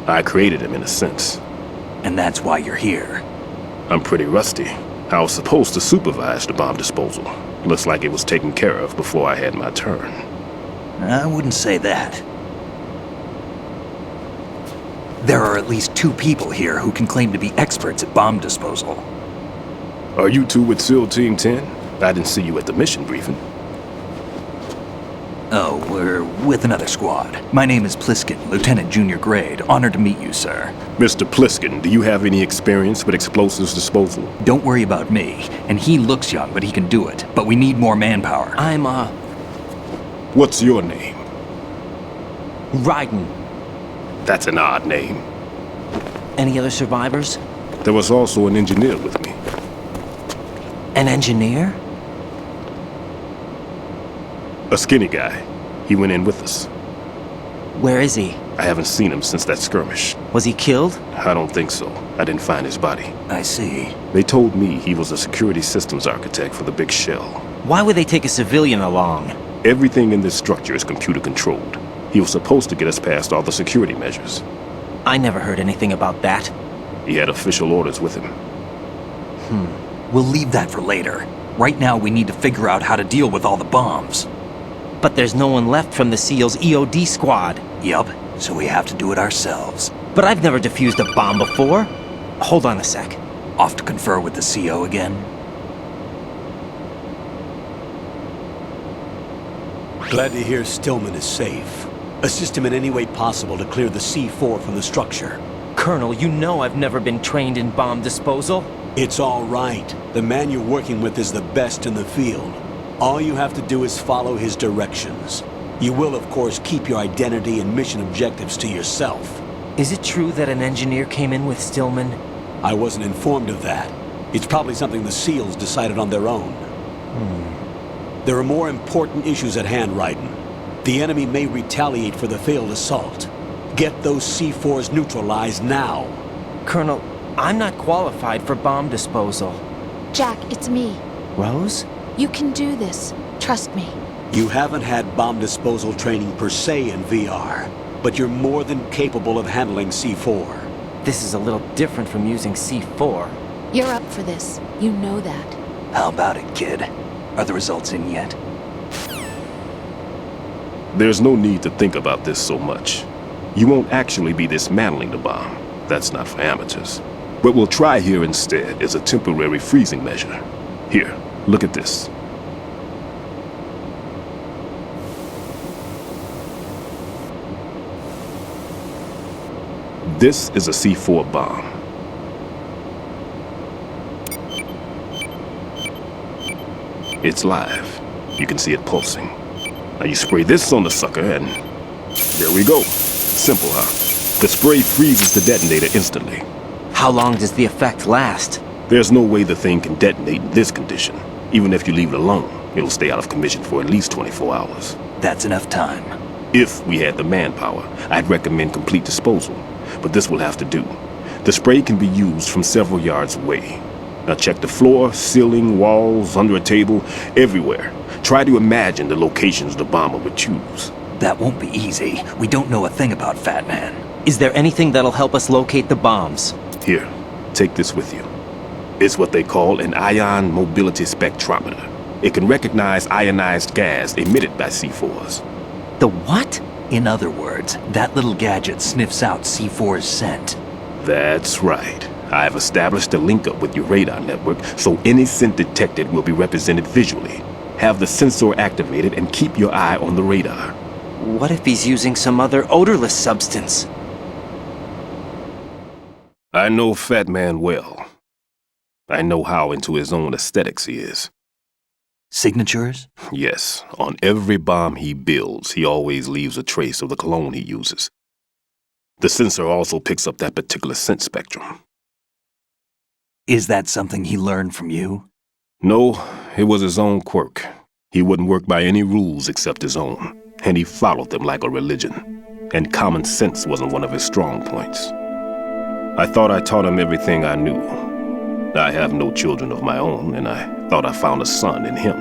F: I created him in a sense.
A: And that's why you're here.
F: I'm pretty rusty. I was supposed to supervise the bomb disposal. Looks like it was taken care of before I had my turn.
A: I wouldn't say that. There are at least 2 people here who can claim to be experts at bomb disposal.
F: Are you two with SEAL Team 10? I didn't see you at the mission briefing.
A: Oh, we're with another squad. My name is Pliskin, Lieutenant Junior Grade. Honored to meet you, sir.
F: Mr. Pliskin, do you have any experience with explosives disposal?
A: Don't worry about me. And he looks young, but he can do it. But we need more manpower.
L: I'm,
F: What's your name?
L: Raiden.
F: That's an odd name.
L: Any other survivors?
F: There was also an engineer with me.
L: An engineer?
F: A skinny guy. He went in with us.
L: Where is he?
F: I haven't seen him since that skirmish.
L: Was he killed?
F: I don't think so. I didn't find his body.
A: I see.
F: They told me he was a security systems architect for the big shell.
L: Why would they take a civilian along?
F: Everything in this structure is computer controlled. He was supposed to get us past all the security measures.
L: I never heard anything about that.
F: He had official orders with him.
A: We'll leave that for later. Right now, we need to figure out how to deal with all the bombs.
L: But there's no one left from the SEAL's EOD squad.
A: Yup, so we have to do it ourselves.
L: But I've never defused a bomb before. Hold on a sec.
A: Off to confer with the CO again?
K: Glad to hear Stillman is safe. Assist him in any way possible to clear the C4 from the structure.
L: Colonel, you know I've never been trained in bomb disposal.
K: It's all right. The man you're working with is the best in the field. All you have to do is follow his directions. You will, of course, keep your identity and mission objectives to yourself.
L: Is it true that an engineer came in with Stillman?
K: I wasn't informed of that. It's probably something the SEALs decided on their own. There are more important issues at hand, Raiden. The enemy may retaliate for the failed assault. Get those C4s neutralized now.
L: Colonel, I'm not qualified for bomb disposal.
Q: Jack, it's me.
L: Rose?
Q: You can do this. Trust me.
K: You haven't had bomb disposal training per se in VR, but you're more than capable of handling C4.
L: This is a little different from using C4.
Q: You're up for this. You know that.
A: How about it, kid? Are the results in yet?
F: There's no need to think about this so much. You won't actually be dismantling the bomb. That's not for amateurs. What we'll try here instead is a temporary freezing measure. Here, look at this. This is a C4 bomb. It's live. You can see it pulsing. Now you spray this on the sucker and there we go. Simple, huh? The spray freezes the detonator instantly.
L: How long does the effect last?
F: There's no way the thing can detonate in this condition. Even if you leave it alone, it'll stay out of commission for at least 24 hours.
A: That's enough time.
F: If we had the manpower, I'd recommend complete disposal. But this will have to do. The spray can be used from several yards away. Now check the floor, ceiling, walls, under a table, everywhere. Try to imagine the locations the bomber would choose.
A: That won't be easy. We don't know a thing about Fat Man.
L: Is there anything that'll help us locate the bombs?
F: Here, take this with you. It's what they call an ion mobility spectrometer. It can recognize ionized gas emitted by C4s.
L: The what?
A: In other words, that little gadget sniffs out C4's scent.
F: That's right. I've established a link-up with your radar network, so any scent detected will be represented visually. Have the sensor activated and keep your eye on the radar.
L: What if he's using some other odorless substance?
F: I know Fat Man well. I know how into his own aesthetics he is.
A: Signatures?
F: Yes. On every bomb he builds, he always leaves a trace of the cologne he uses. The sensor also picks up that particular scent spectrum.
A: Is that something he learned from you?
F: No, it was his own quirk. He wouldn't work by any rules except his own, and he followed them like a religion. And common sense wasn't one of his strong points. I thought I taught him everything I knew. I have no children of my own, and I thought I found a son in him.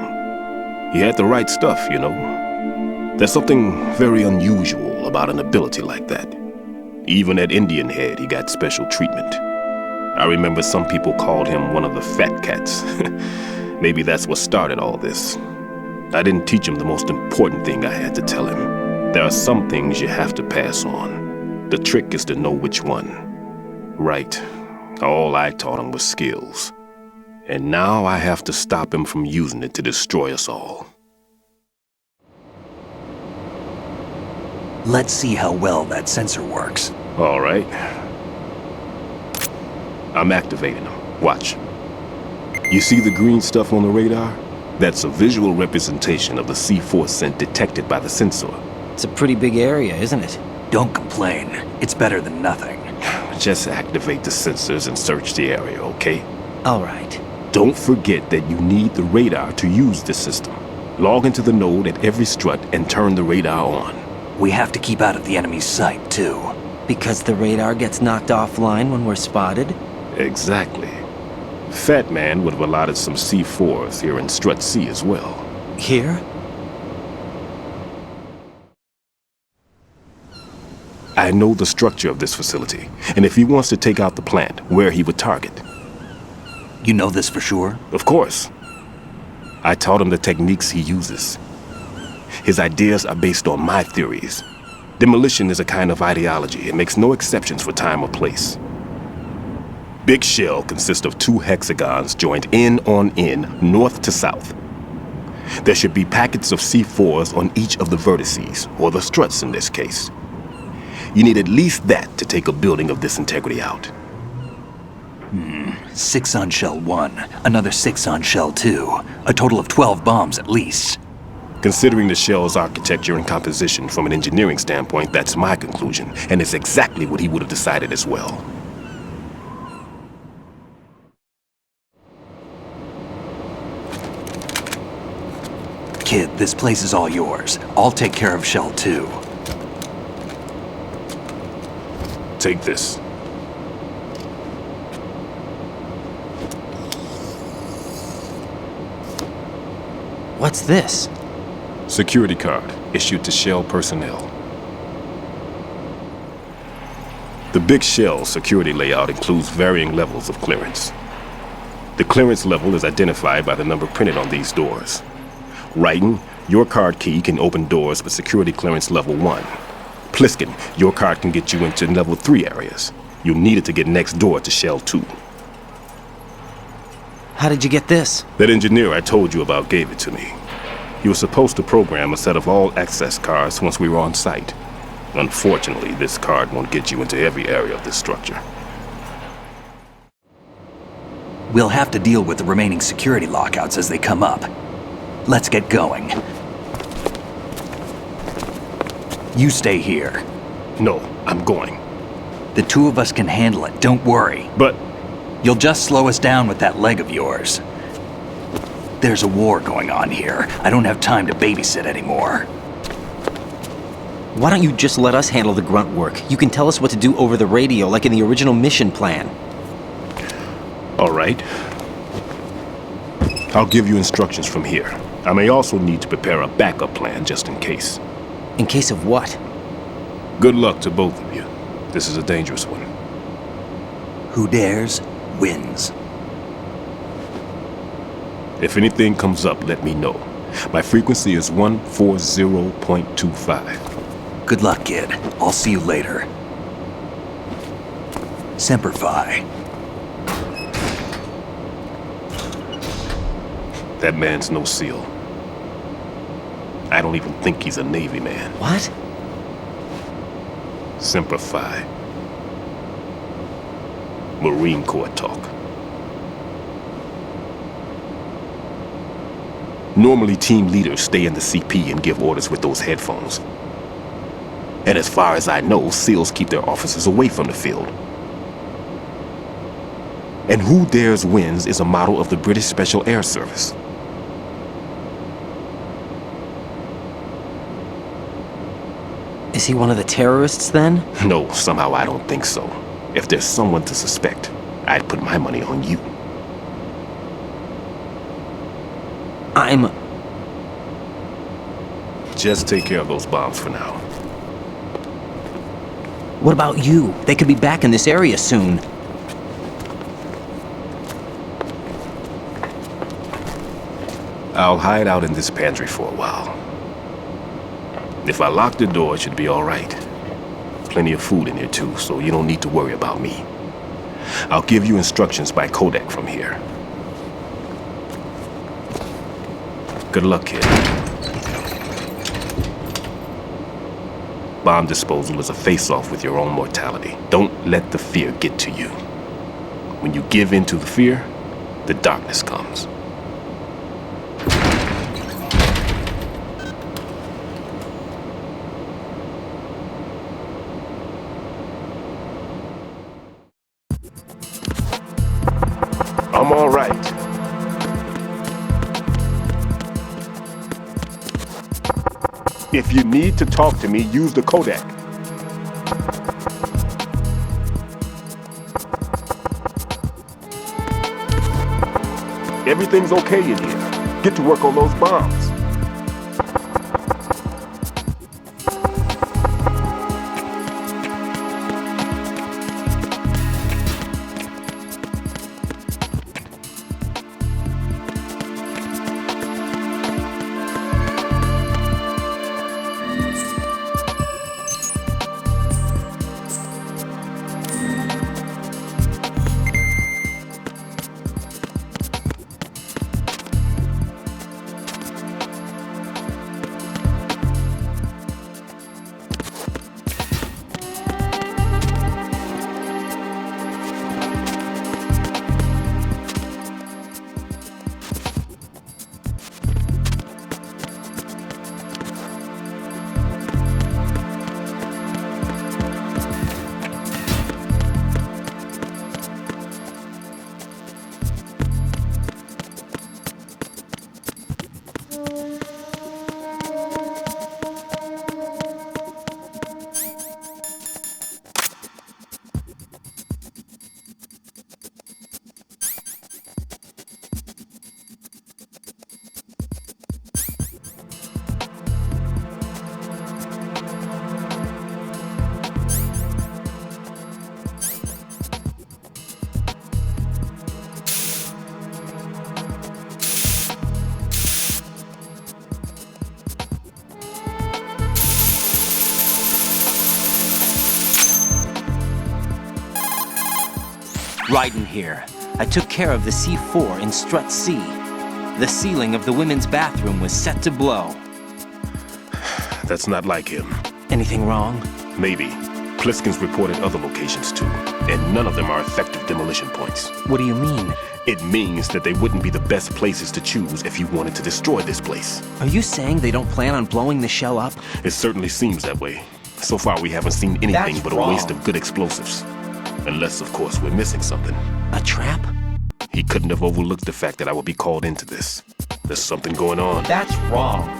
F: He had the right stuff, you know. There's something very unusual about an ability like that. Even at Indian Head, he got special treatment. I remember some people called him one of the fat cats. Maybe that's what started all this. I didn't teach him the most important thing I had to tell him. There are some things you have to pass on. The trick is to know which one. Right. All I taught him was skills. And now I have to stop him from using it to destroy us all.
A: Let's see how well that sensor works.
F: All right. I'm activating them. Watch. You see the green stuff on the radar? That's a visual representation of the C4 scent detected by the sensor.
L: It's a pretty big area, isn't it?
A: Don't complain. It's better than nothing.
F: Just activate the sensors and search the area, okay?
L: All right.
F: Don't forget that you need the radar to use the system. Log into the node at every strut and turn the radar on.
A: We have to keep out of the enemy's sight, too.
L: Because the radar gets knocked offline when we're spotted?
F: Exactly. Fat Man would have allotted some C4s here in Strut C as well.
L: Here?
F: I know the structure of this facility, and if he wants to take out the plant, where he would target.
A: You know this for sure?
F: Of course. I taught him the techniques he uses. His ideas are based on my theories. Demolition is a kind of ideology. It makes no exceptions for time or place. Big shell consists of 2 hexagons joined end on end, north to south. There should be packets of C4s on each of the vertices, or the struts in this case. You need at least that to take a building of this integrity out.
A: 6 on shell 1, another 6 on shell 2. A total of 12 bombs at least.
F: Considering the shell's architecture and composition from an engineering standpoint, that's my conclusion, and it's exactly what he would have decided as well.
A: Kid, this place is all yours. I'll take care of shell 2.
F: Take this.
L: What's this?
F: Security card, issued to Shell personnel. The Big Shell security layout includes varying levels of clearance. The clearance level is identified by the number printed on these doors. Writing, your card key can open doors with security clearance level 1. Pliskin, your card can get you into level 3 areas. You'll need it to get next door to Shell 2.
L: How did you get this?
F: That engineer I told you about gave it to me. He was supposed to program a set of all access cards once we were on site. Unfortunately, this card won't get you into every area of this structure.
A: We'll have to deal with the remaining security lockouts as they come up. Let's get going. You stay here.
F: No, I'm going.
A: The 2 of us can handle it, don't worry.
F: But
A: You'll just slow us down with that leg of yours. There's a war going on here. I don't have time to babysit anymore.
L: Why don't you just let us handle the grunt work? You can tell us what to do over the radio, like in the original mission plan.
F: All right. I'll give you instructions from here. I may also need to prepare a backup plan just in case.
L: In case of what?
F: Good luck to both of you. This is a dangerous one.
A: Who dares, wins.
F: If anything comes up, let me know. My frequency is 140.25.
A: Good luck, kid. I'll see you later. Semper Fi.
F: That man's no SEAL. I don't even think he's a Navy man.
L: What?
F: Semper Fi. Marine Corps talk. Normally, team leaders stay in the CP and give orders with those headphones. And as far as I know, SEALs keep their officers away from the field. And Who Dares Wins is a model of the British Special Air Service.
L: Is he one of the terrorists, then?
F: No, somehow I don't think so. If there's someone to suspect, I'd put my money on you. Just take care of those bombs for now.
L: What about you? They could be back in this area soon.
F: I'll hide out in this pantry for a while. If I lock the door, it should be all right. Plenty of food in here too, so you don't need to worry about me. I'll give you instructions by codec from here. Good luck, kid. Bomb disposal is a face-off with your own mortality. Don't let the fear get to you. When you give in to the fear, the darkness comes. I'm all right. If you need to talk to me, use the codec. Everything's okay in here. Get to work on those bombs.
L: Raiden here. I took care of the C4 in Strut C. The ceiling of the women's bathroom was set to blow.
F: That's not like him.
L: Anything wrong?
F: Maybe. Pliskin's reported other locations too, and none of them are effective demolition points.
L: What do you mean?
F: It means that they wouldn't be the best places to choose if you wanted to destroy this place.
L: Are you saying they don't plan on blowing the shell up?
F: It certainly seems that way. So far we haven't seen anything but a waste of good explosives. Unless, of course, we're missing something.
L: A trap?
F: He couldn't have overlooked the fact that I would be called into this. There's something going on.
L: That's wrong.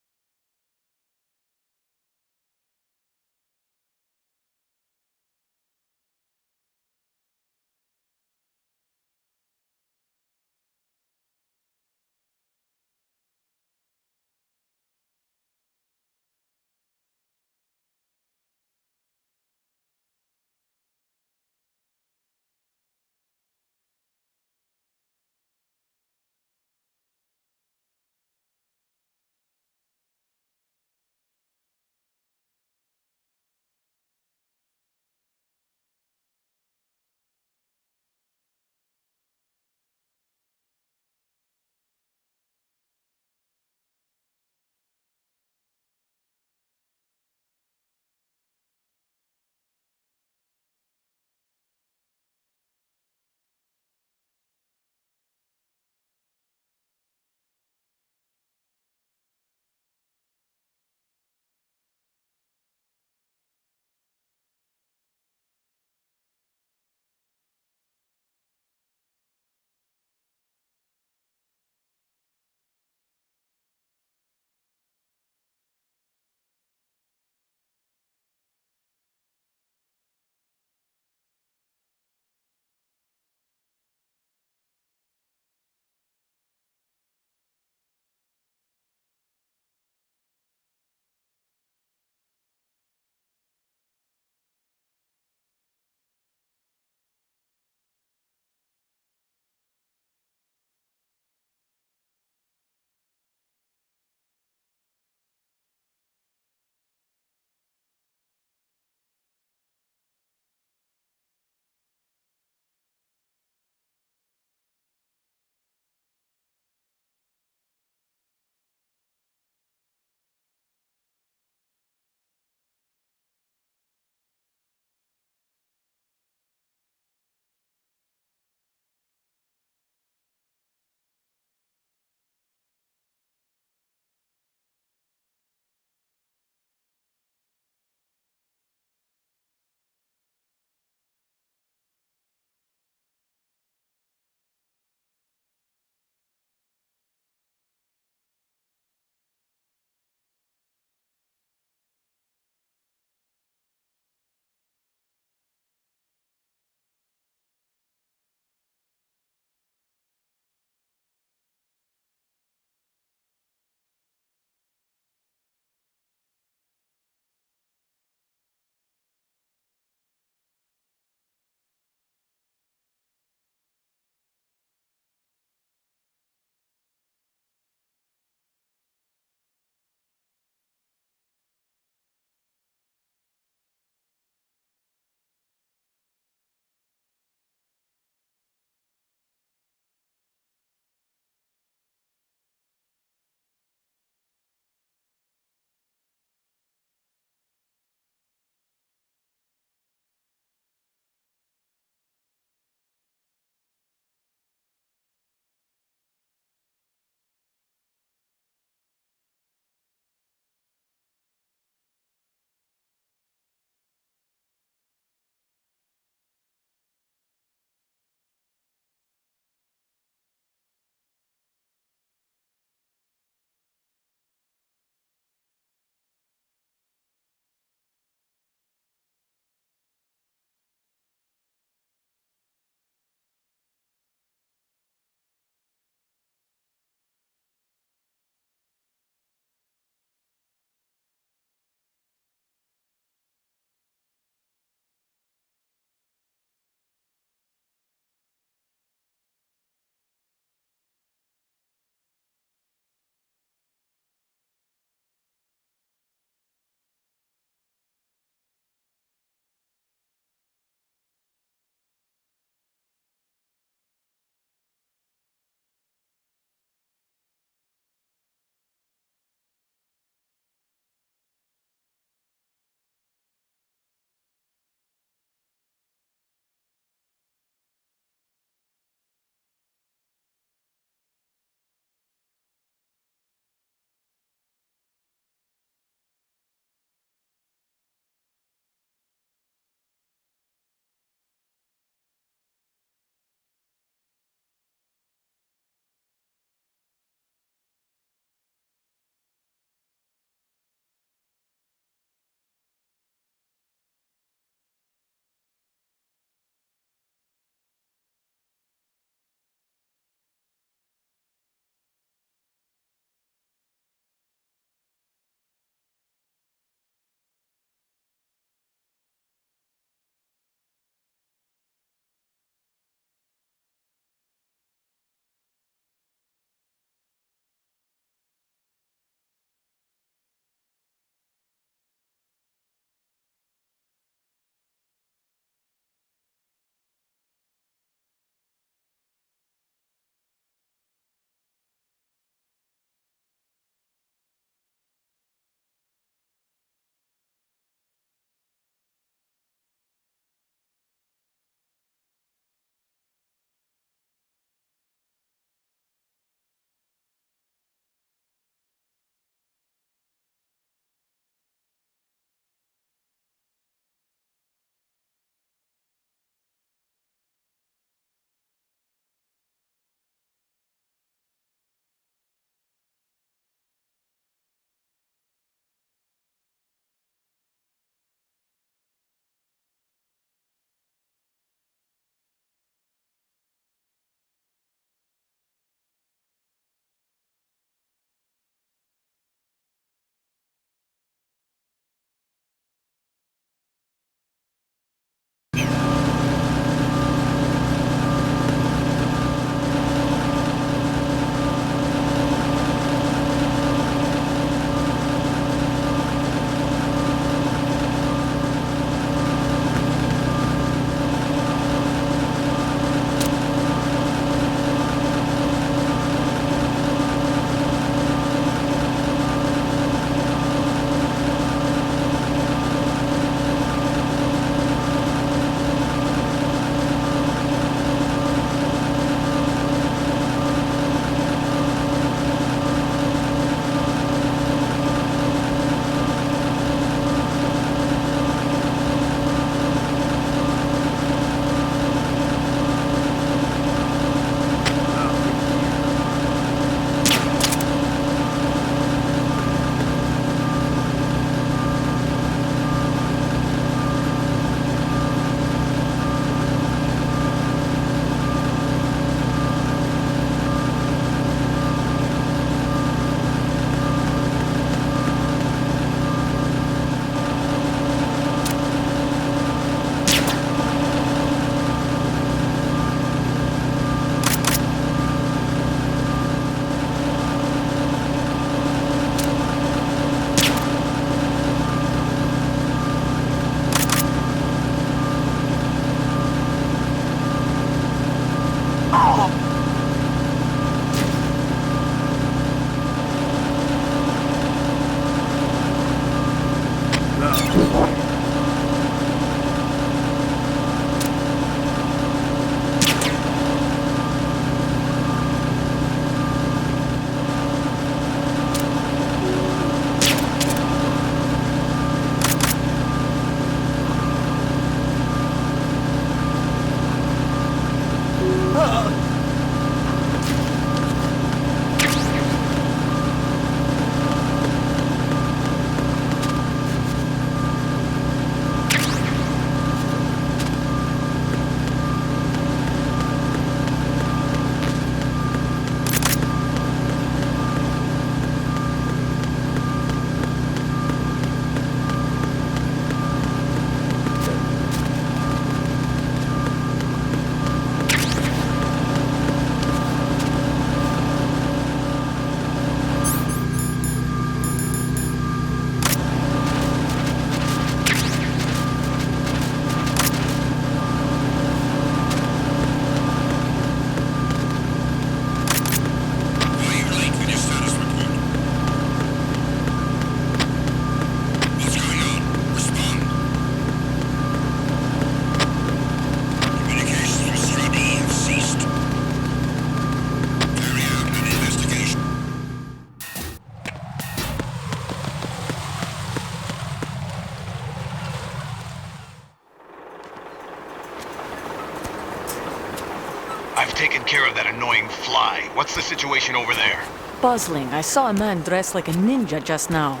U: I've taken care of that annoying fly. What's the situation over there?
D: Puzzling. I saw a man dressed like a ninja just now.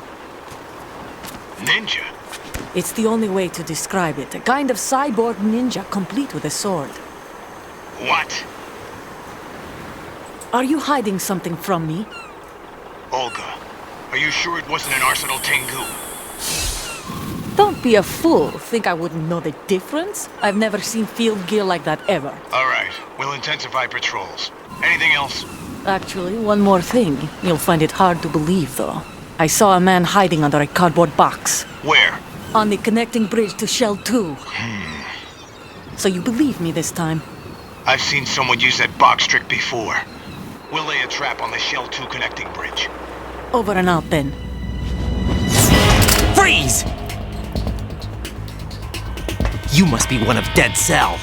U: Ninja?
D: It's the only way to describe it. A kind of cyborg ninja complete with a sword.
U: What?
D: Are you hiding something from me?
U: Olga, are you sure it wasn't an Arsenal Tengu?
D: Don't be a fool. Think I wouldn't know the difference? I've never seen field gear like that ever.
U: All right, we'll intensify patrols. Anything else?
D: Actually, one more thing. You'll find it hard to believe, though. I saw a man hiding under a cardboard box.
U: Where?
D: On the connecting bridge to Shell 2. So you believe me this time?
U: I've seen someone use that box trick before. We'll lay a trap on the Shell 2 connecting bridge.
D: Over and out, then.
L: Freeze! You must be one of Dead Cell.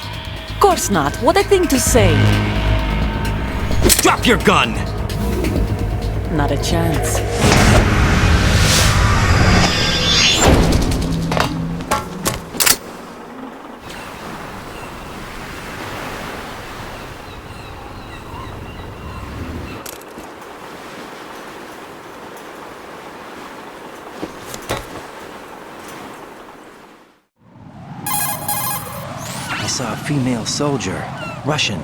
D: Course not. What a thing to say.
L: Drop your gun!
D: Not a chance.
L: I saw a female soldier. Russian.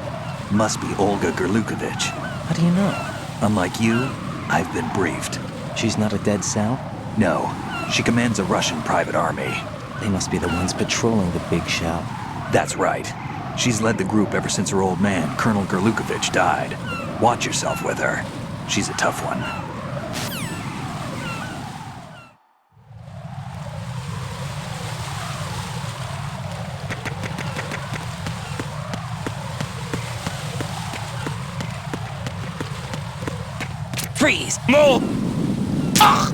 A: Must be Olga Gerlukovich.
L: How do you know?
A: Unlike you, I've been briefed.
L: She's not a Dead Cell?
A: No. She commands a Russian private army.
L: They must be the ones patrolling the big shell.
A: That's right. She's led the group ever since her old man, Colonel Gerlukovich, died. Watch yourself with her. She's a tough one.
L: Freeze! Move! Ah!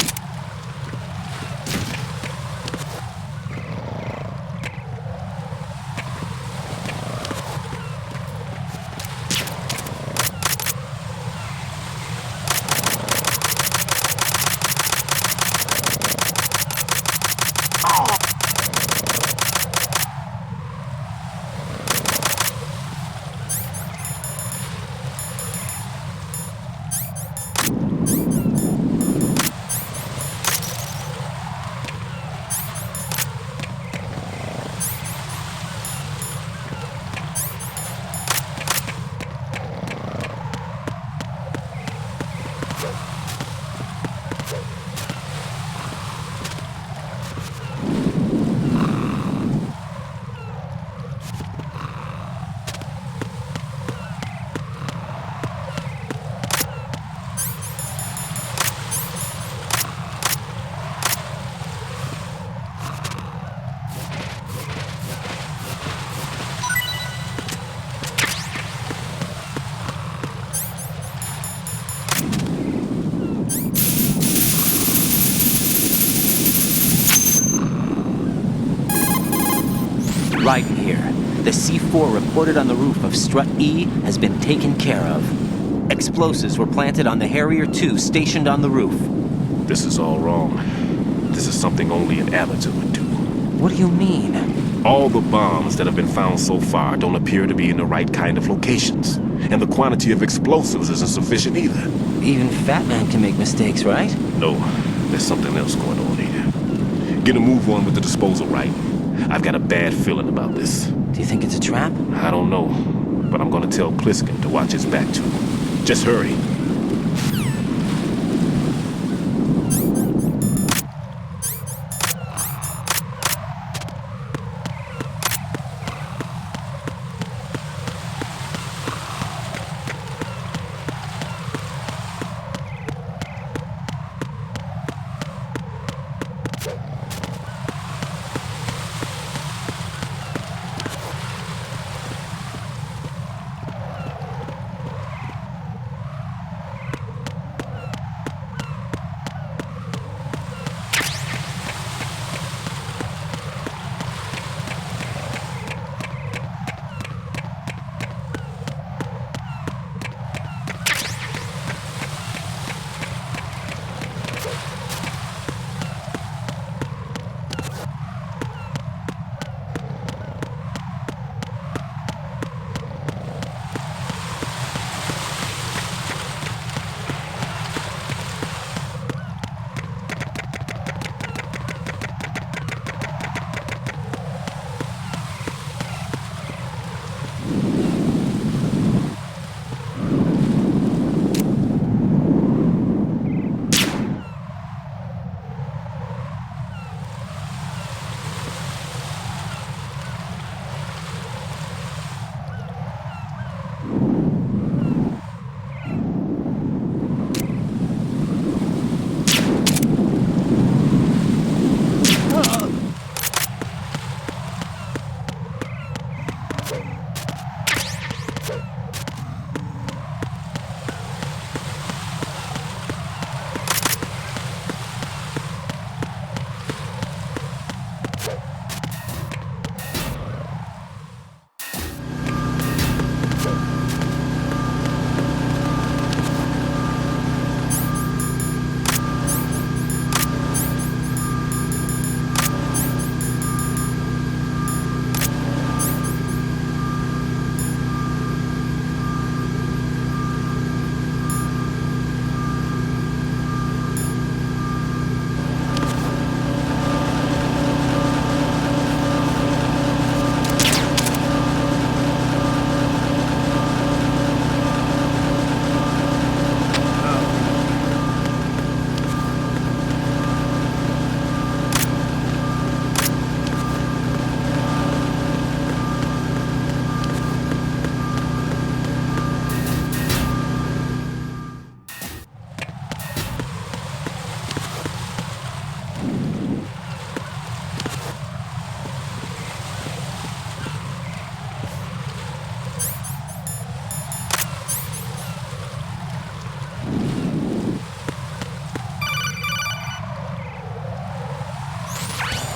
L: Right here. The C4 reported on the roof of Strut E has been taken care of. Explosives were planted on the Harrier 2 stationed on the roof.
F: This is all wrong. This is something only an amateur would do.
L: What do you mean?
F: All the bombs that have been found so far don't appear to be in the right kind of locations. And the quantity of explosives isn't sufficient either.
L: Even Fat Man can make mistakes, right?
F: No, there's something else going on here. Get a move on with the disposal right. I've got a bad feeling about this.
L: Do you think it's a trap?
F: I don't know, but I'm gonna tell Pliskin to watch his back too. Just hurry.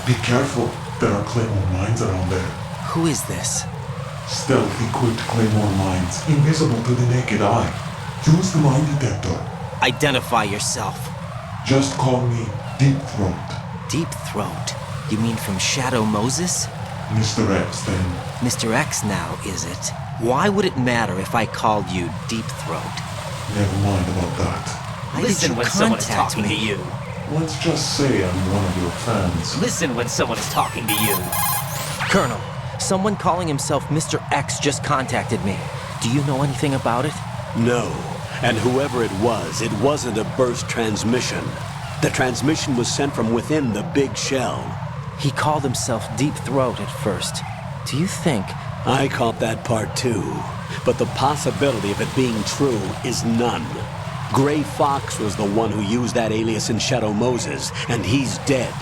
H: Be careful. There are claymore mines around there.
L: Who is this?
H: Stealth-equipped claymore mines, invisible to the naked eye. Use the mine detector.
L: Identify yourself.
H: Just call me Deep Throat.
L: Deep Throat? You mean from Shadow Moses?
H: Mr. X, then.
L: Mr. X now, is it? Why would it matter if I called you Deep Throat?
H: Never mind about that.
L: Why Listen when someone is talking to you.
H: Let's just say I'm one of your fans.
L: Listen when someone is talking to you. Colonel, someone calling himself Mr. X just contacted me. Do you know anything about it?
K: No. And whoever it wasn't a burst transmission. The transmission was sent from within the big shell.
L: He called himself Deep Throat at first. Do you think...
K: I caught that part too. But the possibility of it being true is none. Gray Fox was the one who used that alias in Shadow Moses, and he's dead.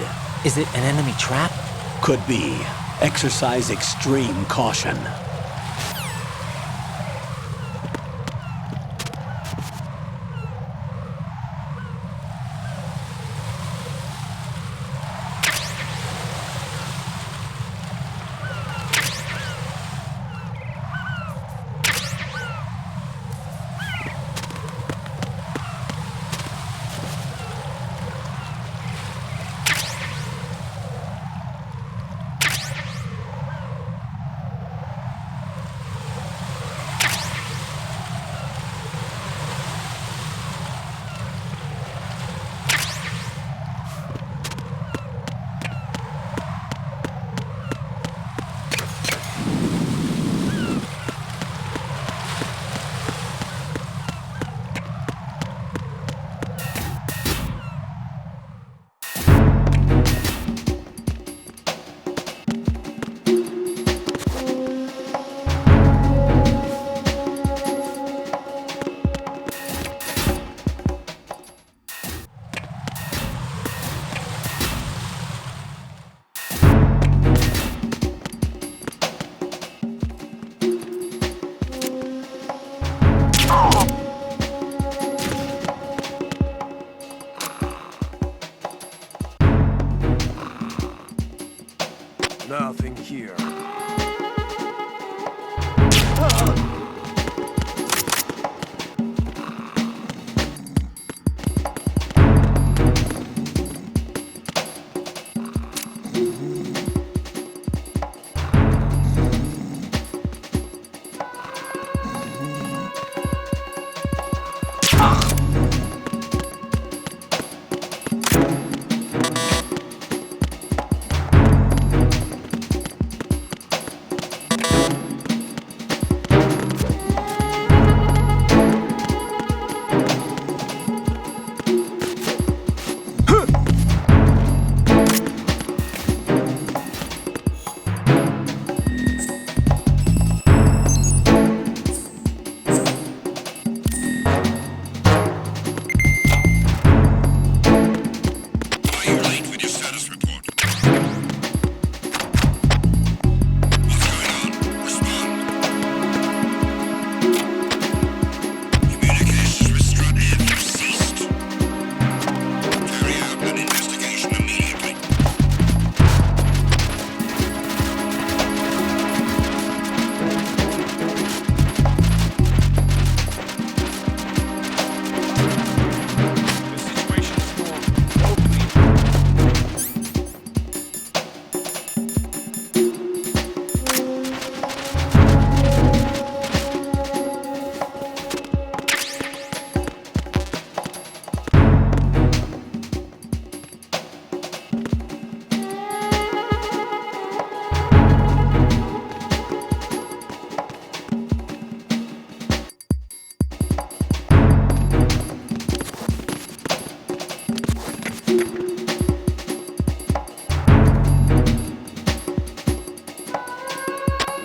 L: Is it an enemy trap?
K: Could be. Exercise extreme caution.
J: Nothing here.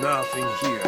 J: Nothing here.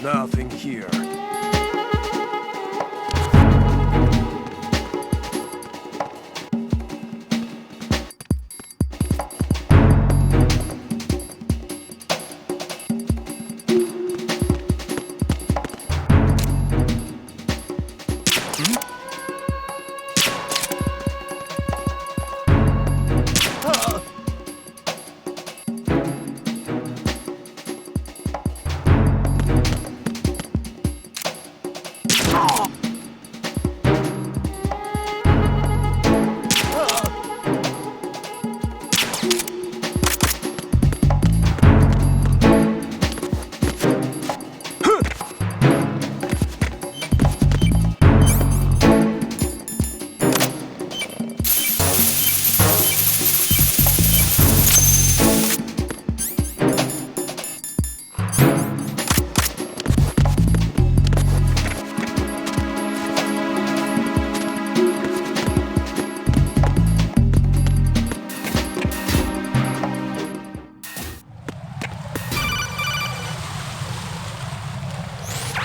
G: Nothing here.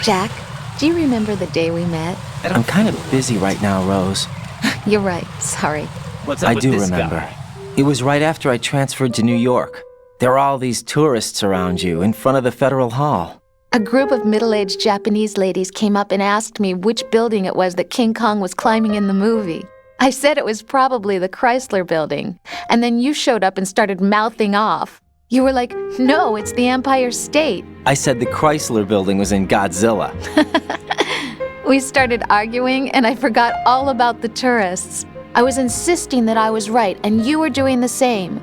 Q: Jack, do you remember the day we met?
L: I'm kind of busy right now, Rose.
Q: You're right, sorry.
L: I do remember. It was right after I transferred to New York. There are all these tourists around you in front of the Federal Hall.
Q: A group of middle-aged Japanese ladies came up and asked me which building it was that King Kong was climbing in the movie. I said it was probably the Chrysler Building, and then you showed up and started mouthing off. You were like, no, it's the Empire State.
L: I said the Chrysler Building was in Godzilla.
Q: We started arguing, and I forgot all about the tourists. I was insisting that I was right, and you were doing the same.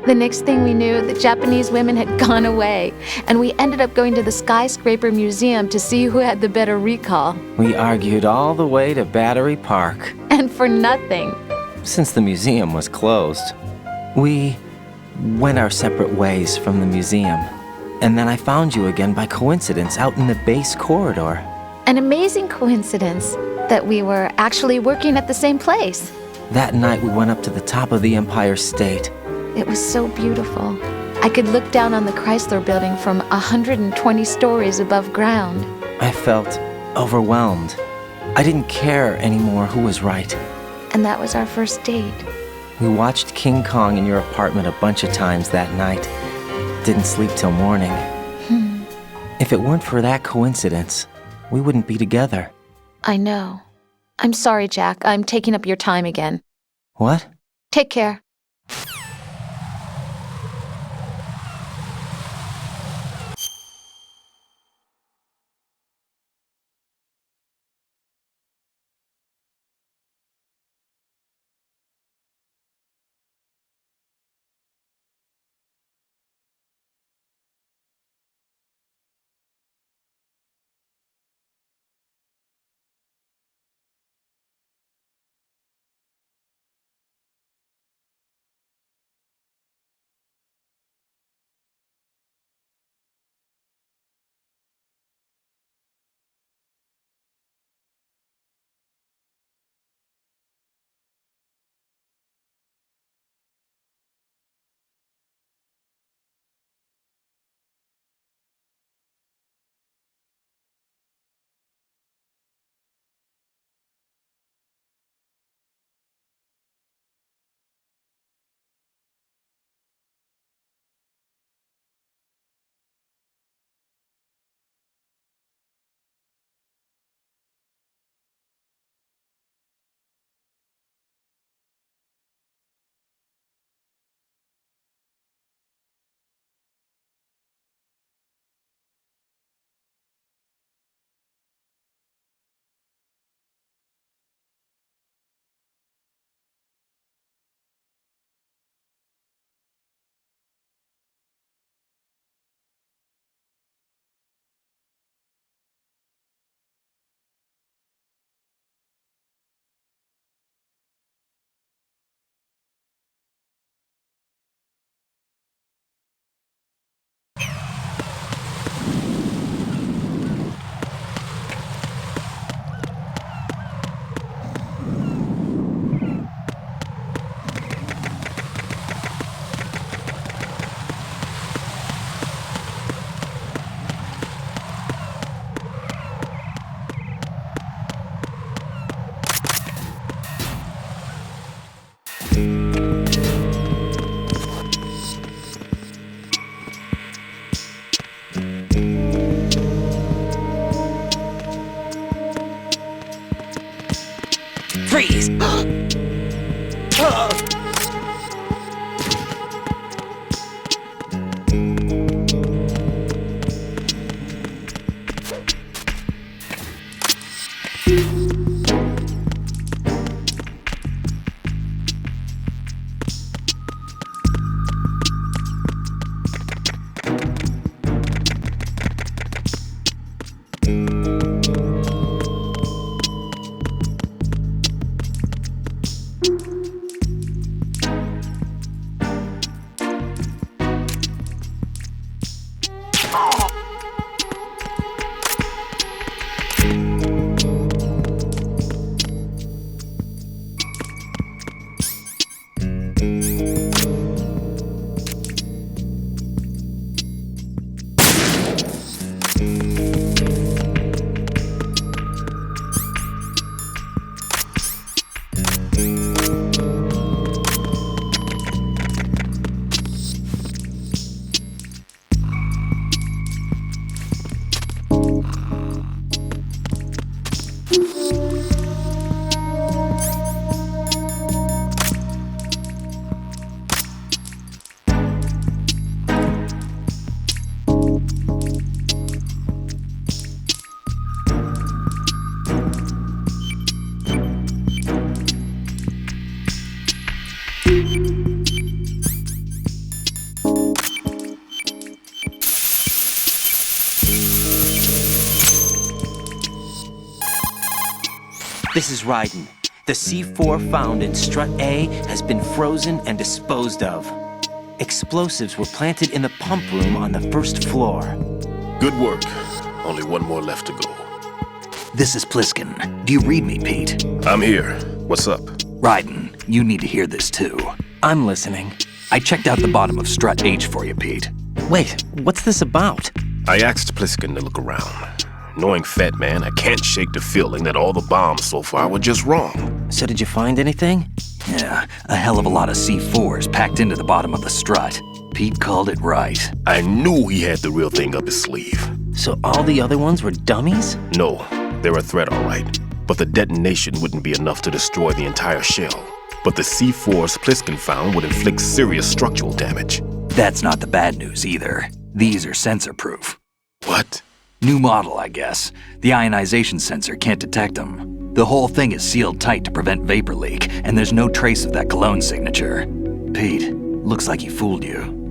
Q: The next thing we knew, the Japanese women had gone away, and we ended up going to the Skyscraper Museum to see who had the better recall.
L: We argued all the way to Battery Park.
Q: And for nothing.
L: Since the museum was closed, we went our separate ways from the museum. And then I found you again by coincidence out in the base corridor.
Q: An amazing coincidence that we were actually working at the same place.
L: That night we went up to the top of the Empire State.
Q: It was so beautiful. I could look down on the Chrysler Building from 120 stories above ground.
L: I felt overwhelmed. I didn't care anymore who was right.
Q: And that was our first date.
L: We watched King Kong in your apartment a bunch of times that night. Didn't sleep till morning. If it weren't for that coincidence, we wouldn't be together.
Q: I know. I'm sorry, Jack. I'm taking up your time again.
L: What?
Q: Take care.
L: This is Raiden. The C4 found in Strut A has been frozen and disposed of. Explosives were planted in the pump room on the first floor.
F: Good work. Only one more left to go.
A: This is Pliskin. Do you read me, Pete?
F: I'm here. What's up?
A: Raiden, you need to hear this too.
L: I'm listening.
A: I checked out the bottom of Strut H for you, Pete.
L: Wait, what's this about?
F: I asked Pliskin to look around. Knowing Fat Man, I can't shake the feeling that all the bombs so far were just wrong.
L: So did you find anything?
A: Yeah, a hell of a lot of C4s packed into the bottom of the strut. Pete called it right.
F: I knew he had the real thing up his sleeve.
L: So all the other ones were dummies?
F: No, they're a threat, all right. But the detonation wouldn't be enough to destroy the entire shell. But the C4s Pliskin found would inflict serious structural damage.
A: That's not the bad news either. These are sensor-proof.
F: What?
A: New model, I guess. The ionization sensor can't detect them. The whole thing is sealed tight to prevent vapor leak, and there's no trace of that cologne signature. Pete, looks like he fooled you.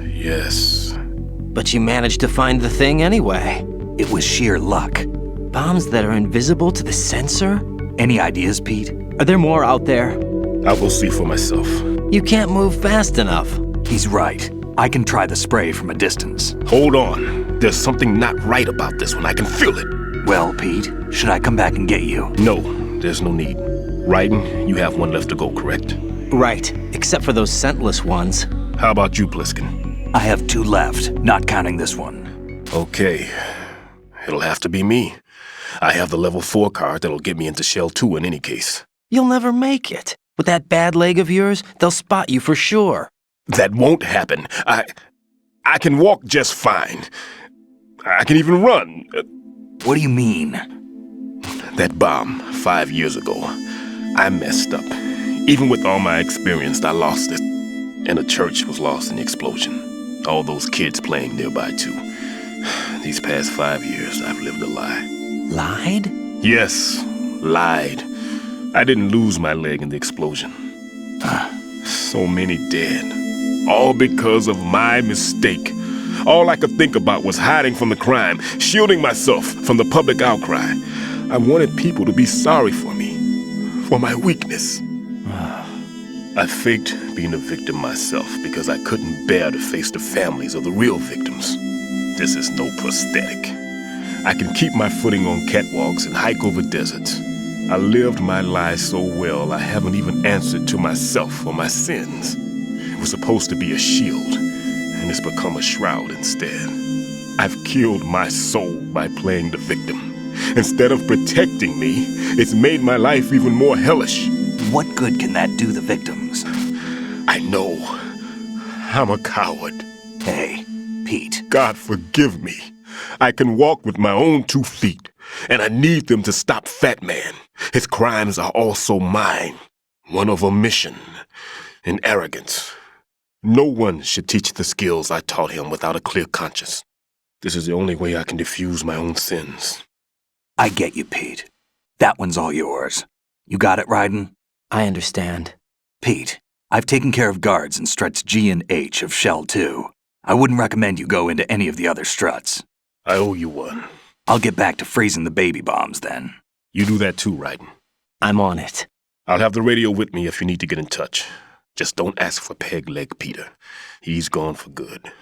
F: Yes.
L: But you managed to find the thing anyway.
A: It was sheer luck.
L: Bombs that are invisible to the sensor?
A: Any ideas, Pete?
L: Are there more out there?
F: I'll go see for myself.
L: You can't move fast enough.
A: He's right. I can try the spray from a distance.
F: Hold on. There's something not right about this one. I can feel it.
A: Well, Pete, should I come back and get you?
F: No, there's no need. Raiden, you have one left to go, correct?
L: Right, except for those scentless ones.
F: How about you, Pliskin?
A: I have 2 left, not counting this one.
F: Okay. It'll have to be me. I have the level 4 card that'll get me into Shell 2 in any case.
L: You'll never make it. With that bad leg of yours, they'll spot you for sure.
F: That won't happen. I can walk just fine. I can even run.
A: What do you mean?
F: That bomb 5 years ago, I messed up. Even with all my experience, I lost it. And the church was lost in the explosion. All those kids playing nearby too. These past 5 years, I've lived a lie.
L: Lied?
F: Yes, lied. I didn't lose my leg in the explosion. So many dead. All because of my mistake. All I could think about was hiding from the crime, shielding myself from the public outcry. I wanted people to be sorry for me, for my weakness. I faked being a victim myself because I couldn't bear to face the families of the real victims. This is no prosthetic. I can keep my footing on catwalks and hike over deserts. I lived my life so well I haven't even answered to myself for my sins. It was supposed to be a shield, and it's become a shroud instead. I've killed my soul by playing the victim. Instead of protecting me, it's made my life even more hellish.
A: What good can that do the victims?
F: I know. I'm a coward.
A: Hey, Pete.
F: God forgive me. I can walk with my own 2 feet, and I need them to stop Fat Man. His crimes are also mine. One of omission and arrogance. No one should teach the skills I taught him without a clear conscience. This is the only way I can diffuse my own sins.
A: I get you, Pete. That one's all yours. You got it, Raiden?
L: I understand.
A: Pete, I've taken care of guards in struts G and H of Shell 2. I wouldn't recommend you go into any of the other struts.
F: I owe you one.
A: I'll get back to freezing the baby bombs then.
F: You do that too, Raiden.
L: I'm on it.
F: I'll have the radio with me if you need to get in touch. Just don't ask for Peg Leg Peter. He's gone for good.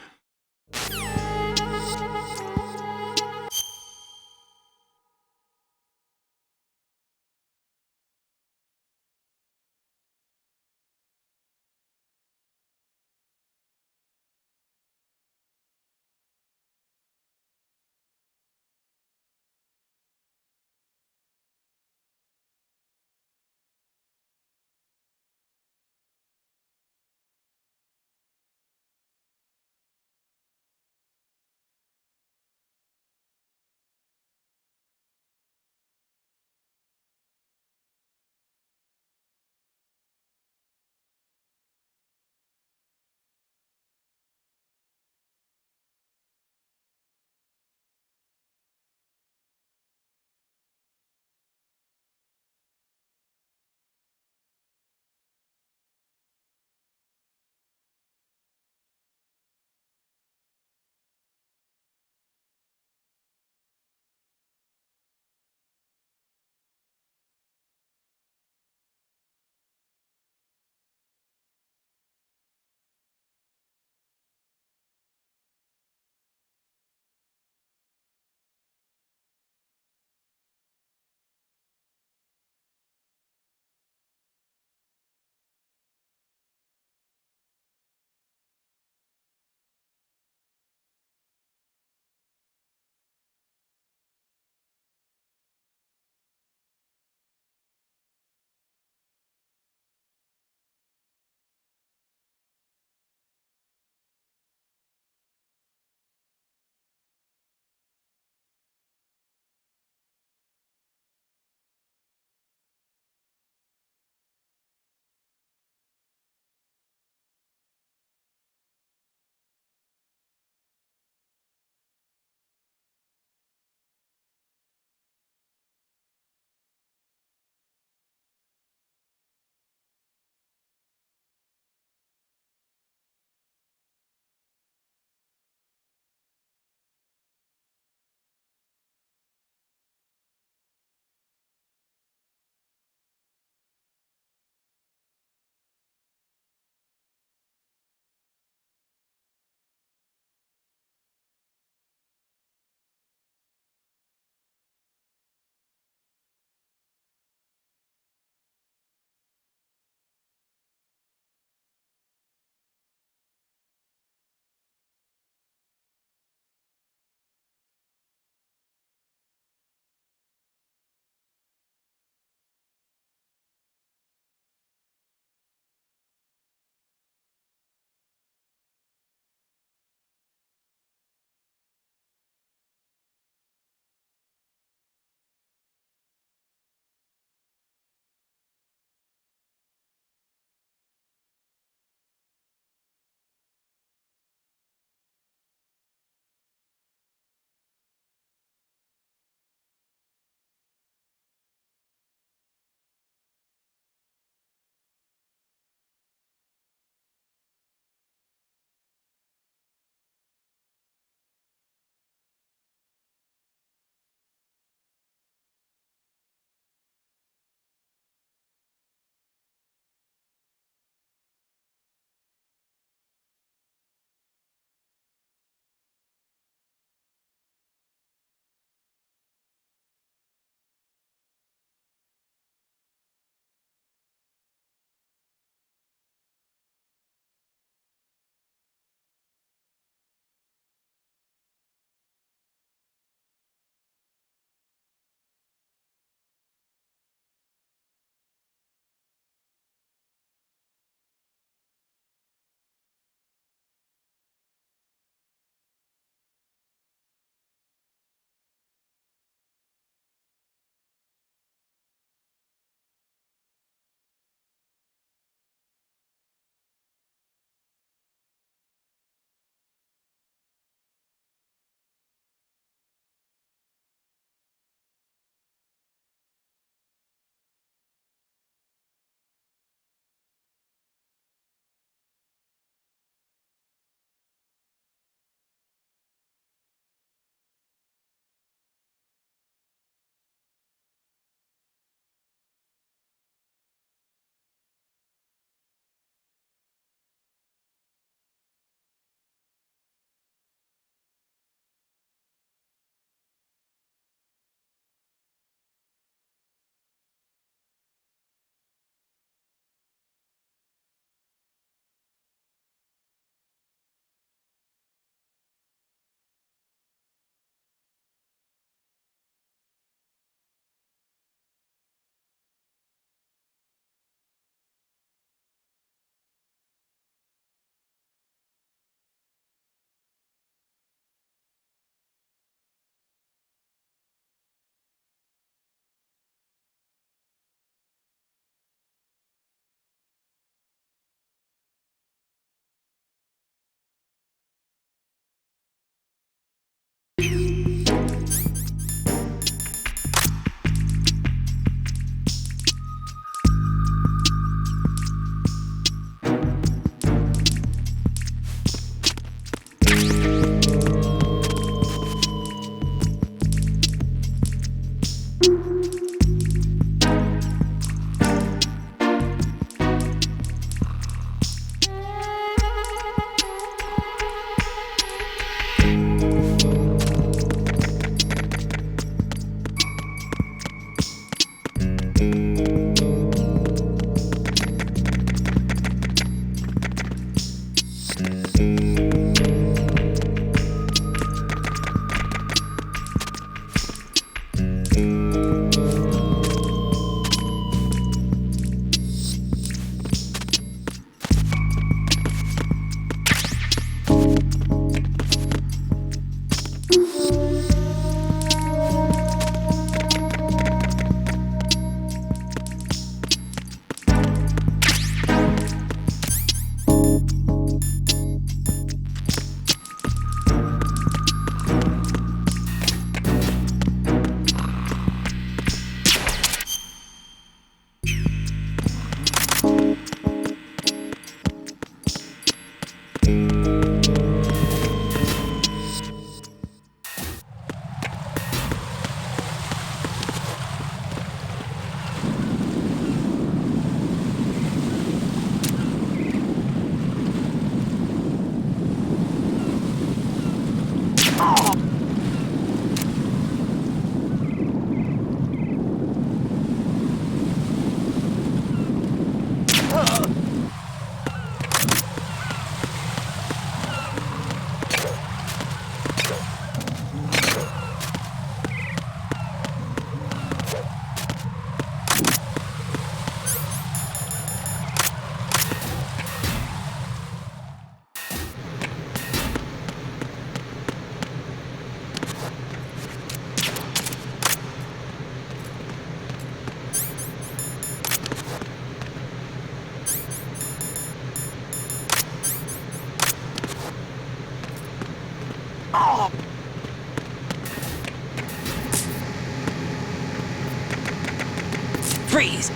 L: Freeze!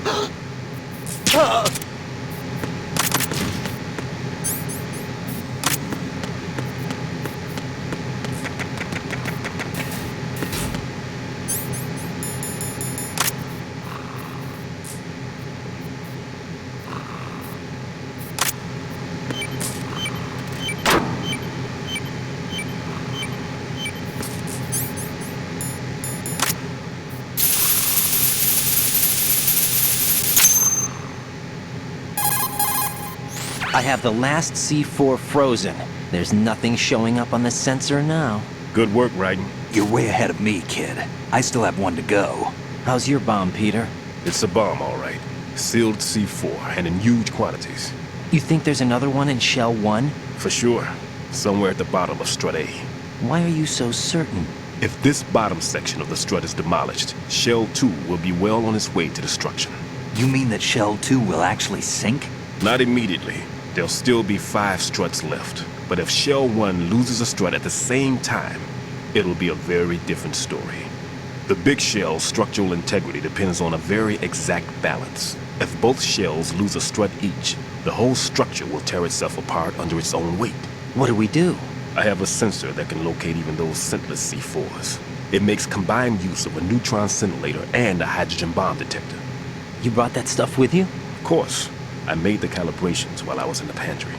L: I have the last C4 frozen. There's nothing showing up on the sensor now.
F: Good work, Raiden.
A: You're way ahead of me, kid. I still have one to go.
L: How's your bomb, Peter?
F: It's a bomb, all right. Sealed C4, and in huge quantities.
L: You think there's another one in Shell 1?
F: For sure. Somewhere at the bottom of Strut A.
L: Why are you so certain?
F: If this bottom section of the strut is demolished, Shell 2 will be well on its way to destruction.
A: You mean that Shell 2 will actually sink?
F: Not immediately. There'll still be 5 struts left. But if Shell 1 loses a strut at the same time, it'll be a very different story. The big shell's structural integrity depends on a very exact balance. If both shells lose a strut each, the whole structure will tear itself apart under its own weight.
L: What do we do?
F: I have a sensor that can locate even those scentless C4s. It makes combined use of a neutron scintillator and a hydrogen bomb detector.
L: You brought that stuff with you?
F: Of course. I made the calibrations while I was in the pantry.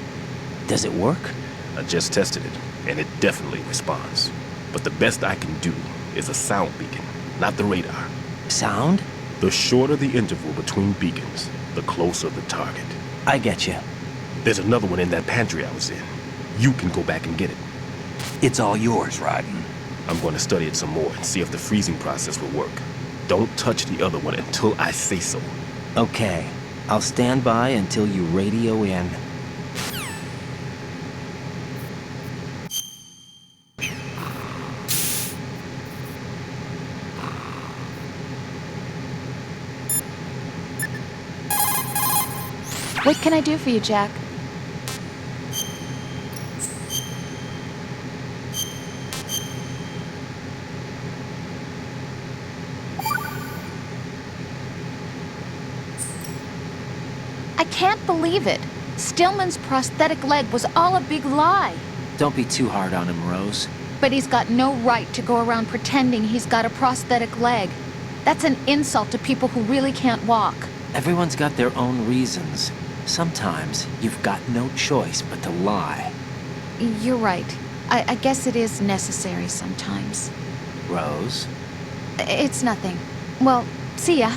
L: Does it work?
F: I just tested it, and it definitely responds. But the best I can do is a sound beacon, not the radar.
L: Sound?
F: The shorter the interval between beacons, the closer the target.
L: I get you.
F: There's another one in that pantry I was in. You can go back and get it.
A: It's all yours, Raiden.
F: I'm going to study it some more and see if the freezing process will work. Don't touch the other one until I say so.
L: Okay. I'll stand by until you radio in.
Q: What can I do for you, Jack? I can't believe it. Stillman's prosthetic leg was all a big lie.
L: Don't be too hard on him, Rose.
Q: But he's got no right to go around pretending he's got a prosthetic leg. That's an insult to people who really can't walk.
L: Everyone's got their own reasons. Sometimes you've got no choice but to lie.
Q: You're right. I guess it is necessary sometimes.
L: Rose?
Q: It's nothing. Well, see ya.